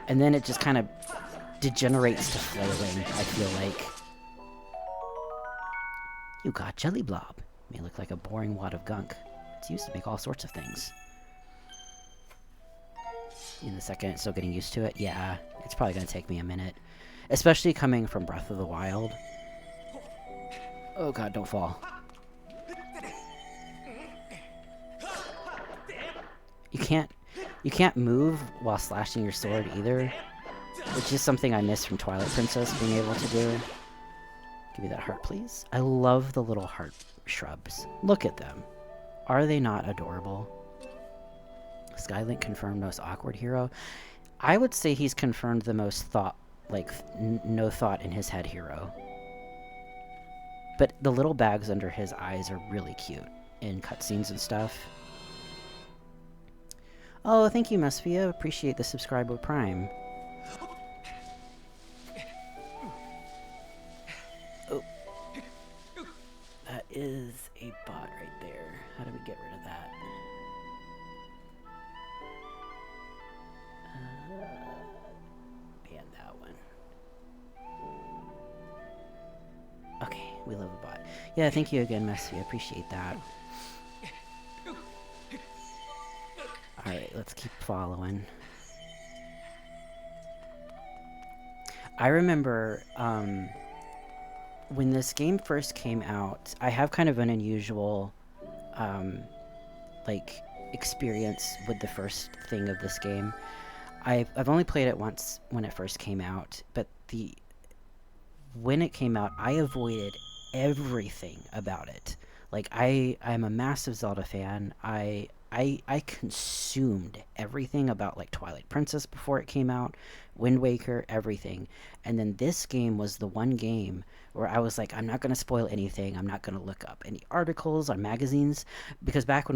And then it just kind of degenerates to flailing, I feel like. You got Jelly Blob. May look like a boring wad of gunk. It's used to make all sorts of things. In a second, still getting used to it. Yeah, it's probably going to take me a minute. Especially coming from Breath of the Wild. Oh god, don't fall. You can't move while slashing your sword either, which is something I miss from Twilight Princess being able to do. Give me that heart, please. I love the little heart shrubs. Look at them. Are they not adorable? Skylink confirmed most awkward hero. I would say he's confirmed the most no thought in his head hero. But the little bags under his eyes are really cute in cutscenes and stuff. Oh, thank you, Mesphia. Appreciate the subscribe with Prime. Oh. That is a bot right there. How do we get rid of that? Ban that one. Okay, we love a bot. Yeah, thank you again, Messi. I appreciate that. Alright, let's keep following. I remember, when this game first came out, I have kind of an unusual, experience with the first thing of this game. I've only played it once when it first came out, but when it came out, I avoided everything about it. Like, I'm a massive Zelda fan. I consumed everything about, like, Twilight Princess before it came out, Wind Waker, everything. And then this game was the one game where I was like, I'm not going to spoil anything. I'm not going to look up any articles or magazines, because back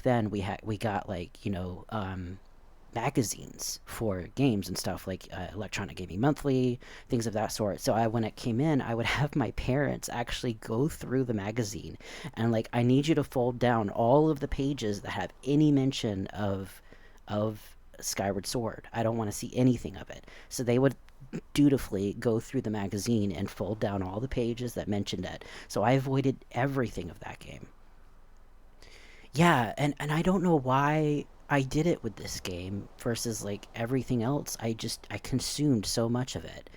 then we got, like, you know, magazines for games and stuff, like Electronic Gaming Monthly, things of that sort. So when it came in, I would have my parents actually go through the magazine and, like, I need you to fold down all of the pages that have any mention of Skyward Sword. I don't want to see anything of it. So they would dutifully go through the magazine and fold down all the pages that mentioned it. So I avoided everything of that game. Yeah, and I don't know why I did it with this game versus, like, everything else. I consumed so much of it.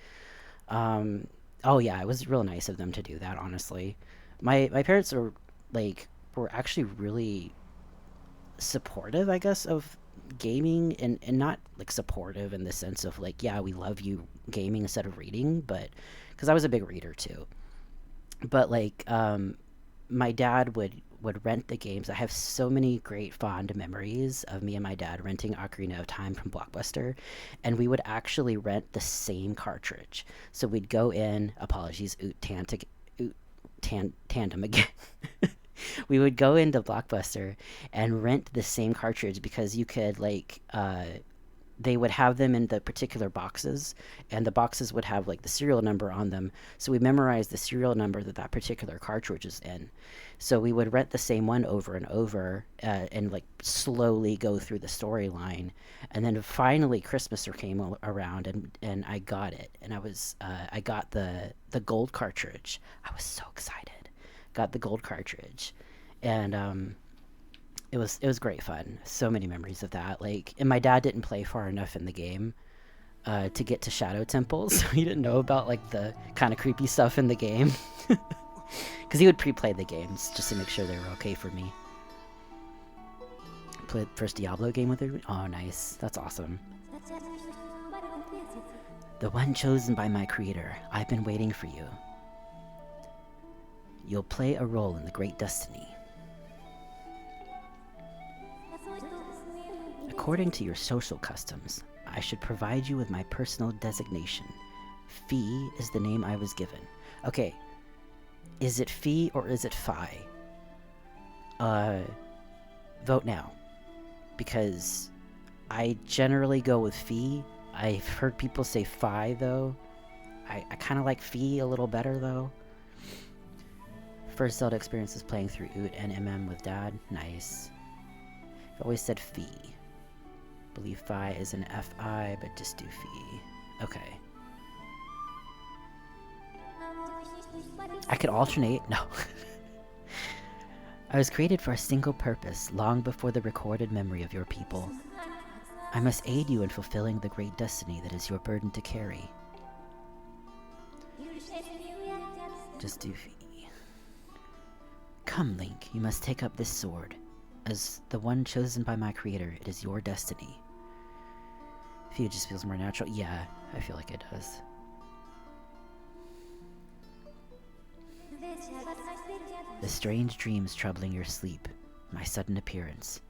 Oh yeah, it was real nice of them to do that, honestly. My parents were actually really supportive, I guess, of gaming, and not, like, supportive in the sense of, like, yeah, we love you gaming instead of reading, but because I was a big reader too. But, like, my dad would rent the games. I have so many great fond memories of me and my dad renting Ocarina of Time from Blockbuster, and we would actually rent the same cartridge. So we'd go in, apologies, tandem again. We would go into Blockbuster and rent the same cartridge because you could, like, they would have them in the particular boxes, and the boxes would have like the serial number on them. So we memorized the serial number that that particular cartridge is in. So we would rent the same one over and over, and like slowly go through the storyline. And then finally Christmas came around, and I got it, and I got the gold cartridge. I was so excited. Got the gold cartridge, and it was great fun. So many memories of that. Like, and my dad didn't play far enough in the game to get to Shadow Temple, so he didn't know about like the kind of creepy stuff in the game. Because he would pre-play the games just to make sure they were okay for me. Played first Diablo game with her. Oh, nice. That's awesome. The one chosen by my creator. I've been waiting for you. You'll play a role in the great destiny. According to your social customs, I should provide you with my personal designation. Fee is the name I was given. Okay. Is it Fee or is it Phi? Vote now. Because I generally go with Fee. I've heard people say Phi, though. I kind of like Fee a little better, though. First Zelda experience is playing through Oot and MM with Dad. Nice. I've always said Fee. Believe Phi is an Fi, but just do Fee. Okay. I could alternate. No. I was created for a single purpose, long before the recorded memory of your people. I must aid you in fulfilling the great destiny that is your burden to carry. Just do Fee. Come, Link, you must take up this sword. As the one chosen by my creator, it is your destiny. Fee just feels more natural. Yeah, I feel like it does. The strange dreams troubling your sleep, my sudden appearance,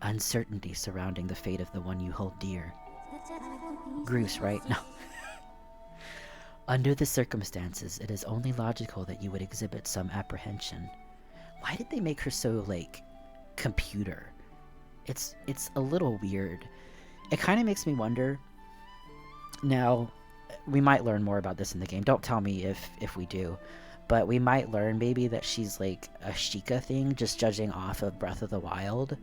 uncertainty surrounding the fate of the one you hold dear. Groose, right? No. Under the circumstances, it is only logical that you would exhibit some apprehension. Why did they make her so, like, computer? It's a little weird. It kind of makes me wonder. Now, we might learn more about this in the game. Don't tell me if we do. But we might learn maybe that she's like a Sheikah thing, just judging off of Breath of the Wild.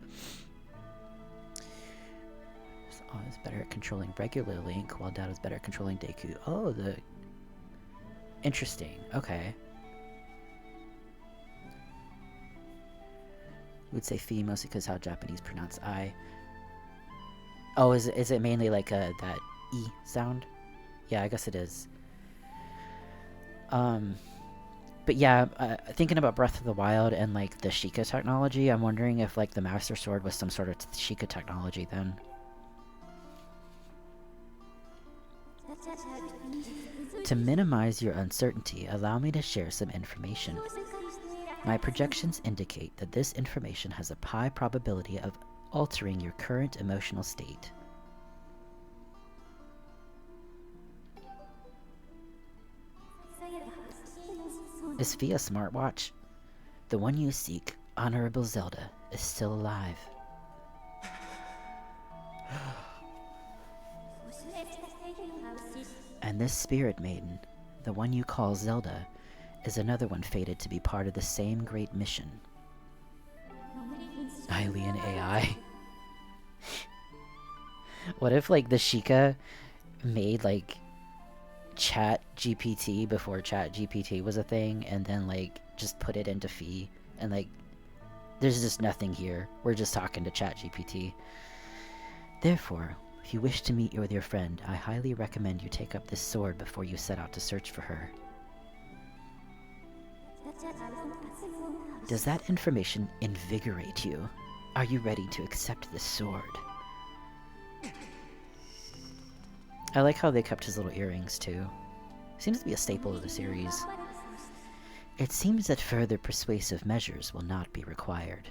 So, is better at controlling regular Link, while Dad is better at controlling Deku. Oh, the... Interesting. Okay. I would say Fee mostly because how Japanese pronounce I. Oh, is it mainly like that E sound? Yeah, I guess it is. But yeah, thinking about Breath of the Wild and like the Sheikah technology, I'm wondering if like the Master Sword was some sort of Sheikah technology then. To minimize your uncertainty, allow me to share some information. My projections indicate that this information has a high probability of altering your current emotional state. Is Fee a smartwatch? The one you seek, Honorable Zelda, is still alive. And this spirit maiden, the one you call Zelda, is another one fated to be part of the same great mission. Alien AI. What if, like, the Sheikah made, like, Chat GPT before Chat GPT was a thing, and then, like, just put it into Fee, and, like, there's just nothing here. We're just talking to Chat GPT. Therefore, if you wish to meet with your friend, I highly recommend you take up this sword before you set out to search for her. Does that information invigorate you? Are you ready to accept this sword? I like how they kept his little earrings, too. Seems to be a staple of the series. It seems that further persuasive measures will not be required.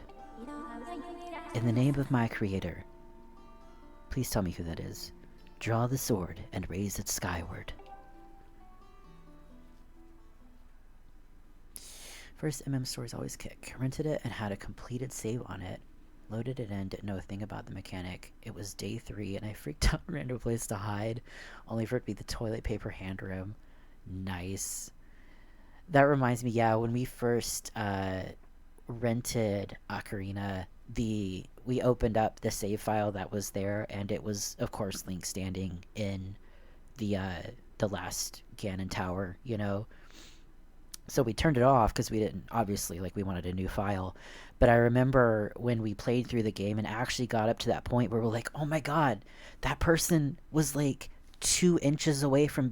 In the name of my creator, please tell me who that is. Draw the sword and raise it skyward. First MM stories always kick. Rented it and had a completed save on it loaded it in, didn't know a thing about the mechanic. It was day 3, and I freaked out and ran to a place to hide, only for it to be the toilet paper hand room. Nice. That reminds me, yeah, when we first rented Ocarina, we opened up the save file that was there, and it was, of course, Link standing in the last Ganon Tower, you know? So we turned it off because we didn't, obviously, like, we wanted a new file. But I remember when we played through the game and actually got up to that point where we're like, oh my god, that person was like 2 inches away from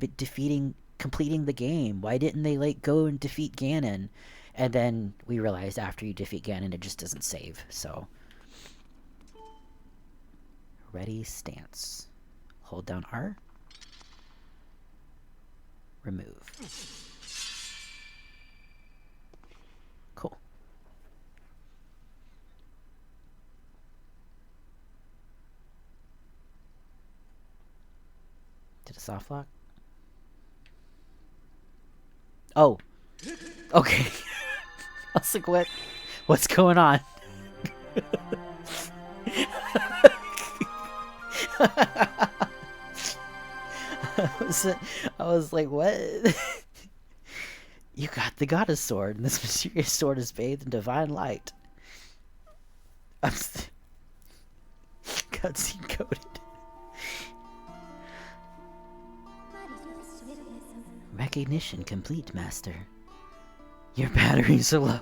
completing the game. Why didn't they, like, go and defeat Ganon? And then we realized after you defeat Ganon, it just doesn't save, so. Ready, stance. Hold down R. Remove. Cool. Did a soft lock? Oh. Okay. I was like, what's going on? I was like, what? You got the goddess sword, and this mysterious sword is bathed in divine light. Cutscene coded. Recognition complete, Master. Your batteries are low.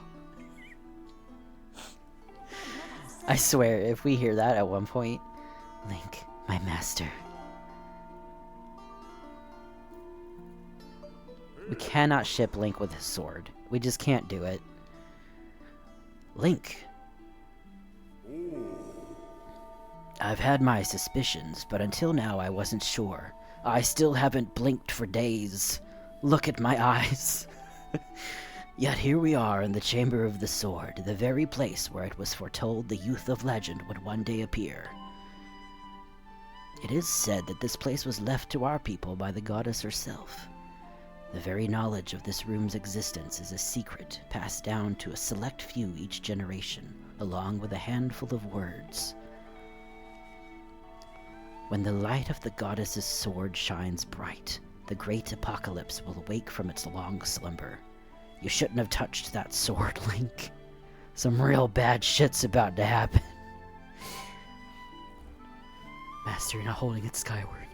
I swear, if we hear that at one point, Link, my master. We cannot ship Link with his sword. We just can't do it. Link. I've had my suspicions, but until now I wasn't sure. I still haven't blinked for days. Look at my eyes. Yet here we are in the Chamber of the Sword, the very place where it was foretold the youth of legend would one day appear. It is said that this place was left to our people by the goddess herself. The very knowledge of this room's existence is a secret passed down to a select few each generation, along with a handful of words. When the light of the goddess's sword shines bright, the great apocalypse will wake from its long slumber. You shouldn't have touched that sword, Link. Some real bad shit's about to happen. Master, you're not holding it skyward.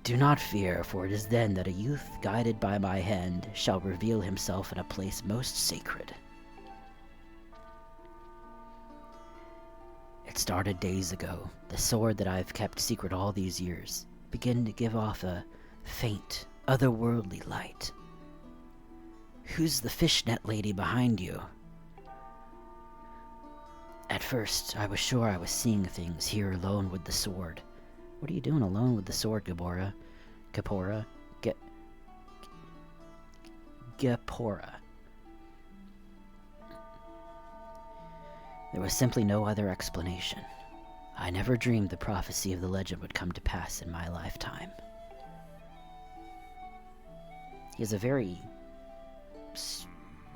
Do not fear, for it is then that a youth guided by my hand shall reveal himself in a place most sacred. It started days ago. The sword that I've kept secret all these years began to give off a faint, otherworldly light. Who's the fishnet lady behind you? At first, I was sure I was seeing things here alone with the sword. What are you doing alone with the sword, Gabora? Gapora? Gapora. There was simply no other explanation. I never dreamed the prophecy of the legend would come to pass in my lifetime. He has a very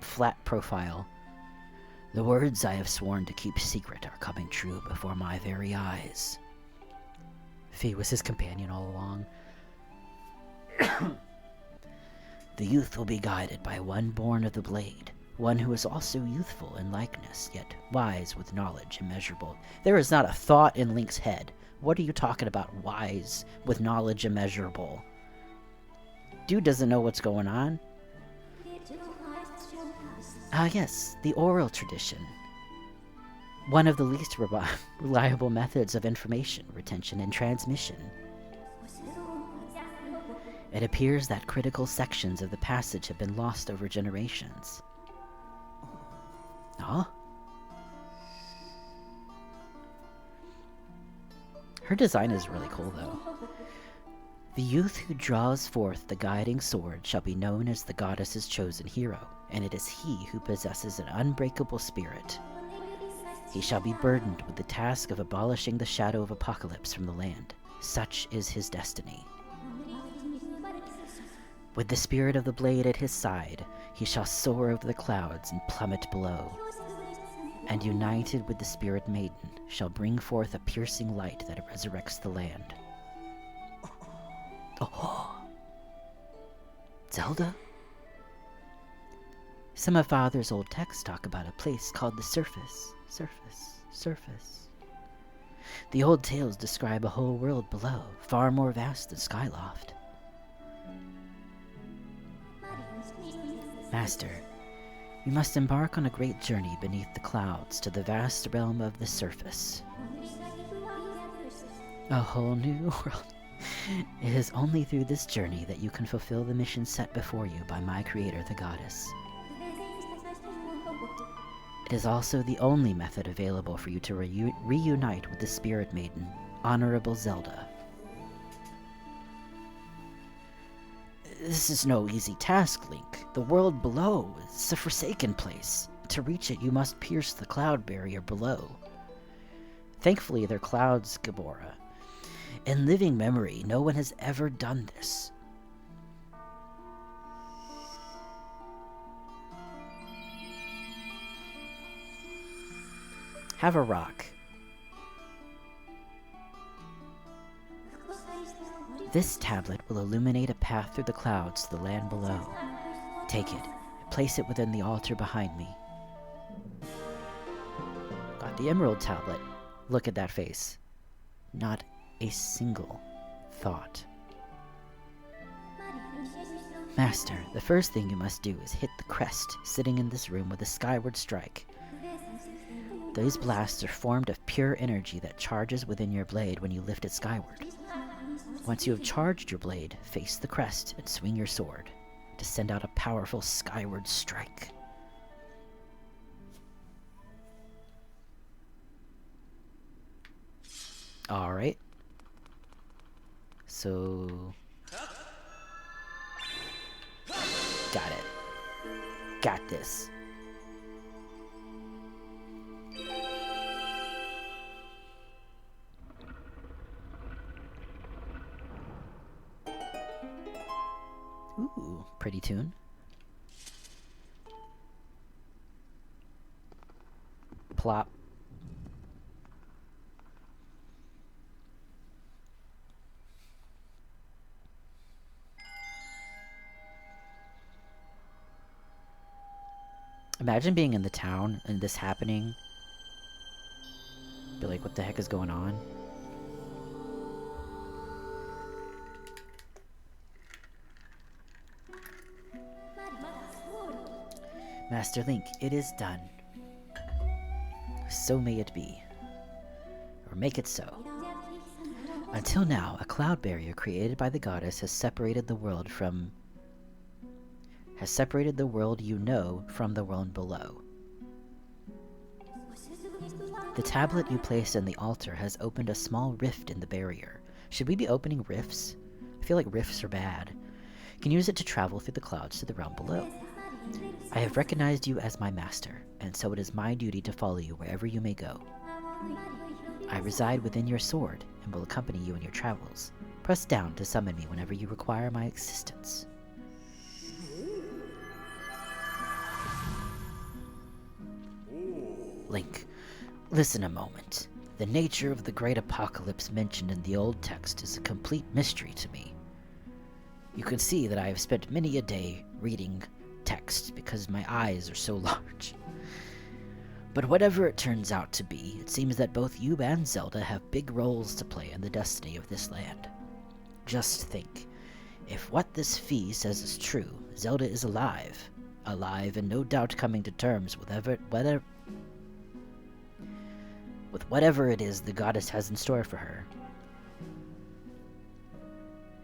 flat profile. The words I have sworn to keep secret are coming true before my very eyes. Fee was his companion all along. The youth will be guided by one born of the blade, one who is also youthful in likeness, yet wise with knowledge immeasurable. There is not a thought in Link's head. What are you talking about, wise with knowledge immeasurable? Dude doesn't know what's going on. Ah, yes, the oral tradition. One of the least reliable methods of information retention and transmission. It appears that critical sections of the passage have been lost over generations. Huh? Her design is really cool, though. The youth who draws forth the guiding sword shall be known as the goddess's chosen hero, and it is he who possesses an unbreakable spirit. He shall be burdened with the task of abolishing the shadow of apocalypse from the land. Such is his destiny. With the spirit of the blade at his side, he shall soar over the clouds and plummet below. and united with the Spirit Maiden, shall bring forth a piercing light that resurrects the land. Oh, Zelda? Some of Father's old texts talk about a place called the Surface. Surface. The old tales describe a whole world below, far more vast than Skyloft. Master, you must embark on a great journey beneath the clouds to the vast realm of the Surface. A whole new world. It is only through this journey that you can fulfill the mission set before you by my creator, the goddess. It is also the only method available for you to reunite with the Spirit Maiden, Honorable Zelda. This is no easy task, Link. The world below is a forsaken place. To reach it, you must pierce the cloud barrier below. Thankfully, they're clouds, Gabora. In living memory, no one has ever done this. Have a rock. This tablet will illuminate a path through the clouds to the land below. Take it, and place it within the altar behind me. Got the emerald tablet. Look at that face. Not a single thought. Master, the first thing you must do is hit the crest sitting in this room with a skyward strike. These blasts are formed of pure energy that charges within your blade when you lift it skyward. Once you have charged your blade, face the crest and swing your sword to send out a powerful skyward strike. Alright. So... got it. Got this. Ooh, pretty tune. Plop. Imagine being in the town and this happening. Be like, what the heck is going on? Master Link, it is done. So may it be. Or make it so. Until now, a cloud barrier created by the goddess has separated the world you know from the world below. The tablet you placed in the altar has opened a small rift in the barrier. Should we be opening rifts? I feel like rifts are bad. You can use it to travel through the clouds to the realm below. I have recognized you as my master, and so it is my duty to follow you wherever you may go. I reside within your sword, and will accompany you in your travels. Press down to summon me whenever you require my assistance. Link, listen a moment. The nature of the great apocalypse mentioned in the old text is a complete mystery to me. You can see that I have spent many a day reading text because my eyes are so large. But whatever it turns out to be, it seems that both you and Zelda have big roles to play in the destiny of this land. Just think, if what this fee says is true, Zelda is alive and no doubt coming to terms with whatever it is the goddess has in store for her.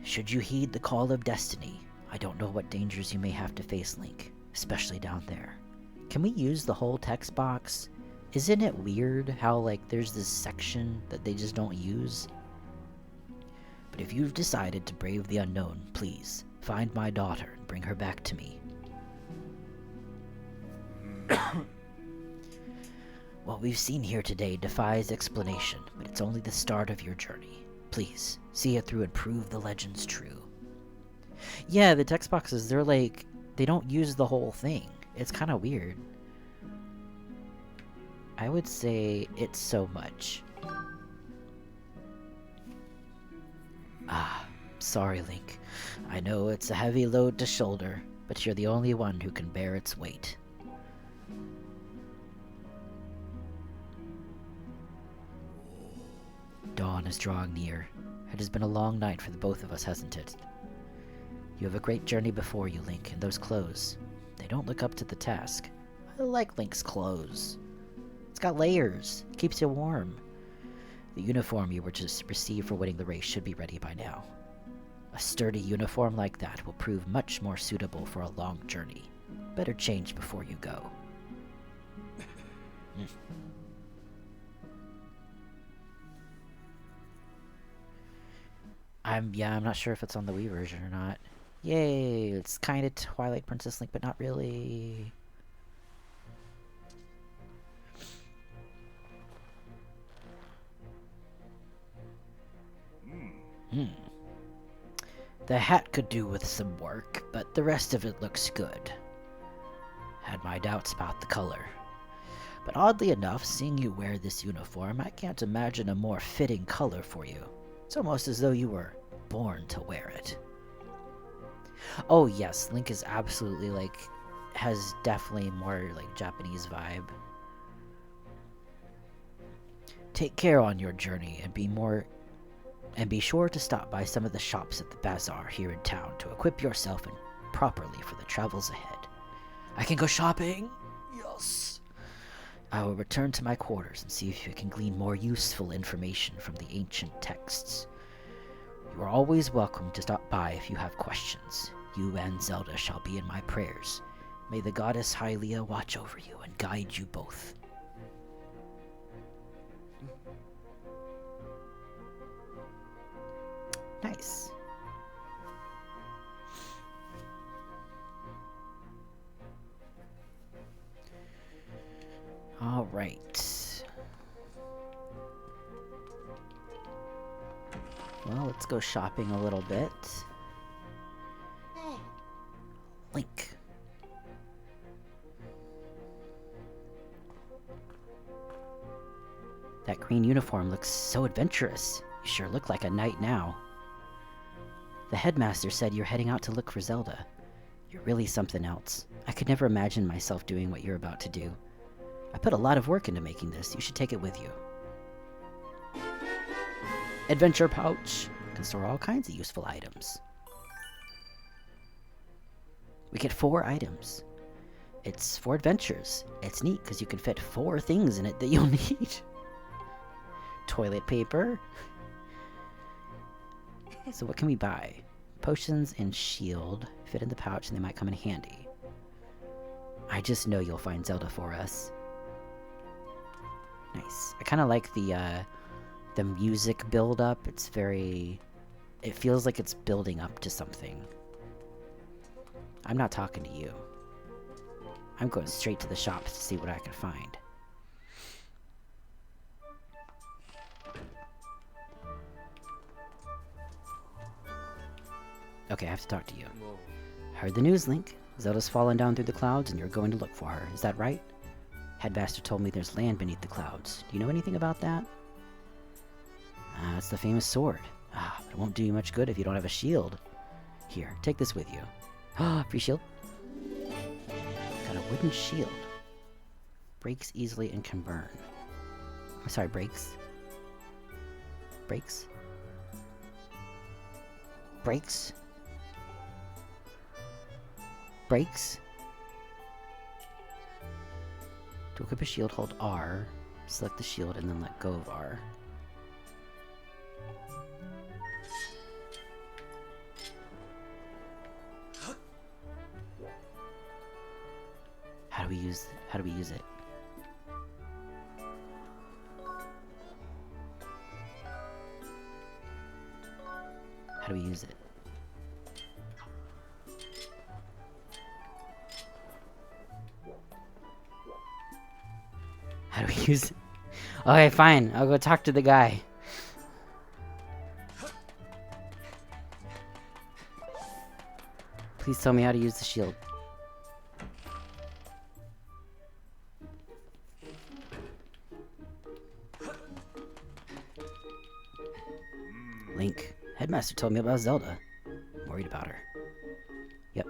Should you heed the call of destiny, I don't know what dangers you may have to face, Link, especially down there. Can we use the whole text box? Isn't it weird how, like, there's this section that they just don't use? But if you've decided to brave the unknown, please, find my daughter and bring her back to me. What we've seen here today defies explanation, but it's only the start of your journey. Please, see it through and prove the legends true. Yeah, the text boxes, they're like, they don't use the whole thing. It's kind of weird. I would say it's so much. Ah, sorry, Link. I know it's a heavy load to shoulder, but you're the only one who can bear its weight. Dawn is drawing near. It has been a long night for the both of us, hasn't it? You have a great journey before you, Link, and those clothes. They don't look up to the task. I like Link's clothes. It's got layers. It keeps you warm. The uniform you were to receive for winning the race should be ready by now. A sturdy uniform like that will prove much more suitable for a long journey. Better change before you go. I'm not sure if it's on the Wii version or not. Yay, it's kind of Twilight Princess Link, but not really. The hat could do with some work, but the rest of it looks good. Had my doubts about the color. But oddly enough, seeing you wear this uniform, I can't imagine a more fitting color for you. It's almost as though you were born to wear it. Oh yes, Link is absolutely has definitely more Japanese vibe. Take care on your journey and be sure to stop by some of the shops at the bazaar here in town to equip yourself and properly for the travels ahead. I can go shopping? Yes! I will return to my quarters and see if you can glean more useful information from the ancient texts. You are always welcome to stop by if you have questions. You and Zelda shall be in my prayers. May the goddess Hylia watch over you and guide you both. Nice. All right. Well, let's go shopping a little bit. Link. That green uniform looks so adventurous. You sure look like a knight now. The headmaster said you're heading out to look for Zelda. You're really something else. I could never imagine myself doing what you're about to do. I put a lot of work into making this. You should take it with you. Adventure pouch. Can store all kinds of useful items. We get 4 items. It's 4 adventures. It's neat because you can fit 4 things in it that you'll need. Toilet paper. So what can we buy? Potions and shield fit in the pouch and they might come in handy. I just know you'll find Zelda for us. Nice. I kind of like the music build up. It's very... It feels like it's building up to something. I'm not talking to you. I'm going straight to the shops to see what I can find. Okay, I have to talk to you. Heard the news, Link. Zelda's fallen down through the clouds and you're going to look for her. Is that right? Headmaster told me there's land beneath the clouds. Do you know anything about that? It's the famous sword. But it won't do you much good if you don't have a shield. Here, take this with you. Free shield. Got a wooden shield. Breaks easily and can burn. I'm sorry, breaks. Breaks? Breaks? Breaks? To equip a shield, hold R, select the shield, and then let go of R. How do we use it? How do we use it? How do we use it? Okay, fine. I'll go talk to the guy. Please tell me how to use the shield. Link, Headmaster told me about Zelda. I'm worried about her. Yep.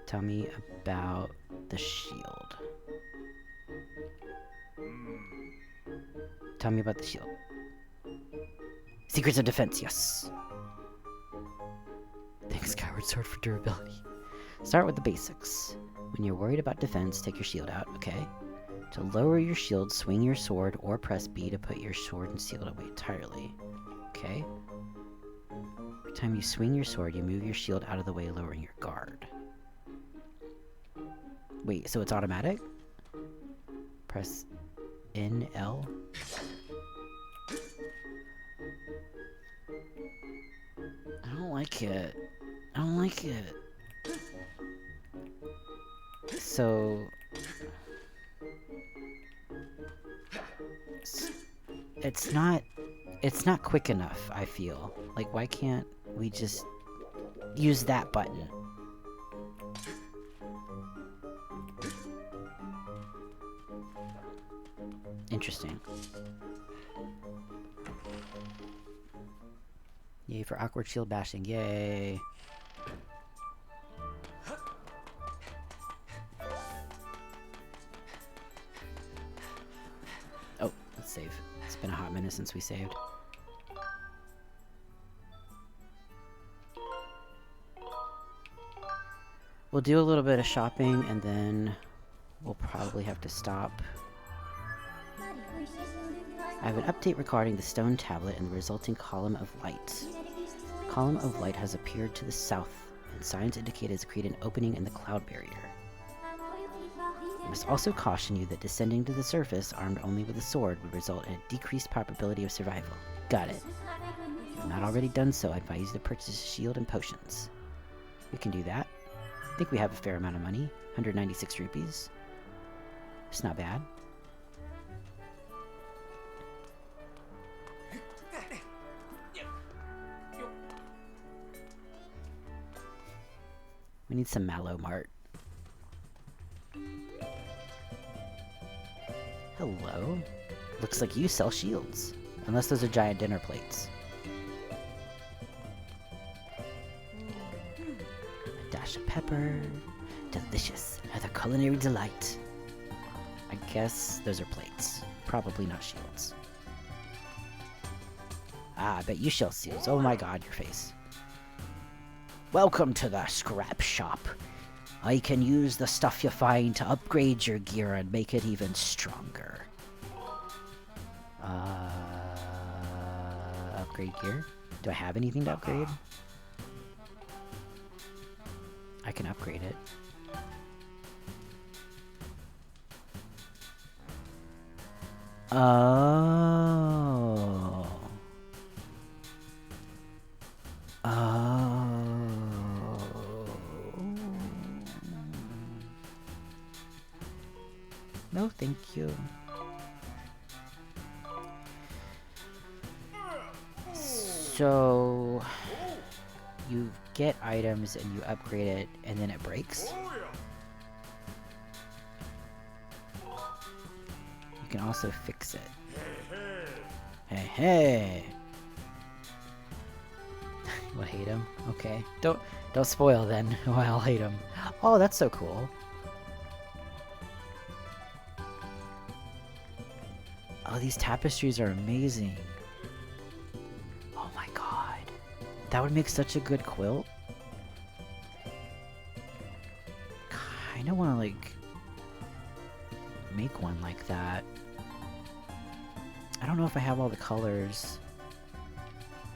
Tell me about the shield. Tell me about the shield. Secrets of defense, yes. Thanks, Skyward Sword, for durability. Start with the basics. When you're worried about defense, take your shield out, okay? To lower your shield, swing your sword or press B to put your sword and shield away entirely. Okay? Every time you swing your sword, you move your shield out of the way, lowering your guard. Wait, so it's automatic? Press NL? I don't like it. I don't like it. So... It's not quick enough, I feel. Like, why can't we just use that button? Interesting. Yay for awkward shield bashing, yay! Oh, let's save. It's been a hot minute since we saved. We'll do a little bit of shopping and then we'll probably have to stop. I have an update regarding the stone tablet and the resulting column of light. The column of light has appeared to the south, and signs indicate it has created an opening in the cloud barrier. I must also caution you that descending to the surface, armed only with a sword, would result in a decreased probability of survival. Got it. If you have not already done so, I advise you to purchase a shield and potions. We can do that. I think we have a fair amount of money. 196 rupees. It's not bad. We need some Mallow Mart. Hello. Looks like you sell shields. Unless those are giant dinner plates. A dash of pepper. Delicious. Another culinary delight. I guess those are plates. Probably not shields. Ah, I bet you sell shields. Oh my god, your face. Welcome to the scrap shop. I can use the stuff you find to upgrade your gear and make it even stronger. Upgrade gear? Do I have anything to upgrade? I can upgrade it. Oh. Oh. No, thank you. So you get items and you upgrade it and then it breaks? You can also fix it. Hey, hey! You will hate him? Okay. Don't spoil then. Oh, I'll hate him. Oh, that's so cool. Oh, these tapestries are amazing. Oh my god. That would make such a good quilt. Kinda wanna, like, make one like that. I don't know if I have all the colors,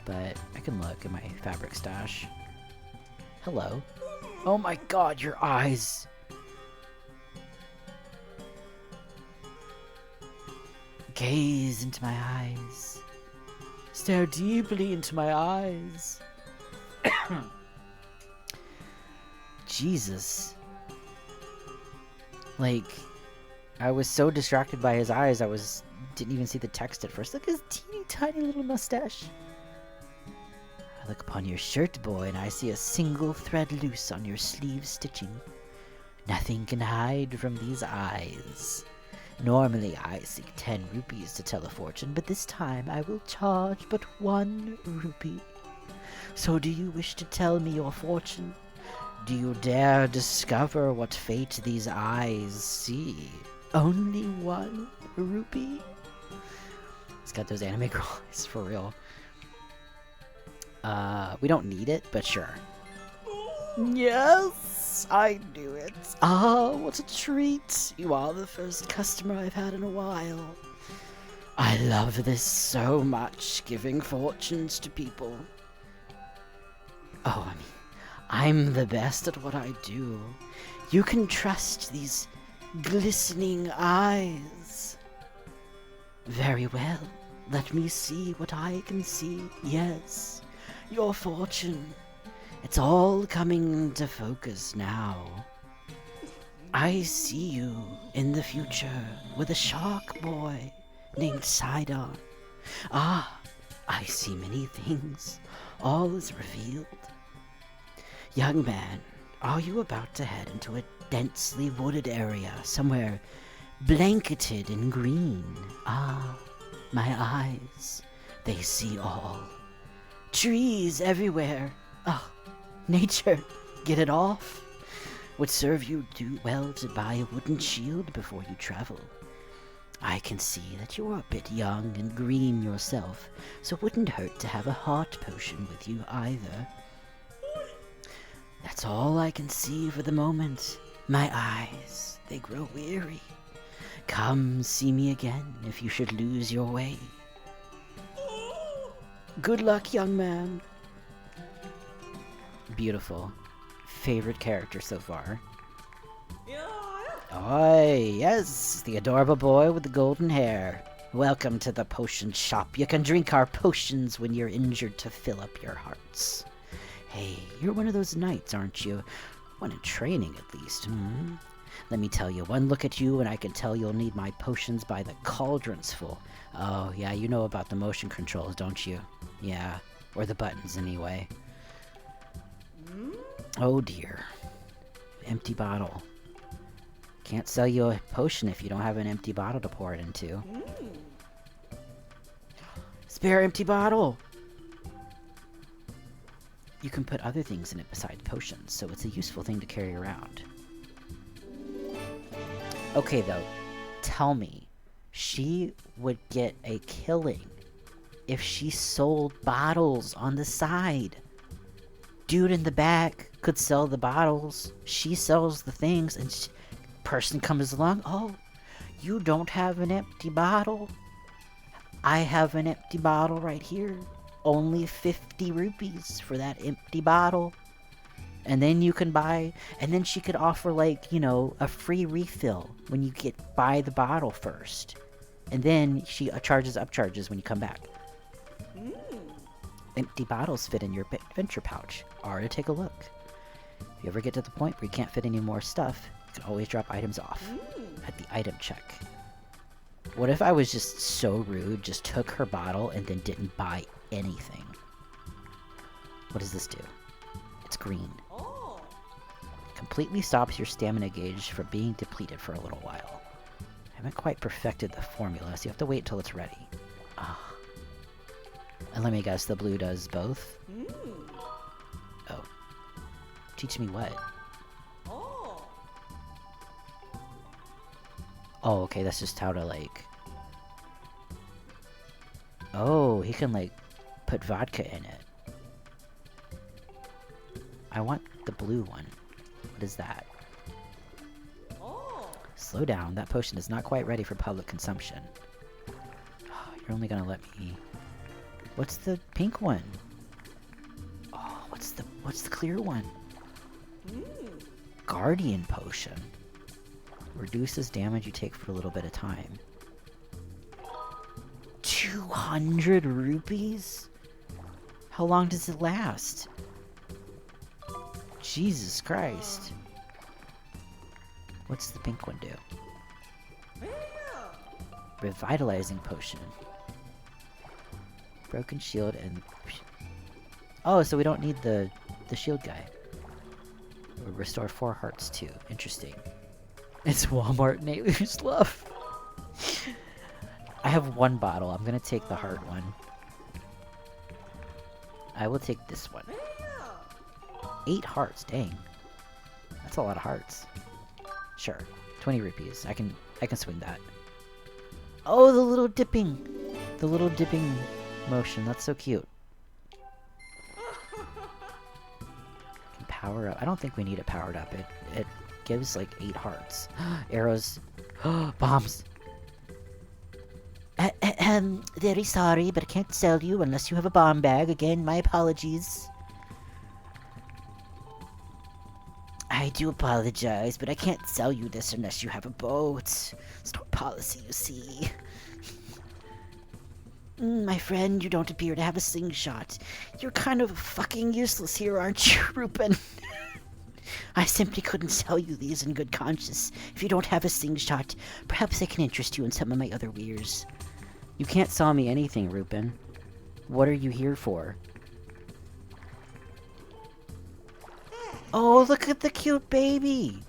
but I can look in my fabric stash. Hello. Oh my god, your eyes! Gaze into my eyes. Stare deeply into my eyes. Jesus. Like, I was so distracted by his eyes, didn't even see the text at first. Look at his teeny tiny little mustache. I look upon your shirt, boy, and I see a single thread loose on your sleeve stitching. Nothing can hide from these eyes. Normally I seek 10 rupees to tell a fortune, but this time I will charge but 1 rupee. So do you wish to tell me your fortune? Do you dare discover what fate these eyes see? Only one rupee? It's got those anime girl eyes for real. We don't need it, but sure. Yes, I knew it. Ah, what a treat. You are the first customer I've had in a while. I love this so much, giving fortunes to people. Oh, I mean, I'm the best at what I do. You can trust these glistening eyes. Very well. Let me see what I can see. Yes, your fortune. It's all coming into focus now. I see you in the future with a shark boy named Sidon. Ah, I see many things. All is revealed. Young man, are you about to head into a densely wooded area somewhere blanketed in green? Ah, my eyes, they see all. Trees everywhere. Ah, nature, get it off. Would serve you well to buy a wooden shield before you travel. I can see that you're a bit young and green yourself, so it wouldn't hurt to have a heart potion with you either. That's all I can see for the moment. My eyes, they grow weary. Come see me again if you should lose your way. Good luck, young man. Beautiful. Favorite character so far. Oh, yes, the adorable boy with the golden hair. Welcome to the potion shop. You can drink our potions when you're injured to fill up your hearts. Hey, you're one of those knights, aren't you? One in training, at least. Let me tell you, one look at you and I can tell you'll need my potions by the cauldrons full. Oh, yeah, you know about the motion controls, don't you? Yeah, or the buttons, anyway. Oh, dear. Empty bottle. Can't sell you a potion if you don't have an empty bottle to pour it into. Spare empty bottle! You can put other things in it besides potions, so it's a useful thing to carry around. Okay, though, tell me, she would get a killing if she sold bottles on the side. Dude in the back could sell the bottles, she sells the things, and person comes along, oh, you don't have an empty bottle? I have an empty bottle right here. Only 50 rupees for that empty bottle. And then you can buy, and then she could offer, like, you know, a free refill when you buy the bottle first. And then she charges upcharges when you come back. Empty bottles fit in your adventure pouch. Or to take a look. If you ever get to the point where you can't fit any more stuff, you can always drop items off at the item check. What if I was just so rude, just took her bottle and then didn't buy anything? What does this do? It's green. Completely stops your stamina gauge from being depleted for a little while. I haven't quite perfected the formula, so you have to wait till it's ready. Ah. And let me guess, the blue does both? Oh. Teach me what? Oh, okay, that's just how to, like... Oh, he can, like, put vodka in it. I want the blue one. What is that? Slow down, that potion is not quite ready for public consumption. Oh, you're only gonna let me... What's the pink one? Oh, what's the clear one? Guardian potion. Reduces damage you take for a little bit of time. 200 rupees? How long does it last? Jesus Christ. What's the pink one do? Revitalizing potion. Broken shield and... Oh, so we don't need the shield guy. Restore 4 hearts too. Interesting. It's Walmart Neighbor's Love. I have 1 bottle. I'm gonna take the heart one. I will take this one. 8 hearts, dang. That's a lot of hearts. Sure. 20 rupees. I can swing that. Oh, the little dipping! The little dipping motion. That's so cute. Can power up. I don't think we need it powered up. It gives like 8 hearts. Arrows. Bombs. Very sorry, but I can't sell you unless you have a bomb bag. Again, my apologies. I do apologize, but I can't sell you this unless you have a boat. Store policy, you see. My friend, you don't appear to have a slingshot. You're kind of fucking useless here, aren't you, Rupin? I simply couldn't sell you these in good conscience. If you don't have a slingshot, perhaps I can interest you in some of my other wares. You can't sell me anything, Rupin. What are you here for? Oh, look at the cute baby!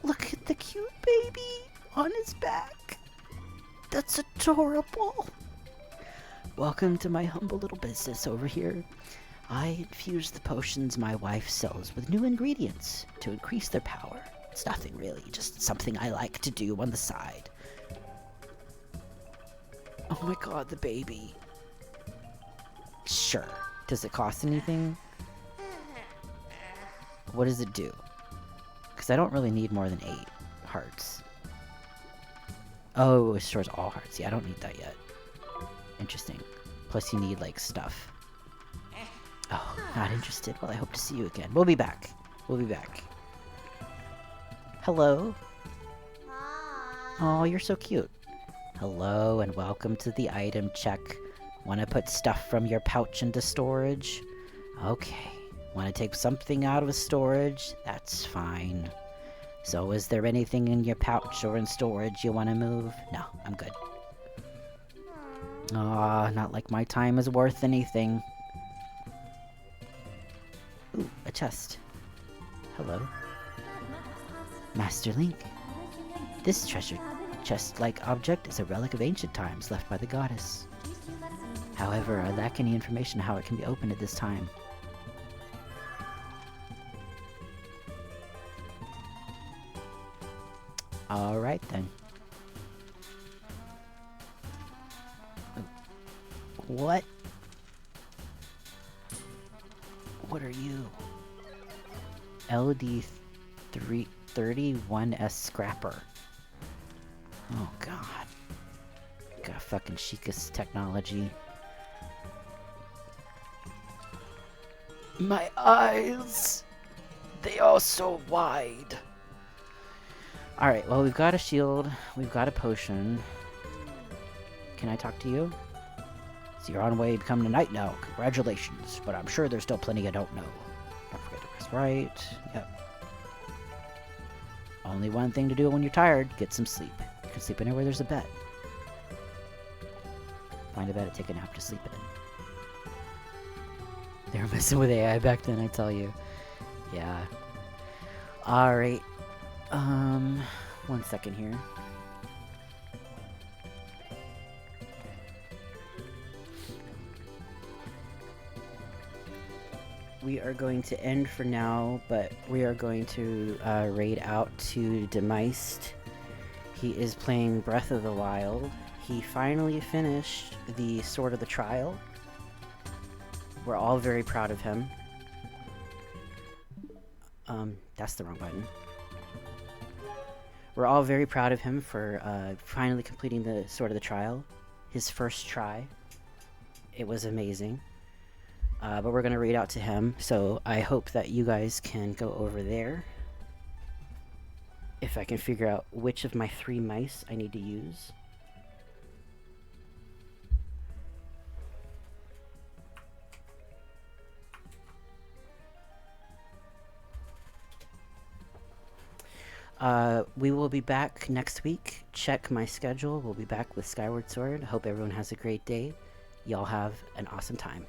Look at the cute baby on his back. That's adorable. Welcome to my humble little business over here. I infuse the potions my wife sells with new ingredients to increase their power. It's nothing really, just something I like to do on the side. Oh my god, the baby. Sure. Does it cost anything? What does it do? Because I don't really need more than 8 hearts. Oh, it stores all hearts. Yeah, I don't need that yet. Interesting. Plus you need, like, stuff. Oh, not interested? Well, I hope to see you again. We'll be back. We'll be back. Hello? Oh, you're so cute. Hello, and welcome to the item check. Want to put stuff from your pouch into storage? Okay. Want to take something out of storage? That's fine. So, is there anything in your pouch or in storage you want to move? No, I'm good. Aw, not like my time is worth anything. Ooh, a chest. Hello. Master Link. This treasure chest-like object is a relic of ancient times left by the goddess. However, I lack any information how it can be opened at this time. Alright then. What? What are you? LD31S Scrapper. Oh god. Got fucking Sheikah's technology. My eyes! They are so wide. Alright, well, we've got a shield. We've got a potion. Can I talk to you? So you're on way to becoming a knight now. Congratulations. But I'm sure there's still plenty I don't know. Don't forget to press right. Yep. Only one thing to do when you're tired. Get some sleep. You can sleep anywhere there's a bed. Find a bed and take a nap to sleep in. They were messing with AI back then, I tell you. Yeah. Alright. 1 second here. We are going to end for now, but we are going to raid out to Demeist. He is playing Breath of the Wild. He finally finished the Sword of the Trial. We're all very proud of him. That's the wrong button. We're all very proud of him for finally completing the Sword of the Trial. His first try. It was amazing. But we're going to read out to him, so I hope that you guys can go over there. If I can figure out which of my 3 mice I need to use. We will be back next week. Check my schedule. We'll be back with Skyward Sword. I hope everyone has a great day. Y'all have an awesome time.